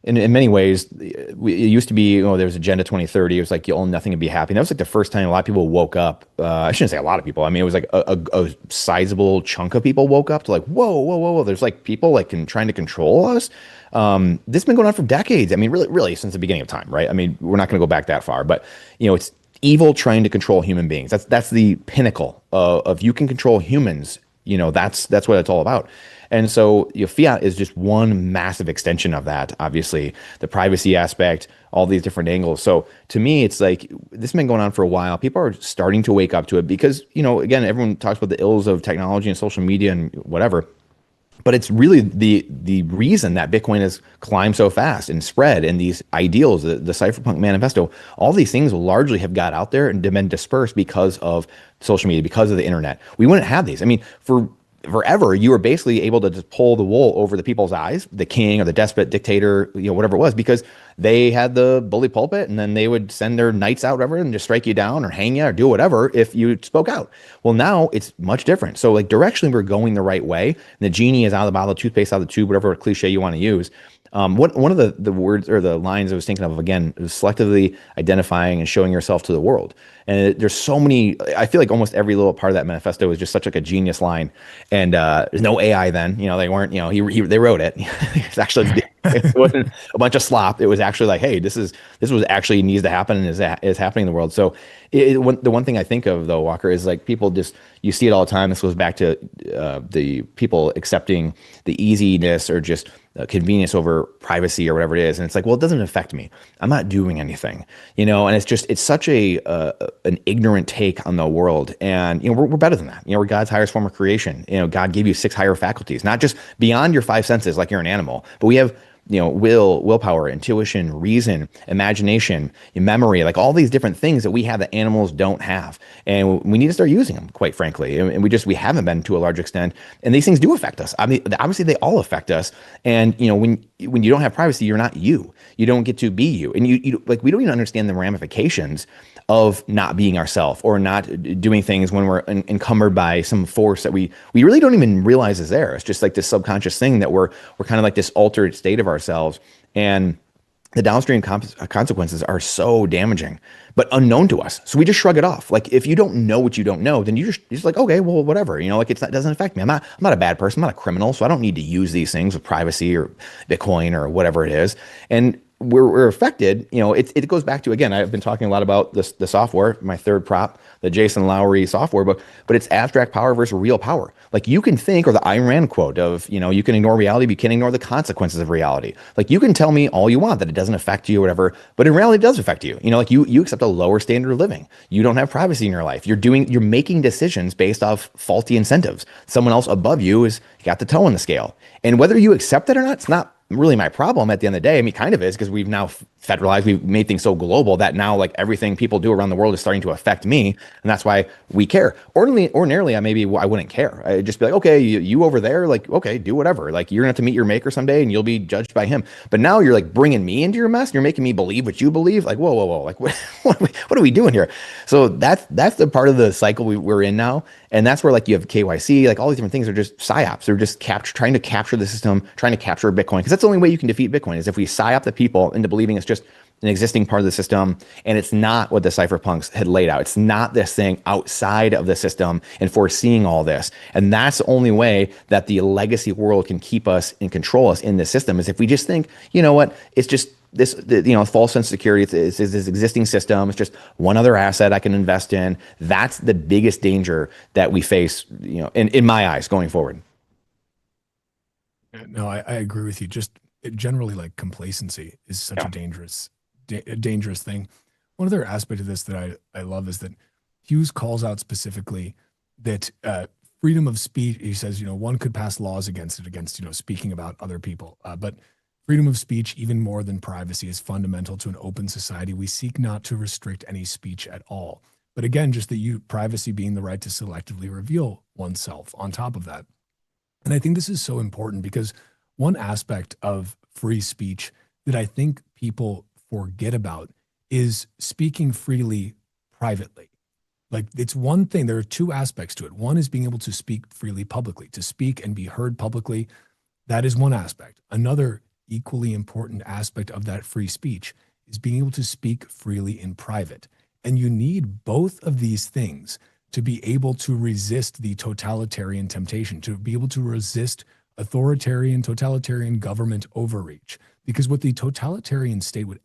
in many ways, it used to be, there was Agenda 2030. It was like you own nothing and be happy. And that was like the first time a lot of people woke up. I shouldn't say a lot of people. I mean, it was like a sizable chunk of people woke up to like, whoa. There's like people like trying to control us. This has been going on for decades. I mean, really since the beginning of time, right? I mean, we're not going to go back that far, but it's evil trying to control human beings. That's the pinnacle of you can control humans. That's what it's all about. And so fiat is just one massive extension of that. Obviously, the privacy aspect, all these different angles. So to me, it's like this has been going on for a while. People are starting to wake up to it because again, everyone talks about the ills of technology and social media and whatever. But it's really the reason that Bitcoin has climbed so fast and spread, and these ideals, the Cypherpunk Manifesto, all these things largely have got out there and been dispersed because of social media, because of the internet. We wouldn't have these. I mean, forever, you were basically able to just pull the wool over the people's eyes, the king or the despot, dictator, whatever it was, because they had the bully pulpit, and then they would send their knights out, whatever, and just strike you down or hang you or do whatever if you spoke out. Well, now it's much different. So like directionally, we're going the right way. And the genie is out of the bottle, toothpaste out of the tube, whatever cliche you want to use. One of the words or the lines I was thinking of, again, is selectively identifying and showing yourself to the world. And there's so many, I feel like almost every little part of that manifesto is just such like a genius line. And there's no AI then, they weren't, they wrote it. It's actually, it wasn't a bunch of slop. It was actually like, hey, this was actually needs to happen and is happening in the world. So the one thing I think of though, Walker, is like people just, you see it all the time. This goes back to the people accepting the easiness or just convenience over privacy or whatever it is. And it's like, well, it doesn't affect me. I'm not doing anything, and it's such an ignorant take on the world. And, we're better than that. We're God's highest form of creation. God gave you 6 higher faculties, not just beyond your 5 senses, like you're an animal, but we have, willpower, intuition, reason, imagination, memory, like all these different things that we have that animals don't have. And we need to start using them, quite frankly. And we haven't been to a large extent. And these things do affect us. I mean, obviously they all affect us. And, when you don't have privacy, you're not you. You don't get to be you. And you like, we don't even understand the ramifications of not being ourselves or not doing things when we're encumbered by some force that we really don't even realize is there. It's just like this subconscious thing that we're kind of like this altered state of ourselves. And the downstream consequences are so damaging, but unknown to us. So we just shrug it off. Like if you don't know what you don't know, then you're just like, okay, well, whatever, like it doesn't affect me. I'm not a bad person. I'm not a criminal. So I don't need to use these things with privacy or Bitcoin or whatever it is. And we're affected. It goes back to, again, I've been talking a lot about the software, my third prop, the Jason Lowery software book, but it's abstract power versus real power. Like you can think, or the Ayn Rand quote of, you can ignore reality, but you can't ignore the consequences of reality. Like you can tell me all you want that it doesn't affect you or whatever, but in reality it does affect you. Like you accept a lower standard of living. You don't have privacy in your life. You're making decisions based off faulty incentives. Someone else above you has got the toe on the scale. And whether you accept it or not, it's not really my problem at the end of the day. I mean, kind of is, because we've now federalized, we've made things so global that now like everything people do around the world is starting to affect me. And that's why we care. Ordinarily, I wouldn't care. I'd just be like, okay, you over there, like, okay, do whatever. Like you're gonna have to meet your maker someday and you'll be judged by him. But now you're like bringing me into your mess. You're making me believe what you believe. Like, whoa. Like what are we doing here? So that's the part of the cycle we're in now. And that's where like you have KYC, like all these different things are just psyops. They're just trying to capture the system, trying to capture Bitcoin. Because that's the only way you can defeat Bitcoin is if we psyop the people into believing it's just an existing part of the system. And it's not what the cypherpunks had laid out. It's not this thing outside of the system and foreseeing all this. And that's the only way that the legacy world can keep us and control us in the system is if we just think, you know what, it's just this, false sense of security. It's this existing system. It's just one other asset I can invest in. That's the biggest danger that we face, in my eyes going forward. No, I agree with you. Just generally, like complacency is such a dangerous thing. One other aspect of this that I love is that Hughes calls out specifically that freedom of speech. He says, one could pass laws against speaking about other people, but freedom of speech, even more than privacy, is fundamental to an open society. We seek not to restrict any speech at all. But again, just privacy being the right to selectively reveal oneself on top of that. And I think this is so important because one aspect of free speech that I think people forget about is speaking freely privately. Like it's one thing, there are two aspects to it. One is being able to speak freely publicly, to speak and be heard publicly. That is one aspect. Another equally important aspect of that free speech is being able to speak freely in private. And you need both of these things to be able to resist the totalitarian temptation, to be able to resist totalitarian government overreach. Because what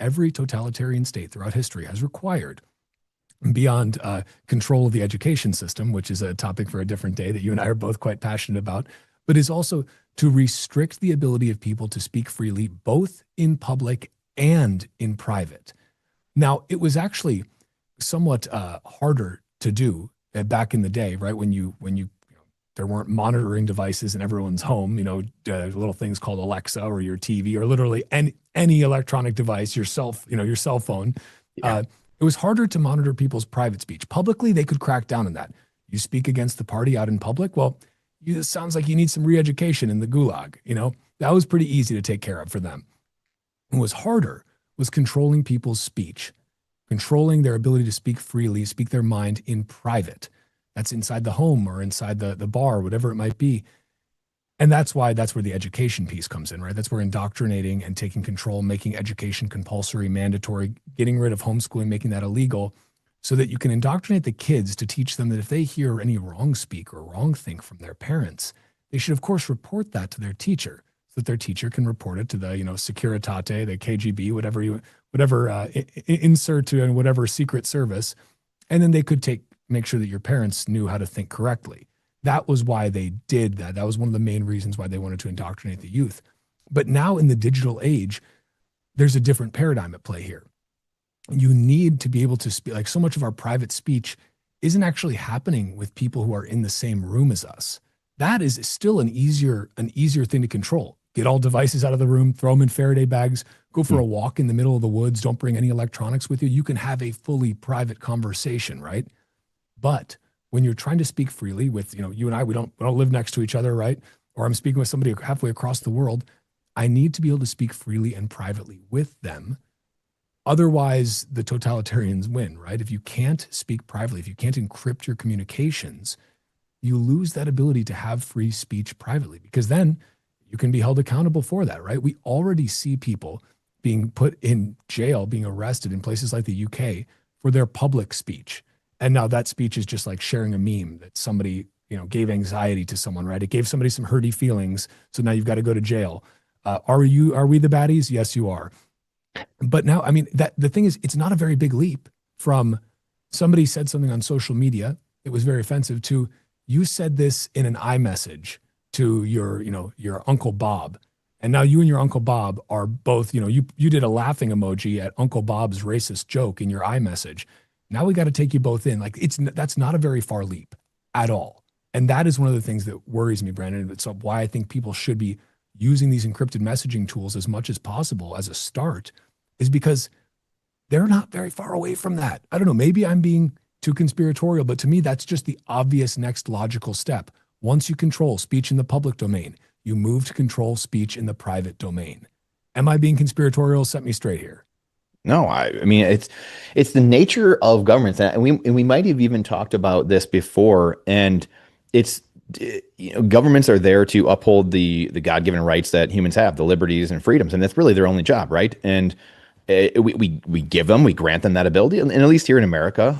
every totalitarian state throughout history has required beyond control of the education system, which is a topic for a different day that you and I are both quite passionate about, but is also to restrict the ability of people to speak freely, both in public and in private. Now, it was actually somewhat harder to do back in the day, right? When you there weren't monitoring devices in everyone's home, little things called Alexa or your TV or literally any electronic device, your cell phone. Yeah. It was harder to monitor people's private speech. Publicly, they could crack down on that. You speak against the party out in public, well, it sounds like you need some re-education in the gulag. That was pretty easy to take care of for them. What was harder was controlling people's speech, controlling their ability to speak freely, speak their mind in private. That's inside the home or inside the bar, whatever it might be. And that's where the education piece comes in, right? That's where indoctrinating and taking control, making education compulsory, mandatory, getting rid of homeschooling, making that illegal, so that you can indoctrinate the kids to teach them that if they hear any wrong speak or wrong think from their parents, they should, of course, report that to their teacher, so that their teacher can report it to the, Securitate, the KGB, whatever insert to whatever secret service, and then they could make sure that your parents knew how to think correctly. That was why they did that. That was one of the main reasons why they wanted to indoctrinate the youth. But now in the digital age, there's a different paradigm at play here. You need to be able to speak, like so much of our private speech isn't actually happening with people who are in the same room as us. That is still an easier thing to control. Get all devices out of the room, throw them in Faraday bags, go for a walk in the middle of the woods, don't bring any electronics with you. You can have a fully private conversation, right? But when you're trying to speak freely with, you and I, we don't live next to each other, right? Or I'm speaking with somebody halfway across the world. I need to be able to speak freely and privately with them. Otherwise, the totalitarians win, right? If you can't speak privately, if you can't encrypt your communications, you lose that ability to have free speech privately, because then you can be held accountable for that, right? We already see people being put in jail, being arrested in places like the UK for their public speech. And now that speech is just like sharing a meme that somebody, gave anxiety to someone, right? It gave somebody some hurty feelings. So now you've got to go to jail. Are we the baddies? Yes, you are. But now, the thing is, it's not a very big leap from somebody said something on social media. It was very offensive to you said this in an iMessage to your Uncle Bob. And now you and your Uncle Bob are both, you did a laughing emoji at Uncle Bob's racist joke in your iMessage. Now we got to take you both in. That's not a very far leap at all. And that is one of the things that worries me, Brandon. It's why I think people should be using these encrypted messaging tools as much as possible as a start, is because they're not very far away from that. I don't know, maybe I'm being too conspiratorial, but to me, that's just the obvious next logical step. Once you control speech in the public domain, you move to control speech in the private domain. Am I being conspiratorial? Set me straight here. No, it's the nature of governments, and we might have even talked about this before. And it's governments are there to uphold the God-given rights that humans have, the liberties and freedoms, and that's really their only job, right? And we grant them that ability, and at least here in America,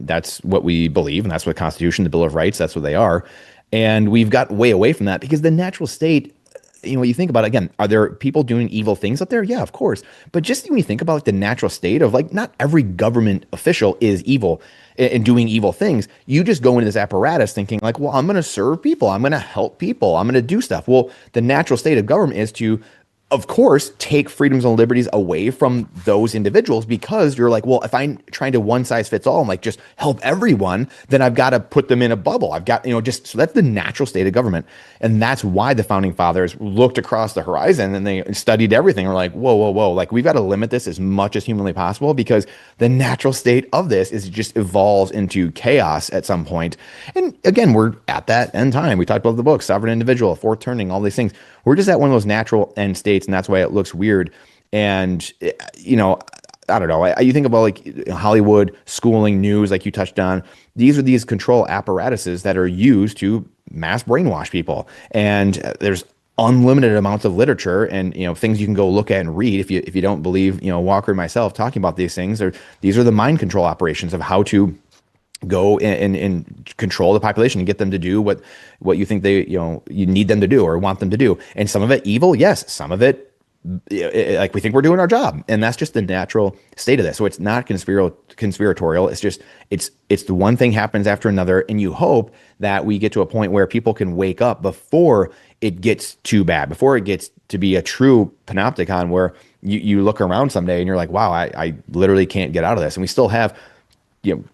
that's what we believe, and that's what the Constitution, the Bill of Rights, that's what they are. And we've got way away from that because the natural state. You think about it, again, are there people doing evil things up there? Yeah, of course. But just when you think about the natural state of not every government official is evil and doing evil things. You just go into this apparatus thinking well, I'm going to serve people. I'm going to help people. I'm going to do stuff. Well, the natural state of government is to, of course, take freedoms and liberties away from those individuals, because you're well, if I'm trying to one size fits all and just help everyone, then I've got to put them in a bubble. I've got, so that's the natural state of government. And that's why the founding fathers looked across the horizon and they studied everything. We're whoa. We've got to limit this as much as humanly possible, because the natural state of this is it just evolves into chaos at some point. And again, we're at that end time. We talked about the book, Sovereign Individual, Fourth Turning, all these things. We're just at one of those natural end states, and that's why it looks weird. And, I don't know. You think about Hollywood, schooling, news, like you touched on. These are these control apparatuses that are used to mass brainwash people. And there's unlimited amounts of literature and things you can go look at and read if you don't believe Walker and myself talking about these things. These are the mind control operations of how to go and control the population and get them to do what you think you need them to do or want them to do. And some of it evil, yes. Some of it like we think we're doing our job, and that's just the natural state of this. So it's not conspiratorial. It's just it's the one thing happens after another, and you hope that we get to a point where people can wake up before it gets too bad, before it gets to be a true panopticon where you look around someday and you're like, wow, I literally can't get out of this. And we still have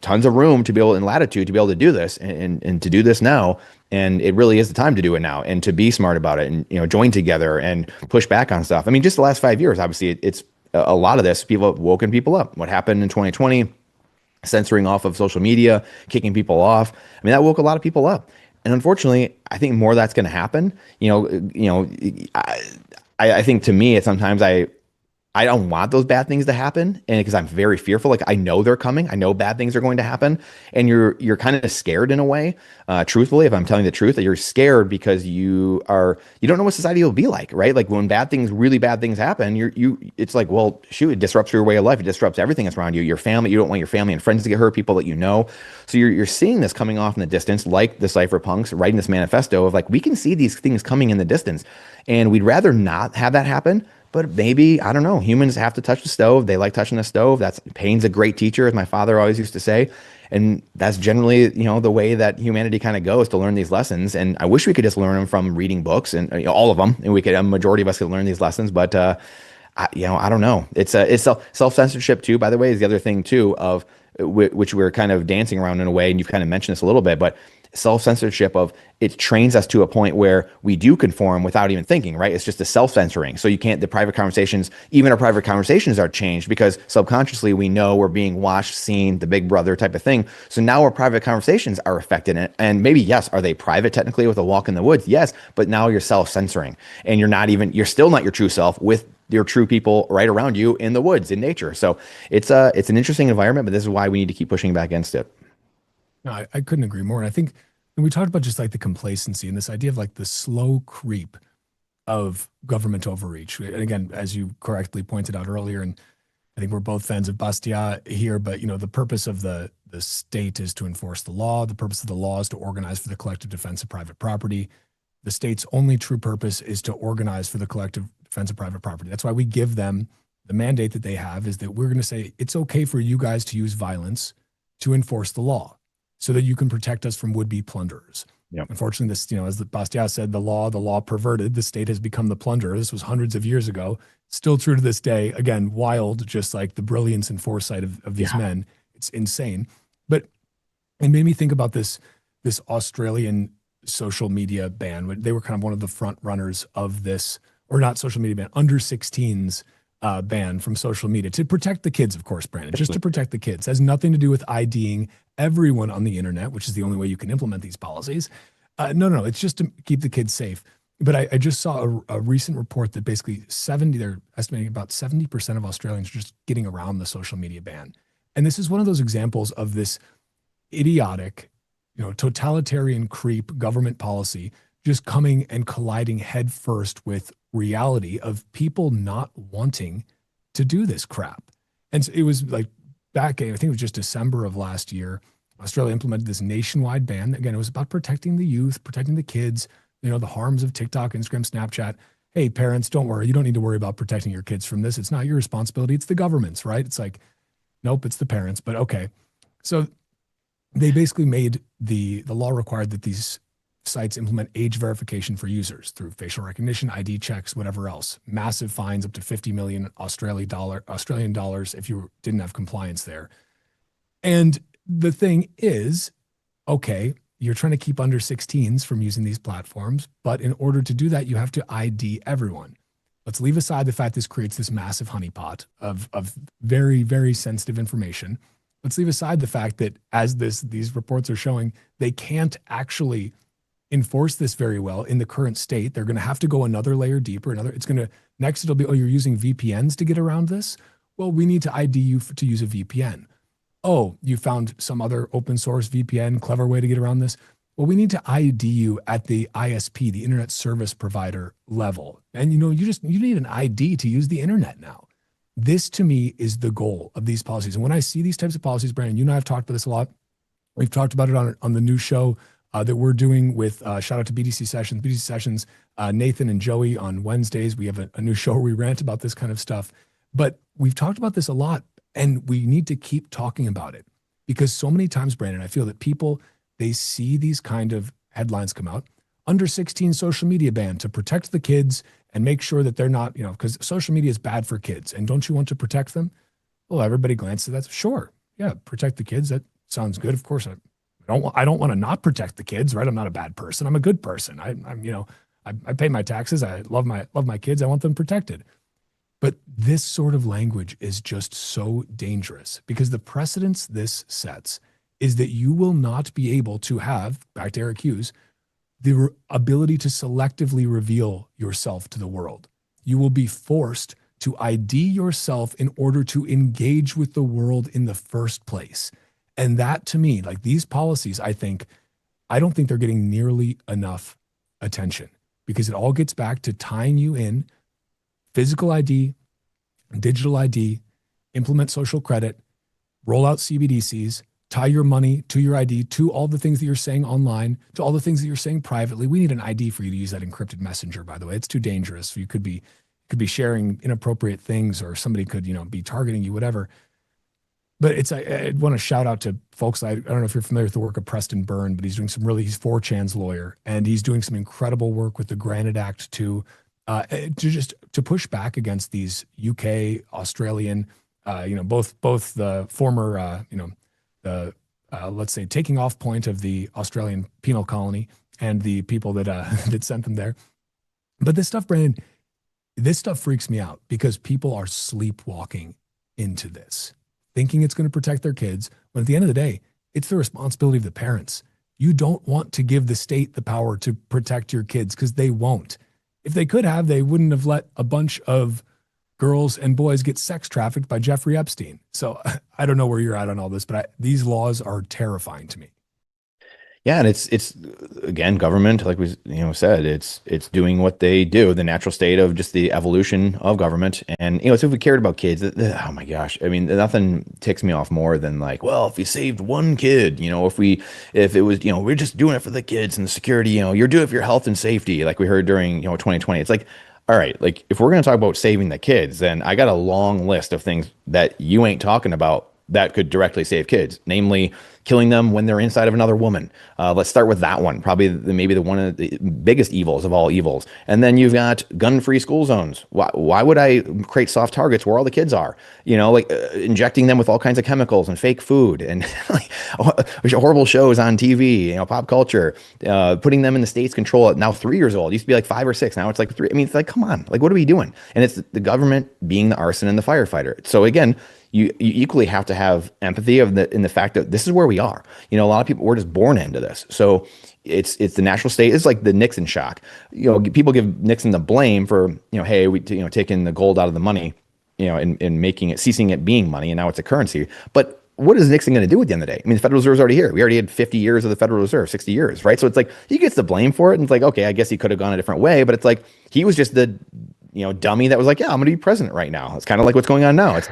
tons of room to be able, in latitude, to be able to do this and to do this now. And it really is the time to do it now, and to be smart about it, and join together and push back on stuff. I mean, just the last 5 years, obviously, it's a lot of this. People have woken people up. What happened in 2020, censoring off of social media, kicking people off. I mean, that woke a lot of people up. And unfortunately, I think more of that's going to happen. I think, to me, it's sometimes I don't want those bad things to happen, and because I'm very fearful. Like, I know they're coming. I know bad things are going to happen, and you're kind of scared in a way. Truthfully, if I'm telling the truth, that you're scared because you don't know what society will be like, right? Like, when really bad things happen, it's like, well, shoot, it disrupts your way of life. It disrupts everything that's around you. Your family. You don't want your family and friends to get hurt. People that you know. So you're seeing this coming off in the distance, like the cypherpunks writing this manifesto of like, we can see these things coming in the distance, and we'd rather not have that happen. But maybe, I don't know, humans have to touch the stove. They like touching the stove. Pain's a great teacher, as my father always used to say. And that's generally, the way that humanity kind of goes, to learn these lessons. And I wish we could just learn them from reading books, and all of them. And a majority of us could learn these lessons. But, I don't know. It's self-censorship too, by the way, is the other thing too, of which we're kind of dancing around in a way. And you've kind of mentioned this a little bit, but self-censorship it trains us to a point where we do conform without even thinking, right? It's just a self-censoring. So the private conversations, even our private conversations are changed because subconsciously we know we're being watched, seen, the big brother type of thing. So now our private conversations are affected. And maybe, yes, are they private technically with a walk in the woods? Yes, but now you're self-censoring, and you're still not your true self with your true people right around you in the woods, in nature. So it's an interesting environment, but this is why we need to keep pushing back against it. No, I couldn't agree more. And I think we talked about just like the complacency and this idea of like the slow creep of government overreach. And again, as you correctly pointed out earlier, and I think we're both fans of Bastia here, but the purpose of the state is to enforce the law. The purpose of the law is to organize for the collective defense of private property. The state's only true purpose is to organize for the collective defense of private property. That's why we give them the mandate that they have, is that we're going to say it's okay for you guys to use violence to enforce the law, so that you can protect us from would-be plunderers. Yep. Unfortunately, this, as the Bastia said, the law perverted. The state has become the plunderer. This was hundreds of years ago. Still true to this day. Again, wild, just like the brilliance and foresight of these men. It's insane. But it made me think about this Australian social media ban. They were kind of one of the front runners of this, or not social media ban, under 16s ban from social media, to protect the kids, of course, Brandon, just to protect the kids. It has nothing to do with IDing everyone on the internet, which is the only way you can implement these policies. No, it's just to keep the kids safe. But I just saw a recent report that basically they're estimating about 70% of Australians are just getting around the social media ban. And this is one of those examples of this idiotic, totalitarian creep government policy just coming and colliding headfirst with reality of people not wanting to do this crap. And so it was like back in, I think it was just December of last year, Australia implemented this nationwide ban. Again, it was about protecting the youth, protecting the kids, the harms of TikTok, Instagram, Snapchat. Hey, parents, don't worry. You don't need to worry about protecting your kids from this. It's not your responsibility. It's the government's, right? It's like, nope, it's the parents, but okay. So they basically made the law required that these sites implement age verification for users through facial recognition, ID checks, whatever else. Massive fines up to 50 million Australian dollars if you didn't have compliance there. And the thing is, okay, you're trying to keep under 16s from using these platforms, but in order to do that, you have to ID everyone. Let's leave aside the fact this creates this massive honeypot of very, very sensitive information. Let's leave aside the fact that, as these reports are showing, they can't actually enforce this very well in the current state. They're going to have to go another layer deeper. Next it'll be, oh, you're using VPNs to get around this? Well, we need to ID you to use a VPN. Oh, you found some other open source VPN, clever way to get around this? Well, we need to ID you at the ISP, the internet service provider level. And you need an ID to use the internet now. This to me is the goal of these policies. And when I see these types of policies, Brandon, you and I have talked about this a lot. We've talked about it on the new show, that we're doing with shout out to BDC Sessions, Nathan and Joey on Wednesdays. We have a new show where we rant about this kind of stuff. But we've talked about this a lot, and we need to keep talking about it because so many times, Brandon, I feel that people, they see these kind of headlines come out, under 16 social media ban to protect the kids and make sure that they're not, because social media is bad for kids. And don't you want to protect them? Well, everybody glances at that. Sure. Yeah. Protect the kids. That sounds good. Of course, I don't want to not protect the kids, right? I'm not a bad person. I'm a good person. I pay my taxes. I love my kids. I want them protected. But this sort of language is just so dangerous because the precedence this sets is that you will not be able to have, back to Eric Hughes, the ability to selectively reveal yourself to the world. You will be forced to ID yourself in order to engage with the world in the first place. And that, to me, like these policies, I don't think they're getting nearly enough attention because it all gets back to tying you in physical ID, digital ID, implement social credit, roll out CBDCs, tie your money to your ID, to all the things that you're saying online, to all the things that you're saying privately. We need an ID for you to use that encrypted messenger, by the way. It's too dangerous. You could be sharing inappropriate things or somebody could, be targeting you, whatever. But I want to shout out to folks. I don't know if you're familiar with the work of Preston Byrne, but he's doing he's 4chan's lawyer, and he's doing some incredible work with the Granite Act to push back against these UK, Australian, both the former, let's say taking off point of the Australian penal colony and the people that that sent them there. But this stuff, Brandon, this stuff freaks me out because people are sleepwalking into this, thinking it's going to protect their kids, when at the end of the day, it's the responsibility of the parents. You don't want to give the state the power to protect your kids because they won't. If they could have, they wouldn't have let a bunch of girls and boys get sex trafficked by Jeffrey Epstein. So I don't know where you're at on all this, but these laws are terrifying to me. Yeah, and it's again, government, like we said, it's doing what they do, the natural state of just the evolution of government. And so if we cared about kids, oh my gosh, I mean, nothing ticks me off more than like, well, if we saved one kid, if it was, we're just doing it for the kids and the security, you're doing it for your health and safety, like we heard during 2020. It's like, all right, like if we're going to talk about saving the kids, then I got a long list of things that you ain't talking about that could directly save kids, namely killing them when they're inside of another woman. Let's start with that one, probably maybe the one of the biggest evils of all evils. And then you've got gun-free school zones. Why would I create soft targets where all the kids are? Injecting them with all kinds of chemicals and fake food and horrible shows on TV, pop culture, putting them in the state's control at now 3 years old. It used to be like 5 or 6. Now it's like 3. I mean, it's like, come on, like what are we doing? And it's the government being the arson and the firefighter. So again, you equally have to have empathy in the fact that this is where we are. A lot of people, we're just born into this. So it's the natural state. It's like the Nixon shock. People give Nixon the blame for, hey, we taking the gold out of the money, and ceasing it being money, and now it's a currency. But what is Nixon going to do at the end of the day? I mean, the Federal Reserve's already here. We already had 50 years of the Federal Reserve, 60 years, right? So it's like he gets the blame for it, and it's like, okay, I guess he could have gone a different way, but it's like he was just the dummy that was like, yeah, I'm going to be president right now. It's kind of like what's going on now. It's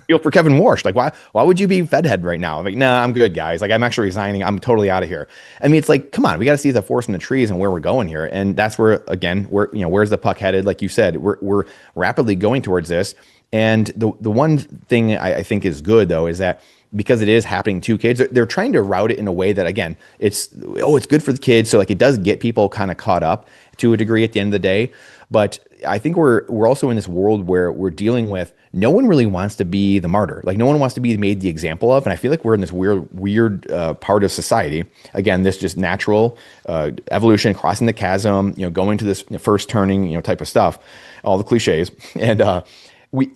feel for Kevin Warsh. Like, why would you be Fed head right now? I'm like, nah, I'm good, guys. Like, I'm actually resigning. I'm totally out of here. I mean, it's like, come on, we got to see the forest in the trees and where we're going here. And that's where, again, where's the puck headed? Like you said, we're rapidly going towards this. And the one thing I think is good though, is that because it is happening to kids, they're trying to route it in a way that, again, it's good for the kids. So like it does get people kind of caught up to a degree at the end of the day. But I think we're also in this world where we're dealing with, no one really wants to be the martyr. Like no one wants to be made the example of. And I feel like we're in this weird part of society. Again, this just natural evolution, crossing the chasm, going to this first turning, type of stuff, all the cliches. And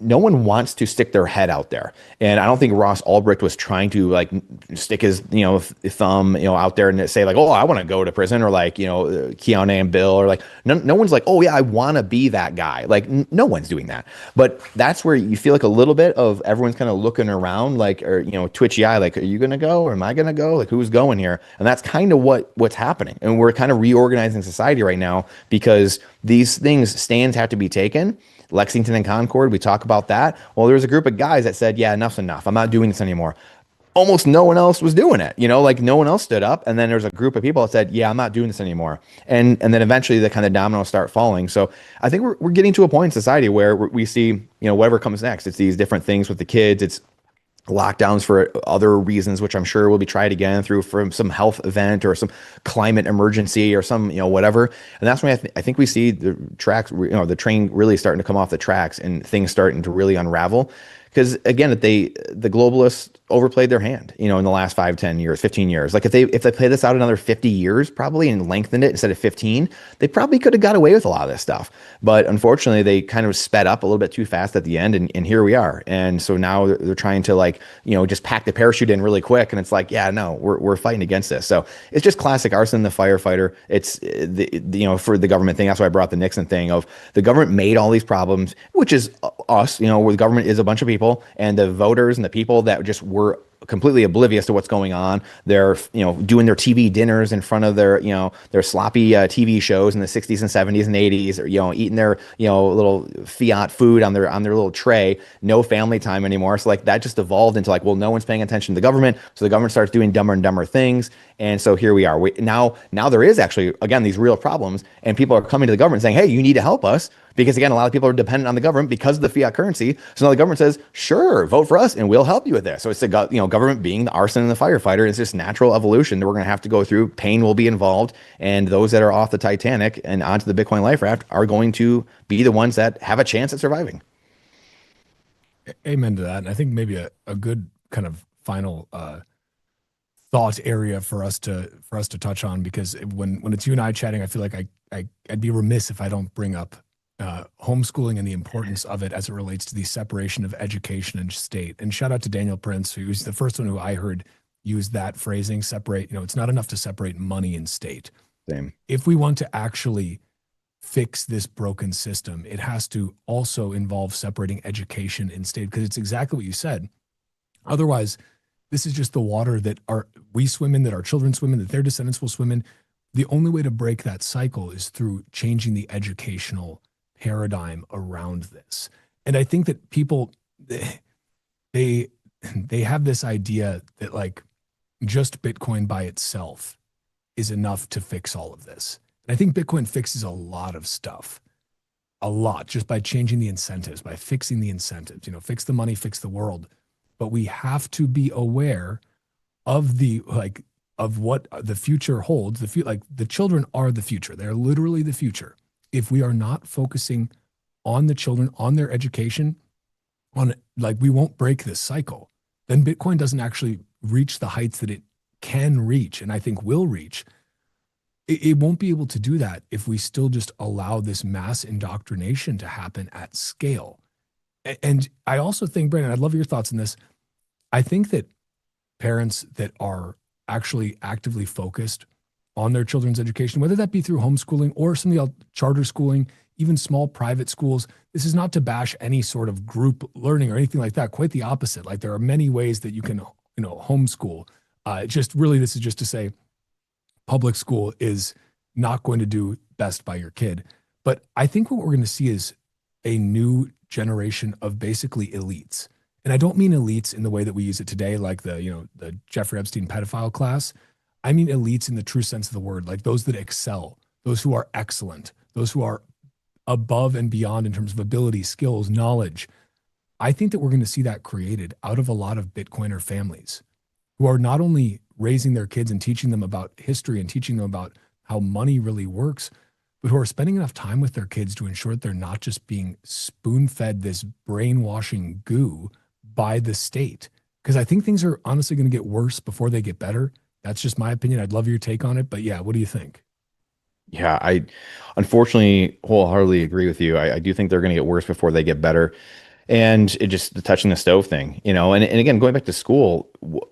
no one wants to stick their head out there. And I don't think Ross Ulbricht was trying to like stick his, thumb, out there and say like, oh, I want to go to prison, or like, Keanu and Bill, or like, no one's like, oh yeah, I want to be that guy. Like no one's doing that. But that's where you feel like a little bit of everyone's kind of looking around, like, or, twitchy eye, like, are you going to go, or am I going to go? Like, who's going here? And that's kind of what's happening. And we're kind of reorganizing society right now because these stands have to be taken. Lexington and Concord, we talk about that. Well, there's a group of guys that said, yeah, enough's enough. I'm not doing this anymore. almost no one else was doing it. Like no one else stood up. And then there's a group of people that said, yeah, I'm not doing this anymore. And then eventually the kind of dominoes start falling. So I think we're getting to a point in society where we see, whatever comes next. It's these different things with the kids. It's lockdowns for other reasons, which I'm sure will be tried again through from some health event or some climate emergency or some, whatever. And that's when I think we see the tracks, the train really starting to come off the tracks and things starting to really unravel. Because again, the globalists overplayed their hand, in the last 5, 10 years, 15 years. Like if they play this out another 50 years probably and lengthened it instead of 15, they probably could have got away with a lot of this stuff. But unfortunately, they kind of sped up a little bit too fast at the end, and here we are. And so now they're trying to just pack the parachute in really quick, and it's like, yeah, no, we're fighting against this. So it's just classic arson the firefighter. It's for the government thing. That's why I brought the Nixon thing of the government made all these problems, which is us, where the government is a bunch of people, and the voters and the people that just were completely oblivious to what's going on. They're, doing their TV dinners in front of their sloppy TV shows in the 60s and 70s and 80s, or, eating their, little fiat food on their little tray, no family time anymore. So that just evolved into well, no one's paying attention to the government. So the government starts doing dumber and dumber things. And so here we are. Now there is actually, again, these real problems, and people are coming to the government saying, hey, you need to help us. Because again, a lot of people are dependent on the government because of the fiat currency. So now the government says, sure, vote for us and we'll help you with this. So it's the government being the arson and the firefighter. It's just natural evolution that we're going to have to go through. Pain will be involved. And those that are off the Titanic and onto the Bitcoin life raft are going to be the ones that have a chance at surviving. Amen to that. And I think maybe a good kind of final thought area for us to touch on, because when it's you and I chatting, I feel like I'd be remiss if I don't bring up homeschooling and the importance of it as it relates to the separation of education and state. And shout out to Daniel Prince, who was the first one who I heard use that phrasing, separate, it's not enough to separate money and state. Same. If we want to actually fix this broken system, it has to also involve separating education and state, because it's exactly what you said. Otherwise, this is just the water that we swim in, that our children swim in, that their descendants will swim in. The only way to break that cycle is through changing the educational paradigm around this. And I think that people, they have this idea that just Bitcoin by itself is enough to fix all of this. And I think Bitcoin fixes a lot of stuff, a lot, just by changing the incentives, by fixing the incentives, fix the money, fix the world. But we have to be aware of of what the future holds. The children are the future. They're literally the future. If we are not focusing on the children, on their education, we won't break this cycle, then Bitcoin doesn't actually reach the heights that it can reach, and I think will reach. It won't be able to do that if we still just allow this mass indoctrination to happen at scale. And I also think, Brandon, I'd love your thoughts on this. I think that parents that are actually actively focused on their children's education, whether that be through homeschooling or something else, charter schooling, even small private schools. This is not to bash any sort of group learning or anything like that. Quite the opposite. There are many ways that you can, homeschool. This is just to say public school is not going to do best by your kid. But I think what we're going to see is a new generation of basically elites. And I don't mean elites in the way that we use it today, like the Jeffrey Epstein pedophile class. I mean elites in the true sense of the word, like those that excel, those who are excellent, those who are above and beyond in terms of ability, skills, knowledge. I think that we're going to see that created out of a lot of Bitcoiner families who are not only raising their kids and teaching them about history and teaching them about how money really works, but who are spending enough time with their kids to ensure that they're not just being spoon-fed this brainwashing goo by the state. Because I think things are honestly going to get worse before they get better. That's just my opinion. I'd love your take on it. But yeah, what do you think? Yeah, I unfortunately wholeheartedly agree with you. I do think they're going to get worse before they get better. And it just the touching the stove thing, and again, going back to school,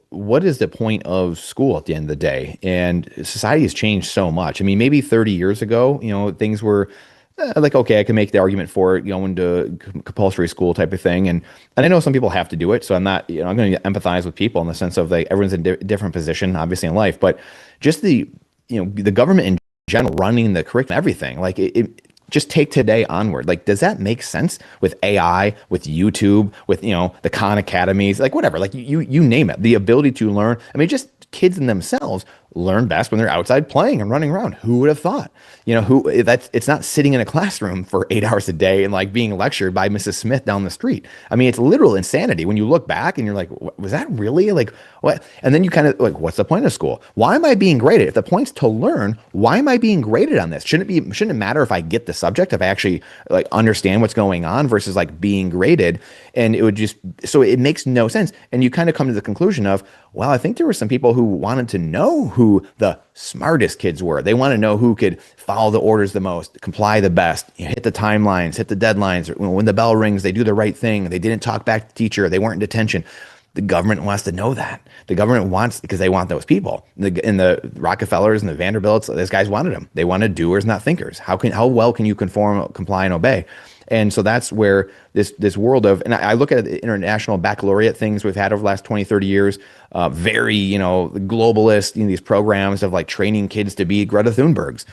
what is the point of school at the end of the day? And society has changed so much. I mean, maybe 30 years ago, things were okay, I can make the argument for it, going to compulsory school type of thing. And I know some people have to do it. So I'm not, I'm going to empathize with people in the sense of everyone's in a different position, obviously, in life. But just the government in general running the curriculum, everything, just take today onward. Like, does that make sense with AI, with YouTube, with, the Khan Academies, like whatever, like you name it, the ability to learn. I mean, just kids in themselves learn best when they're outside playing and running around. Who would have thought? It's not sitting in a classroom for 8 hours a day and like being lectured by Mrs. Smith down the street. I mean, it's literal insanity when you look back and you're like, was that really like what? And then you kind of like, what's the point of school? Why am I being graded? If the point's to learn, why am I being graded on this? Shouldn't it matter if I get the subject, if I actually like understand what's going on versus like being graded? And so it makes no sense. And you kind of come to the conclusion of, well, I think there were some people who wanted to know who the smartest kids were. They want to know who could follow the orders the most, comply the best, hit the timelines, hit the deadlines. When the bell rings, they do the right thing. They didn't talk back to the teacher. They weren't in detention. The government wants to know that. The government wants, because they want those people. And the Rockefellers and the Vanderbilts, those guys wanted them. They wanted doers, not thinkers. How well can you comply and obey? And so that's where this world of, and I look at the international baccalaureate things we've had over the last 20, 30 years, very, globalist, these programs of like training kids to be Greta Thunbergs.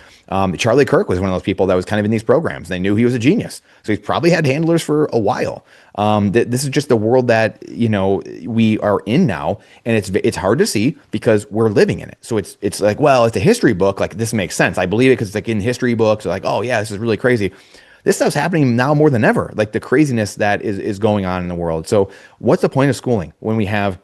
Charlie Kirk was one of those people that was kind of in these programs. They knew he was a genius. So he's probably had handlers for a while. This is just the world that, we are in now. And it's hard to see because we're living in it. So it's like, well, it's a history book. Like this makes sense. I believe it because it's like in history books. Like, oh yeah, this is really crazy. This stuff's happening now more than ever, like the craziness that is going on in the world. So what's the point of schooling when we have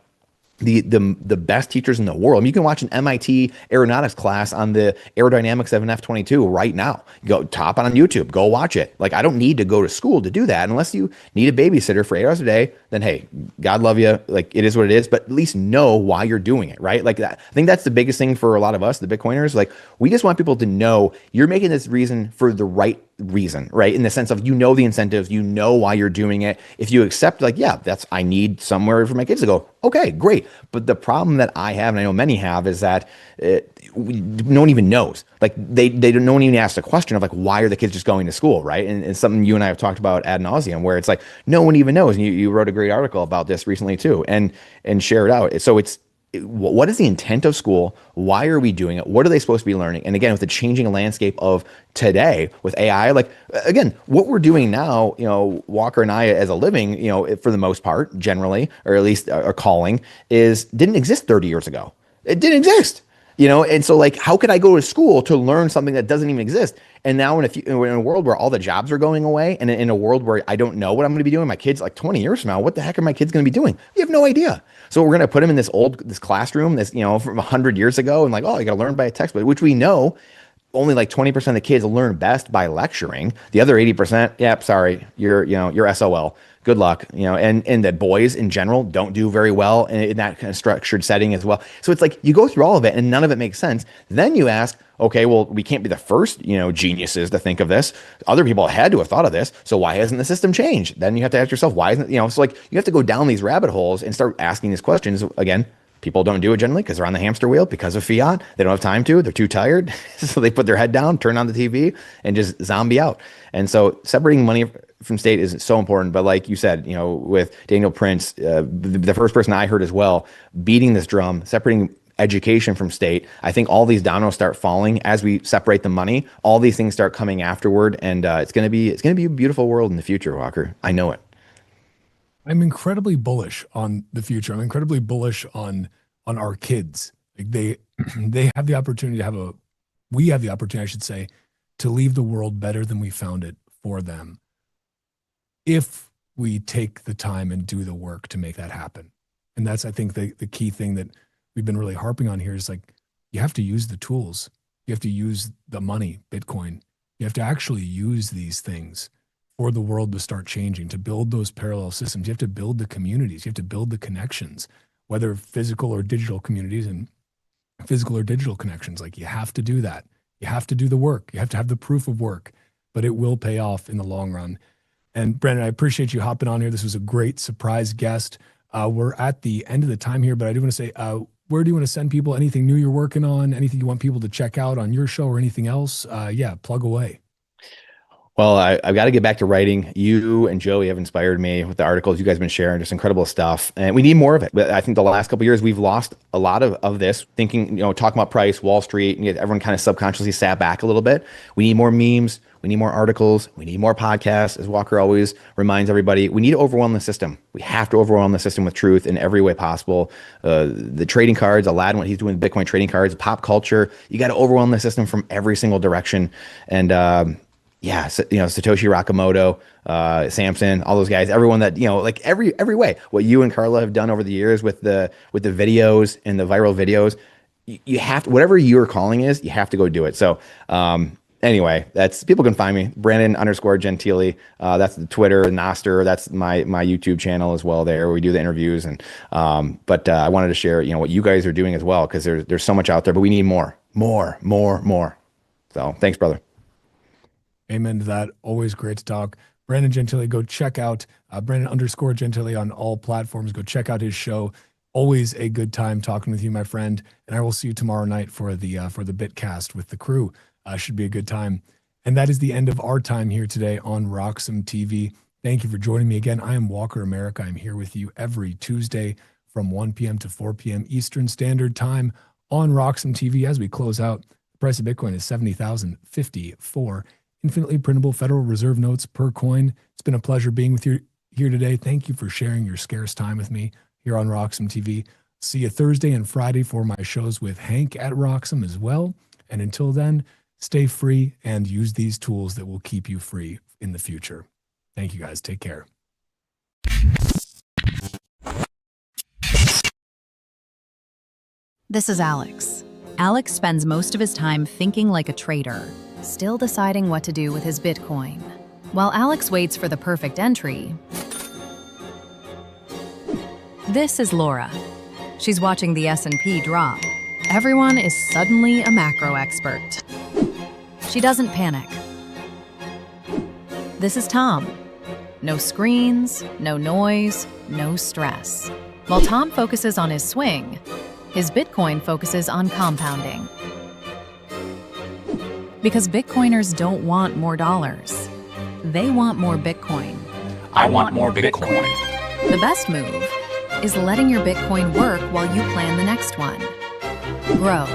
the best teachers in the world? I mean, you can watch an MIT aeronautics class on the aerodynamics of an F-22 right now. Go top on YouTube, go watch it. Like, I don't need to go to school to do that. Unless you need a babysitter for 8 hours a day, then hey, God love you. Like, it is what it is, but at least know why you're doing it, right? Like that. I think that's the biggest thing for a lot of us, the Bitcoiners. Like, we just want people to know you're making this reason for the right reason, right? In the sense of, the incentives, why you're doing it. If you accept, like, yeah, I need somewhere for my kids to go. Okay, great. But the problem that I have, and I know many have, is that no one even knows. Like no one even ask the question of like, why are the kids just going to school, right? And it's something you and I have talked about ad nauseum, where it's like no one even knows. And you wrote a great article about this recently too, and shared out. So what is the intent of school? Why are we doing it? What are they supposed to be learning? And again, with the changing landscape of today with AI, like again, what we're doing now, Walker and I as a living, for the most part, generally, or at least our calling didn't exist 30 years ago. It didn't exist. And so like, how could I go to school to learn something that doesn't even exist? And now in a world where all the jobs are going away, and in a world where I don't know what I'm going to be doing, my kids like 20 years from now, what the heck are my kids going to be doing? You have no idea. So we're going to put them in this classroom, from 100 years ago, and like, oh, you got to learn by a textbook, which we know only like 20% of the kids learn best by lecturing. The other 80%, yep, sorry, you're SOL. Good luck, and that boys in general don't do very well in that kind of structured setting as well. So it's like you go through all of it and none of it makes sense. Then you ask, okay, well, we can't be the first, geniuses to think of this. Other people had to have thought of this. So why hasn't the system changed? Then you have to ask yourself, why isn't so like you have to go down these rabbit holes and start asking these questions again. People don't do it generally because they're on the hamster wheel because of fiat. They don't have time to. They're too tired. So they put their head down, turn on the TV, and just zombie out. And so separating money from state is so important. But like you said, with Daniel Prince, the first person I heard as well, beating this drum, separating education from state. I think all these dominoes start falling as we separate the money. All these things start coming afterward, and it's gonna be a beautiful world in the future, Walker. I know it. I'm incredibly bullish on the future. I'm incredibly bullish on our kids. Like they have the opportunity to we have the opportunity, I should say, to leave the world better than we found it for them, if we take the time and do the work to make that happen. And that's, I think, the key thing that we've been really harping on here is like, you have to use the tools. You have to use the money, Bitcoin. You have to actually use these things for the world to start changing, to build those parallel systems. You have to build the communities. You have to build the connections, whether physical or digital communities and physical or digital connections. Like, you have to do that. You have to do the work. You have to have the proof of work, but it will pay off in the long run. And Brandon, I appreciate you hopping on here. This was a great surprise guest. We're at the end of the time here, but I do want to say, where do you want to send people? Anything new you're working on? Anything you want people to check out on your show or anything else? Yeah, plug away. Well, I've got to get back to writing. You and Joey have inspired me with the articles you guys have been sharing, just incredible stuff. And we need more of it. But I think the last couple of years, we've lost a lot of this thinking, talking about price, Wall Street, and yet everyone kind of subconsciously sat back a little bit. We need more memes. We need more articles. We need more podcasts. As Walker always reminds everybody, we need to overwhelm the system. We have to overwhelm the system with truth in every way possible. The trading cards, Aladdin, what he's doing with Bitcoin trading cards, pop culture, you got to overwhelm the system from every single direction. And, Satoshi Nakamoto, Samson, all those guys, everyone that, like every way, what you and Carla have done over the years with the videos and the viral videos, you have to, whatever your calling is, you have to go do it. So, anyway, that's, people can find me, Brandon_Gentili. That's the Twitter, Noster. That's my YouTube channel as well there, where we do the interviews. And, but I wanted to share, what you guys are doing as well, because there's so much out there, but we need more. So thanks, brother. Amen to that. Always great to talk. Brandon Gentili, go check out Brandon_Gentili on all platforms. Go check out his show. Always a good time talking with you, my friend. And I will see you tomorrow night for the Bitcast with the crew. Should be a good time. And that is the end of our time here today on RoxomTV. Thank you for joining me again. I am Walker America. I'm here with you every Tuesday from 1 p.m. to 4 p.m. Eastern Standard Time on RoxomTV. As we close out, the price of Bitcoin is $70,054. Infinitely printable Federal Reserve notes per coin. It's been a pleasure being with you here today. Thank you for sharing your scarce time with me here on RoxomTV. See you Thursday and Friday for my shows with Hank at Roxom as well. And until then, stay free and use these tools that will keep you free in the future. Thank you guys. Take care. This is Alex. Alex spends most of his time thinking like a trader, still deciding what to do with his Bitcoin. While Alex waits for the perfect entry, this is Laura. She's watching the S&P drop. Everyone is suddenly a macro expert. She doesn't panic. This is Tom. No screens, no noise, no stress. While Tom focuses on his swing, his Bitcoin focuses on compounding. Because Bitcoiners don't want more dollars. They want more Bitcoin. I want more Bitcoin. The best move is letting your Bitcoin work while you plan the next one. Grow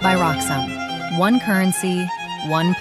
by Roxom. One currency, one